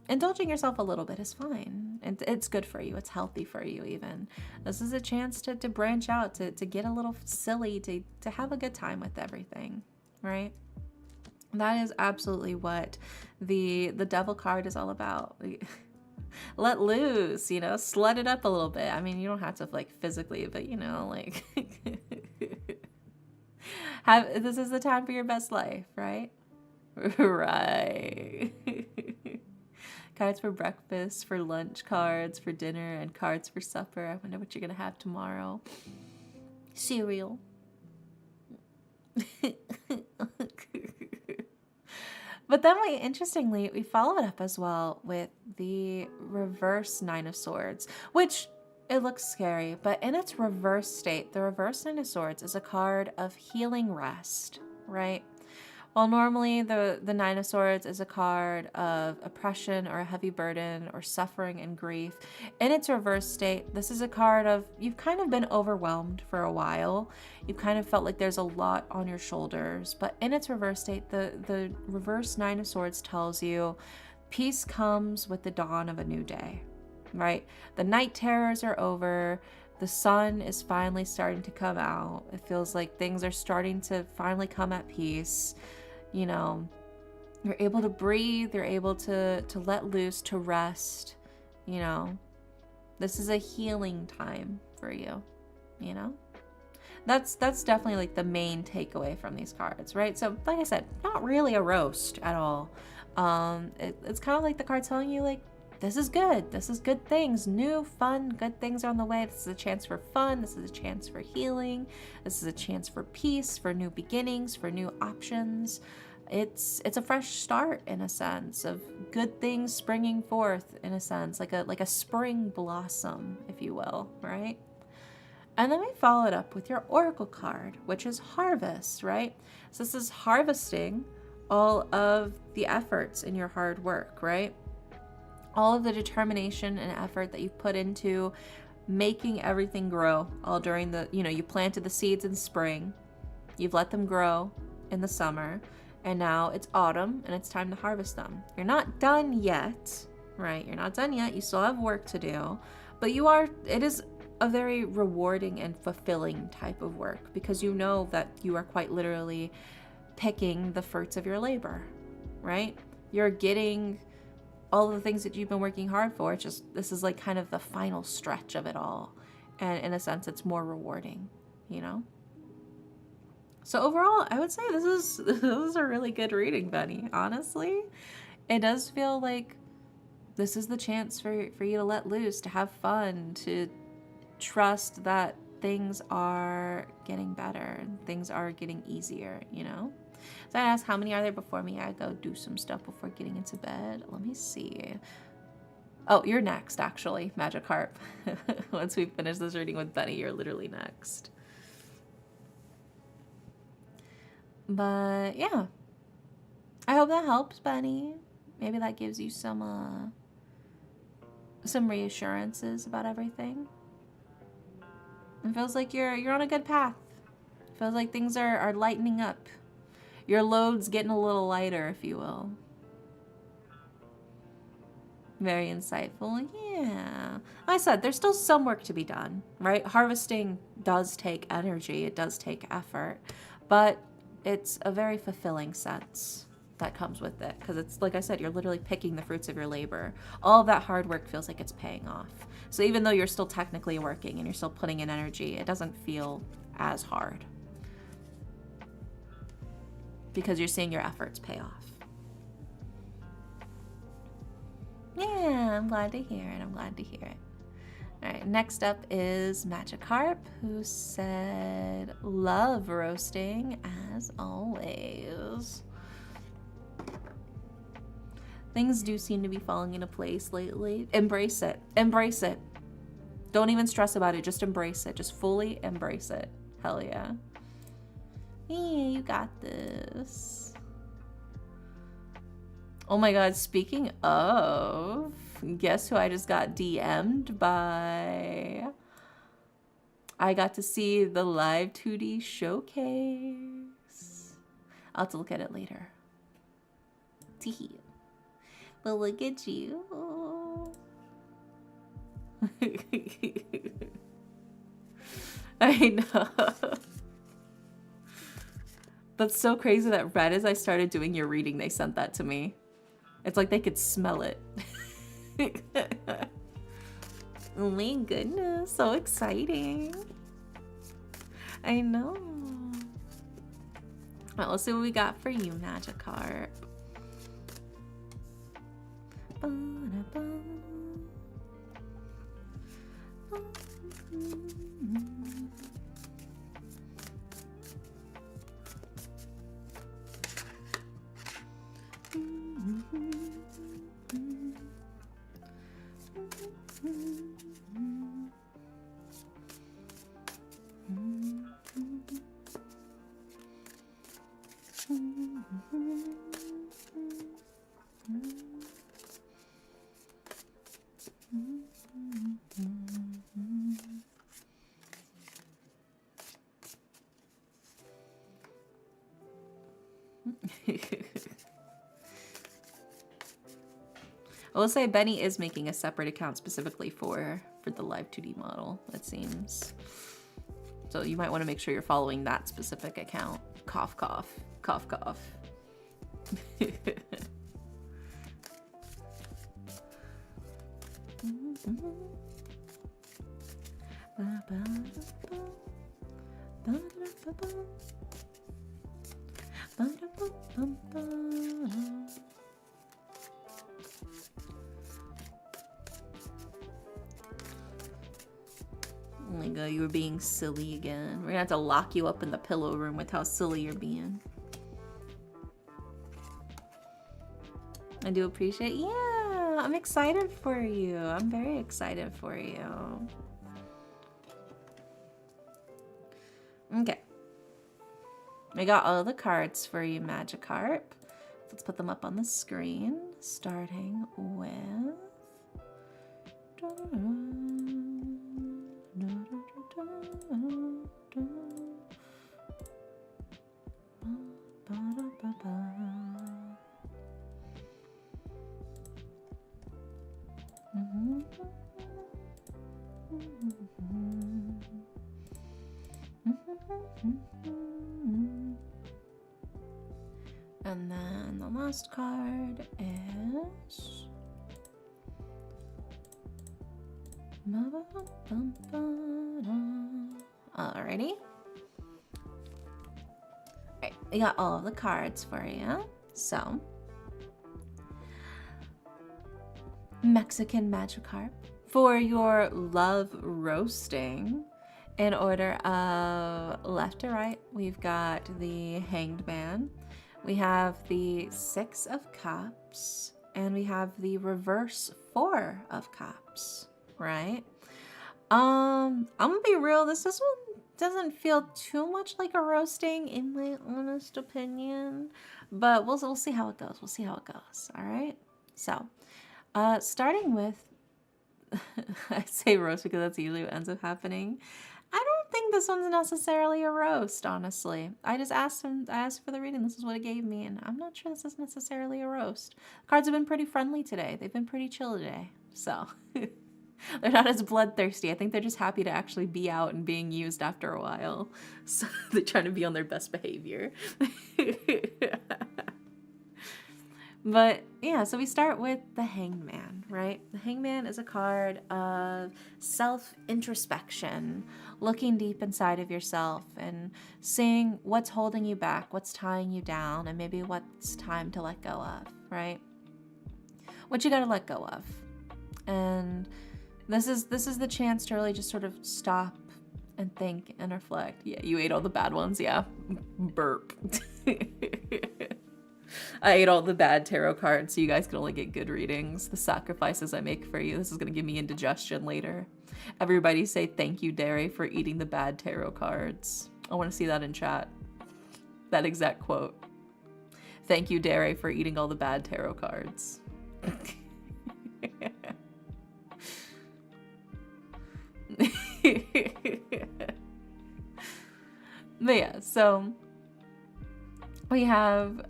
indulging yourself a little bit is fine. It's good for you. It's healthy for you even. This is a chance to branch out, to get a little silly, to have a good time with everything, right? That is absolutely what the Devil card is all about. Let loose, you know, slut it up a little bit. I mean, you don't have to like physically, but you know, like this is the time for your best life, right? Right. Cards for breakfast, for lunch, cards for dinner, and cards for supper. I wonder what you're gonna have tomorrow. Cereal. But then interestingly, we follow it up as well with the reverse Nine of Swords, which it looks scary, but in its reverse state, the reverse Nine of Swords is a card of healing rest, right? While normally the Nine of Swords is a card of oppression or a heavy burden or suffering and grief, in its reverse state, this is a card of you've kind of been overwhelmed for a while. You've kind of felt like there's a lot on your shoulders. But in its reverse state, the reverse Nine of Swords tells you peace comes with the dawn of a new day, right? The night terrors are over. The sun is finally starting to come out. It feels like things are starting to finally come at peace. You know, you're able to breathe, you're able to let loose, to rest, you know. This is a healing time for you, you know. That's definitely like the main takeaway from these cards, right? So like I said, not really a roast at all. It's kind of like the card telling you like, this is good. This is good things. New, fun, good things are on the way. This is a chance for fun. This is a chance for healing. This is a chance for peace, for new beginnings, for new options. It's a fresh start in a sense of good things springing forth in a sense, like a spring blossom, if you will, right? And then we follow it up with your Oracle card, which is Harvest, right? So this is harvesting all of the efforts in your hard work, right? All of the determination and effort that you've put into making everything grow all during you planted the seeds in spring, you've let them grow in the summer, and now it's autumn and it's time to harvest them. You're not done yet, right? You're not done yet. You still have work to do, but it is a very rewarding and fulfilling type of work because you know that you are quite literally picking the fruits of your labor, right? You're getting all the things that you've been working hard for. It's just, this is like kind of the final stretch of it all. And in a sense, it's more rewarding, you know? So overall, I would say this is a really good reading, Benny. Honestly, it does feel like this is the chance for you to let loose, to have fun, to trust that things are getting better. Things are getting easier, you know? So I asked, how many are there before me? I go do some stuff before getting into bed. Let me see. Oh, you're next, actually, Magikarp. Once we finish this reading with Benny, you're literally next. But yeah, I hope that helps, Benny. Maybe that gives you some reassurances about everything. It feels like you're on a good path. It feels like things are lightening up. Your load's getting a little lighter, if you will. Very insightful. Yeah. Like I said, there's still some work to be done, right? Harvesting does take energy. It does take effort. But it's a very fulfilling sense that comes with it. Because it's, like I said, you're literally picking the fruits of your labor. All of that hard work feels like it's paying off. So even though you're still technically working and you're still putting in energy, it doesn't feel as hard. Because you're seeing your efforts pay off. Yeah, I'm glad to hear it. I'm glad to hear it. All right, next up is Magikarp, who said, love roasting as always. Things do seem to be falling into place lately. Embrace it. Embrace it. Don't even stress about it. Just embrace it. Just fully embrace it. Hell yeah. Yeah, you got this. Oh my god, speaking of, guess who I just got DM'd by? I got to see the live 2D showcase. I'll have to look at it later. Teehee. But look at you. I know. That's so crazy that right as I started doing your reading, they sent that to me. It's like they could smell it. Oh my goodness, so exciting. I know. Well, let's see what we got for you, Magikarp. I will say Benny is making a separate account specifically for the live 2D model, it seems. So you might want to make sure you're following that specific account. Cough, cough. Cough, cough. Oh my god, you were being silly again. We're gonna have to lock you up in the pillow room with how silly you're being. I do appreciate, yeah, I'm excited for you. I'm very excited for you. Okay. I got all the cards for you, Magikarp. Let's put them up on the screen, starting with... And then the last card is... Alrighty. Alright, we got all of the cards for you. So, Mexican Magikarp, for your love roasting, In order of left to right, we've got the Hanged Man, we have the Six of Cups, and we have the reverse Four of Cups, right? I'm gonna be real, this one doesn't feel too much like a roasting in my honest opinion, but we'll see how it goes. We'll see how it goes, all right? So, starting with, I say roast because that's usually what ends up happening. I don't think this one's necessarily a roast, honestly. I asked for the reading, this is what it gave me, and I'm not sure this is necessarily a roast. Cards have been pretty friendly today. They've been pretty chill today, so they're not as bloodthirsty. I think they're just happy to actually be out and being used after a while. So they're trying to be on their best behavior. But yeah, so we start with the Hanged Man, right? The Hanged Man is a card of self-introspection, looking deep inside of yourself and seeing what's holding you back, what's tying you down, and maybe what's time to let go of, right? What you gotta let go of. And this is the chance to really just sort of stop and think and reflect. Yeah, you ate all the bad ones, yeah. Burp. I ate all the bad tarot cards, so you guys can only get good readings. The sacrifices I make for you. This is going to give me indigestion later. Everybody say thank you, Derry, for eating the bad tarot cards. I want to see that in chat. That exact quote. Thank you, Derry, for eating all the bad tarot cards. But yeah, so we have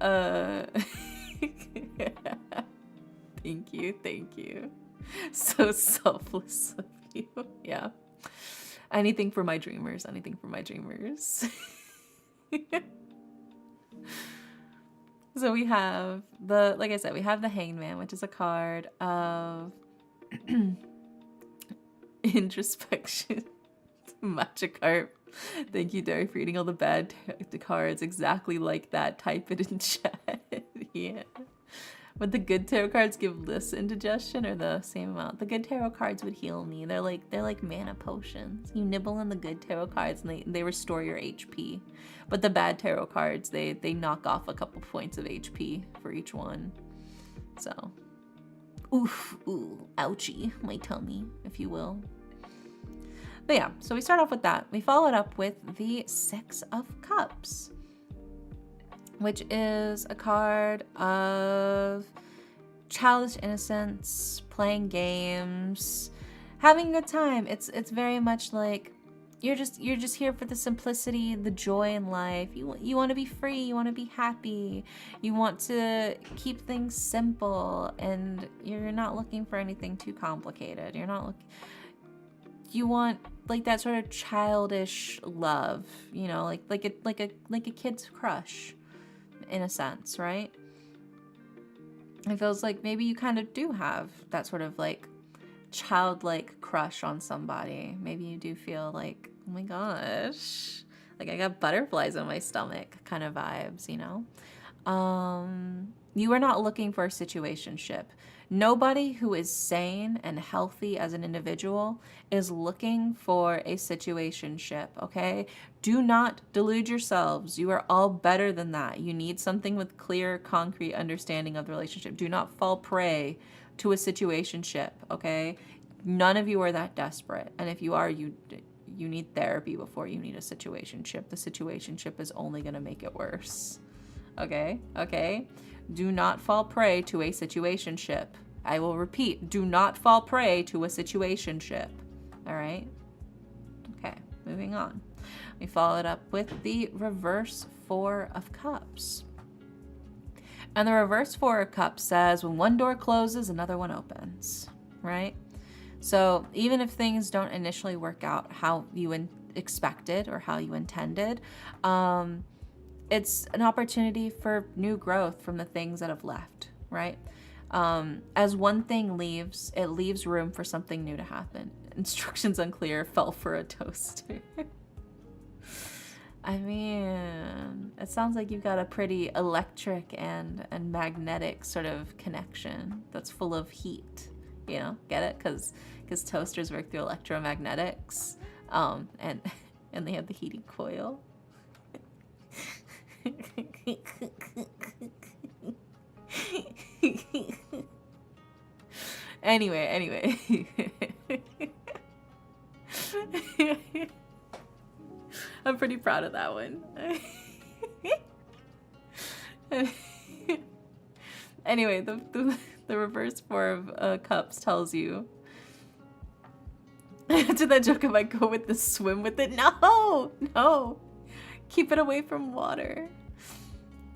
thank you. So selfless of you. Yeah. Anything for my dreamers, anything for my dreamers. So we have like I said, we have the Hanged Man, which is a card of introspection. Magikarp. Thank you, Derry, for eating all the bad cards. Exactly like that. Type it in chat. Yeah. Would the good tarot cards give less indigestion or the same amount? The good tarot cards would heal me. They're like mana potions. You nibble on the good tarot cards and they restore your HP. But the bad tarot cards, they knock off a couple points of HP for each one. So, ooh, ouchie, my tummy, if you will. But yeah, so we start off with that. We follow it up with the Six of Cups, which is a card of childish innocence, playing games, having a good time. It's very much like you're just here for the simplicity, the joy in life. You want to be free, you want to be happy, you want to keep things simple, and you're not looking for anything too complicated. You want like that sort of childish love, you know, like a kid's crush, in a sense, right? It feels like maybe you kind of do have that sort of like childlike crush on somebody. Maybe you do feel like, oh my gosh, like I got butterflies in my stomach kind of vibes, you know? You are not looking for a situationship. Nobody who is sane and healthy as an individual is looking for a situationship, okay? Do not delude yourselves. You are all better than that. You need something with clear, concrete understanding of the relationship. Do not fall prey to a situationship, okay? None of you are that desperate. And if you are, you need therapy before you need a situationship. The situationship is only going to make it worse. Okay? Okay? Do not fall prey to a situationship. I will repeat, do not fall prey to a situationship. All right? Okay, moving on. We follow it up with the reverse Four of Cups. And the reverse Four of Cups says, when one door closes, another one opens, right? So even if things don't initially work out how you expected or how you intended, it's an opportunity for new growth from the things that have left, right? As one thing leaves, it leaves room for something new to happen. Instructions unclear, fell for a toaster. I mean, it sounds like you've got a pretty electric and magnetic sort of connection that's full of heat, you know, get it? Because toasters work through electromagnetics. And And they have the heating coil. Anyway. I'm pretty proud of that one. Anyway, the reverse four of cups tells you. To that joke, if I go with the swim with it, no, keep it away from water.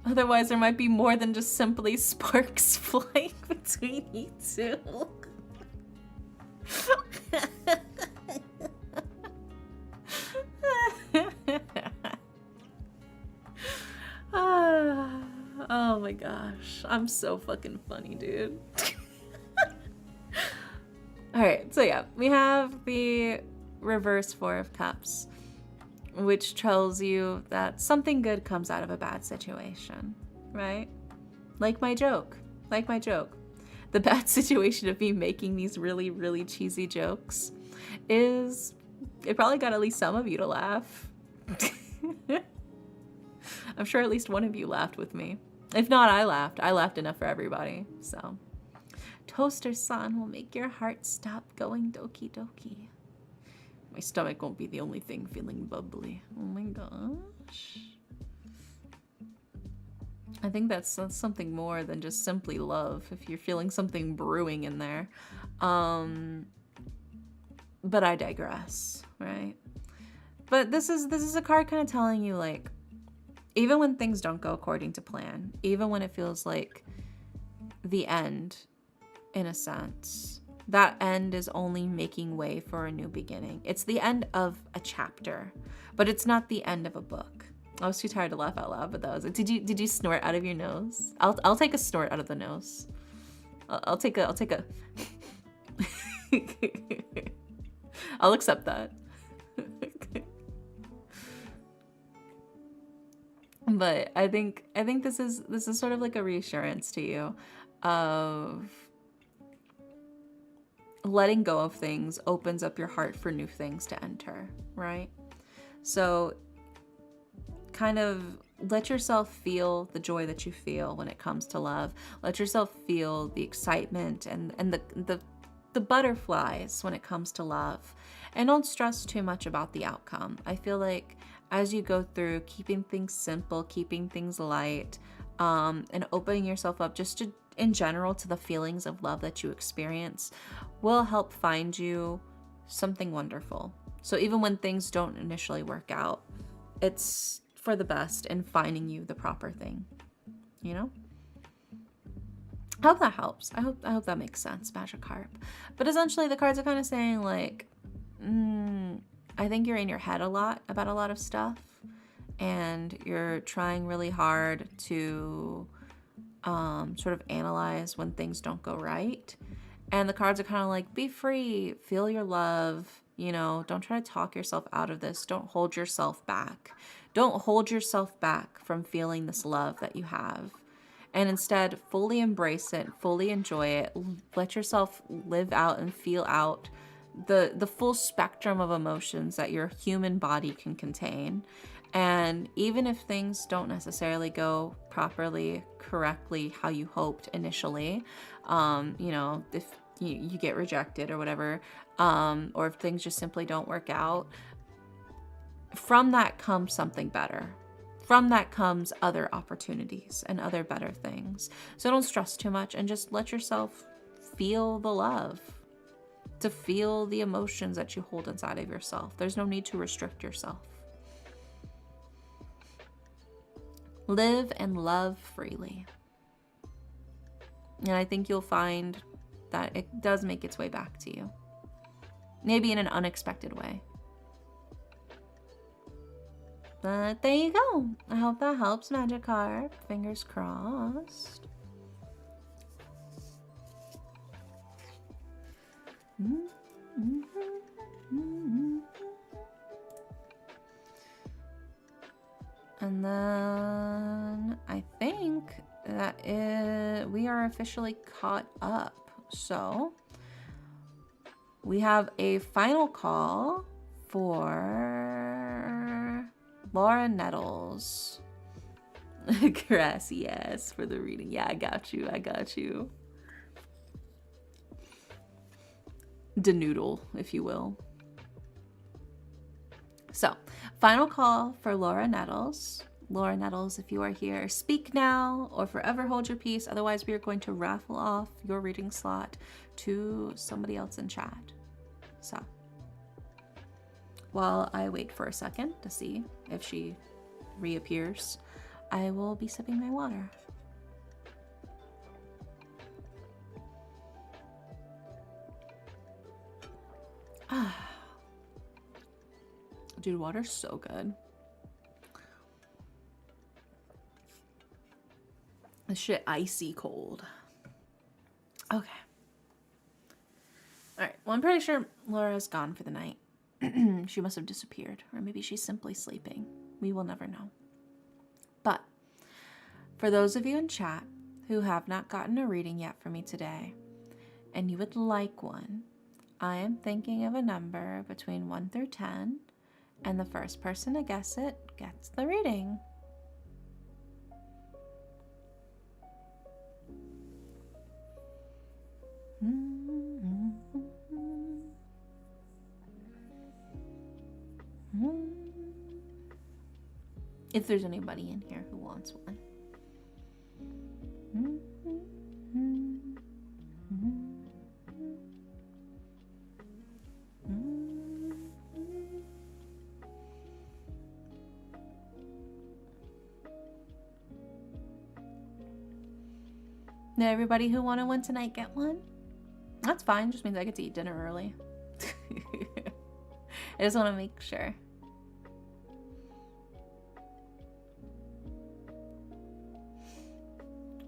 Otherwise, there might be more than just simply sparks flying between you two. Oh my gosh, I'm so fucking funny, dude. Alright, so yeah, we have the reverse four of cups, which tells you that something good comes out of a bad situation, right? Like my joke. The bad situation of me making these really, really cheesy jokes is it probably got at least some of you to laugh. I'm sure at least one of you laughed with me. If not, I laughed. I laughed enough for everybody, so. Toaster sun will make your heart stop going doki doki. My stomach won't be the only thing feeling bubbly. Oh my gosh. I think that's something more than just simply love, if you're feeling something brewing in there. But I digress, right? But this is a card kind of telling you, like, even when things don't go according to plan, even when it feels like the end, in a sense, that end is only making way for a new beginning. It's the end of a chapter, but it's not the end of a book. I was too tired to laugh out loud, but that was it. Did you snort out of your nose? I'll take a snort out of the nose. I'll take a I'll accept that. But I think this is sort of like a reassurance to you of letting go of things opens up your heart for new things to enter, right? So kind of let yourself feel the joy that you feel when it comes to love. Let yourself feel the excitement and the butterflies when it comes to love. And don't stress too much about the outcome. I feel like as you go through keeping things simple, keeping things light, and opening yourself up just to, in general, to the feelings of love that you experience will help find you something wonderful. So even when things don't initially work out, it's for the best in finding you the proper thing, you know? I hope that helps. I hope that makes sense, Magikarp. But essentially the cards are kind of saying, like, I think you're in your head a lot about a lot of stuff, and you're trying really hard to sort of analyze when things don't go right. And the cards are kind of like, be free, feel your love, you know, don't try to talk yourself out of this. Don't hold yourself back. Don't hold yourself back from feeling this love that you have. And instead, fully embrace it, fully enjoy it. Let yourself live out and feel out the full spectrum of emotions that your human body can contain. And even if things don't necessarily go properly, correctly, how you hoped initially, you know, if you get rejected or whatever, or if things just simply don't work out, from that comes something better. From that comes other opportunities and other better things. So don't stress too much and just let yourself feel the love, to feel the emotions that you hold inside of yourself. There's no need to restrict yourself. Live and love freely. And I think you'll find that it does make its way back to you. Maybe in an unexpected way. But there you go. I hope that helps, Magikarp. Fingers crossed. And then I think that we are officially caught up. So we have a final call for Laura Nettles. Grassy yes for the reading. Yeah, I got you. I got you. Denoodle, if you will. So, final call for Laura Nettles. Laura Nettles, if you are here, speak now or forever hold your peace. Otherwise, we are going to raffle off your reading slot to somebody else in chat. So, while I wait for a second to see if she reappears, I will be sipping my water. Dude, water's so good. This shit icy cold. Okay. Alright, well, I'm pretty sure Laura's gone for the night. She must have disappeared, or maybe she's simply sleeping. We will never know. But for those of you in chat who have not gotten a reading yet from me today, and you would like one, I am thinking of a number between 1 through 10, and the first person to guess it gets the reading. If there's anybody in here who wants one. Did everybody who wanted one tonight get one? That's fine, just means I get to eat dinner early. I just want to make sure.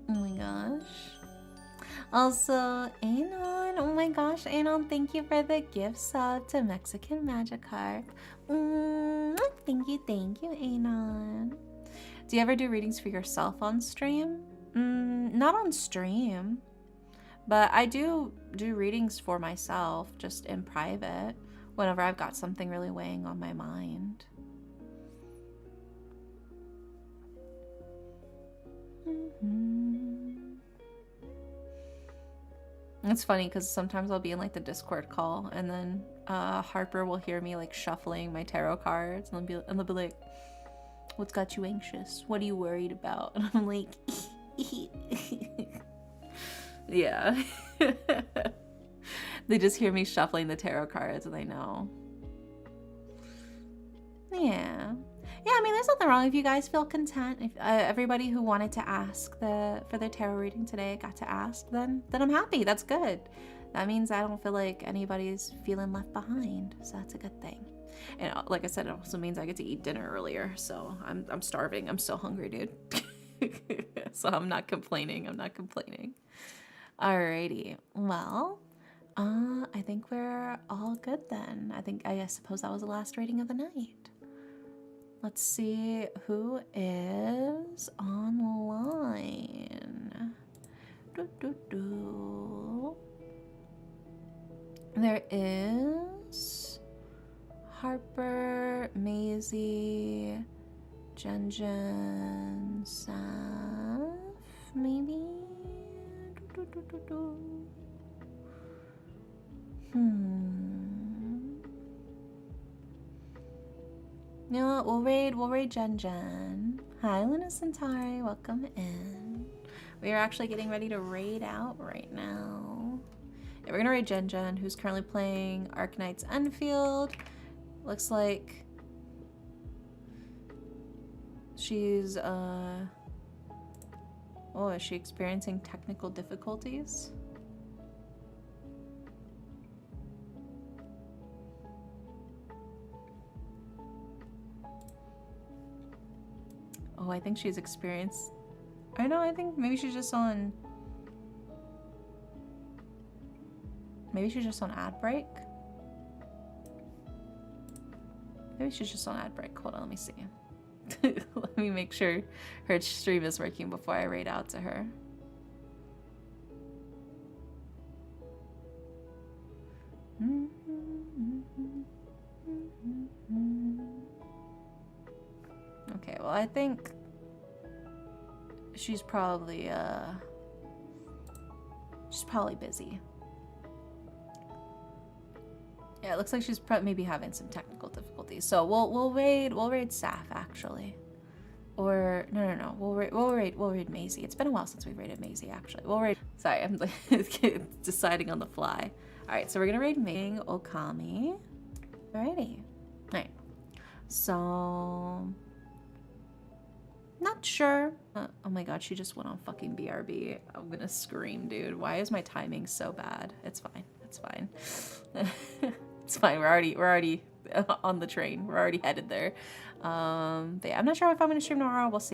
Oh my gosh. Also, Anon. Oh my gosh, Anon, thank you for the gift sub to Mexican Magikarp. Thank you, Anon. Do you ever do readings for yourself on stream? Not on stream. But I do readings for myself, just in private, whenever I've got something really weighing on my mind. It's funny because sometimes I'll be in like the Discord call, and then Harper will hear me like shuffling my tarot cards, and they'll be like, "What's got you anxious? What are you worried about?" And I'm like, yeah. They just hear me shuffling the tarot cards and they know. Yeah. Yeah, I mean, there's nothing wrong if you guys feel content. If everybody who wanted to ask for their tarot reading today got to ask, then I'm happy. That's good. That means I don't feel like anybody's feeling left behind. So that's a good thing. And like I said, it also means I get to eat dinner earlier. So I'm starving. I'm so hungry, dude. So I'm not complaining. Alrighty. Well, I think we're all good then. I suppose that was the last reading of the night. Let's see who is online. There is Harper, Maisie, Jen, Saf, maybe? You know what? We'll raid Jen. Hi, Luna Centauri. Welcome in. We are actually getting ready to raid out right now. Yeah, we're gonna raid Jen, who's currently playing Arknights Enfield. Looks like she's oh, is she experiencing technical difficulties? Oh, I think she's experienced... I know, I think maybe she's just on... Maybe she's just on ad break? Maybe she's just on ad break. Hold on, let me see. Let me make sure her stream is working before I raid out to her. Okay, well, I think she's probably busy. Yeah, it looks like she's maybe having some technical difficulties. So we'll raid Saf actually, or no. We'll raid Maisie. It's been a while since we've raided Maisie actually. We'll raid. Sorry, I'm deciding on the fly. All right, so we're gonna raid Ming Okami. Alrighty. All right. So not sure. Oh my god, she just went on fucking BRB. I'm gonna scream, dude. Why is my timing so bad? It's fine. It's fine. It's fine. We're already on the train. We're already headed there. But yeah, I'm not sure if I'm gonna stream tomorrow. We'll see.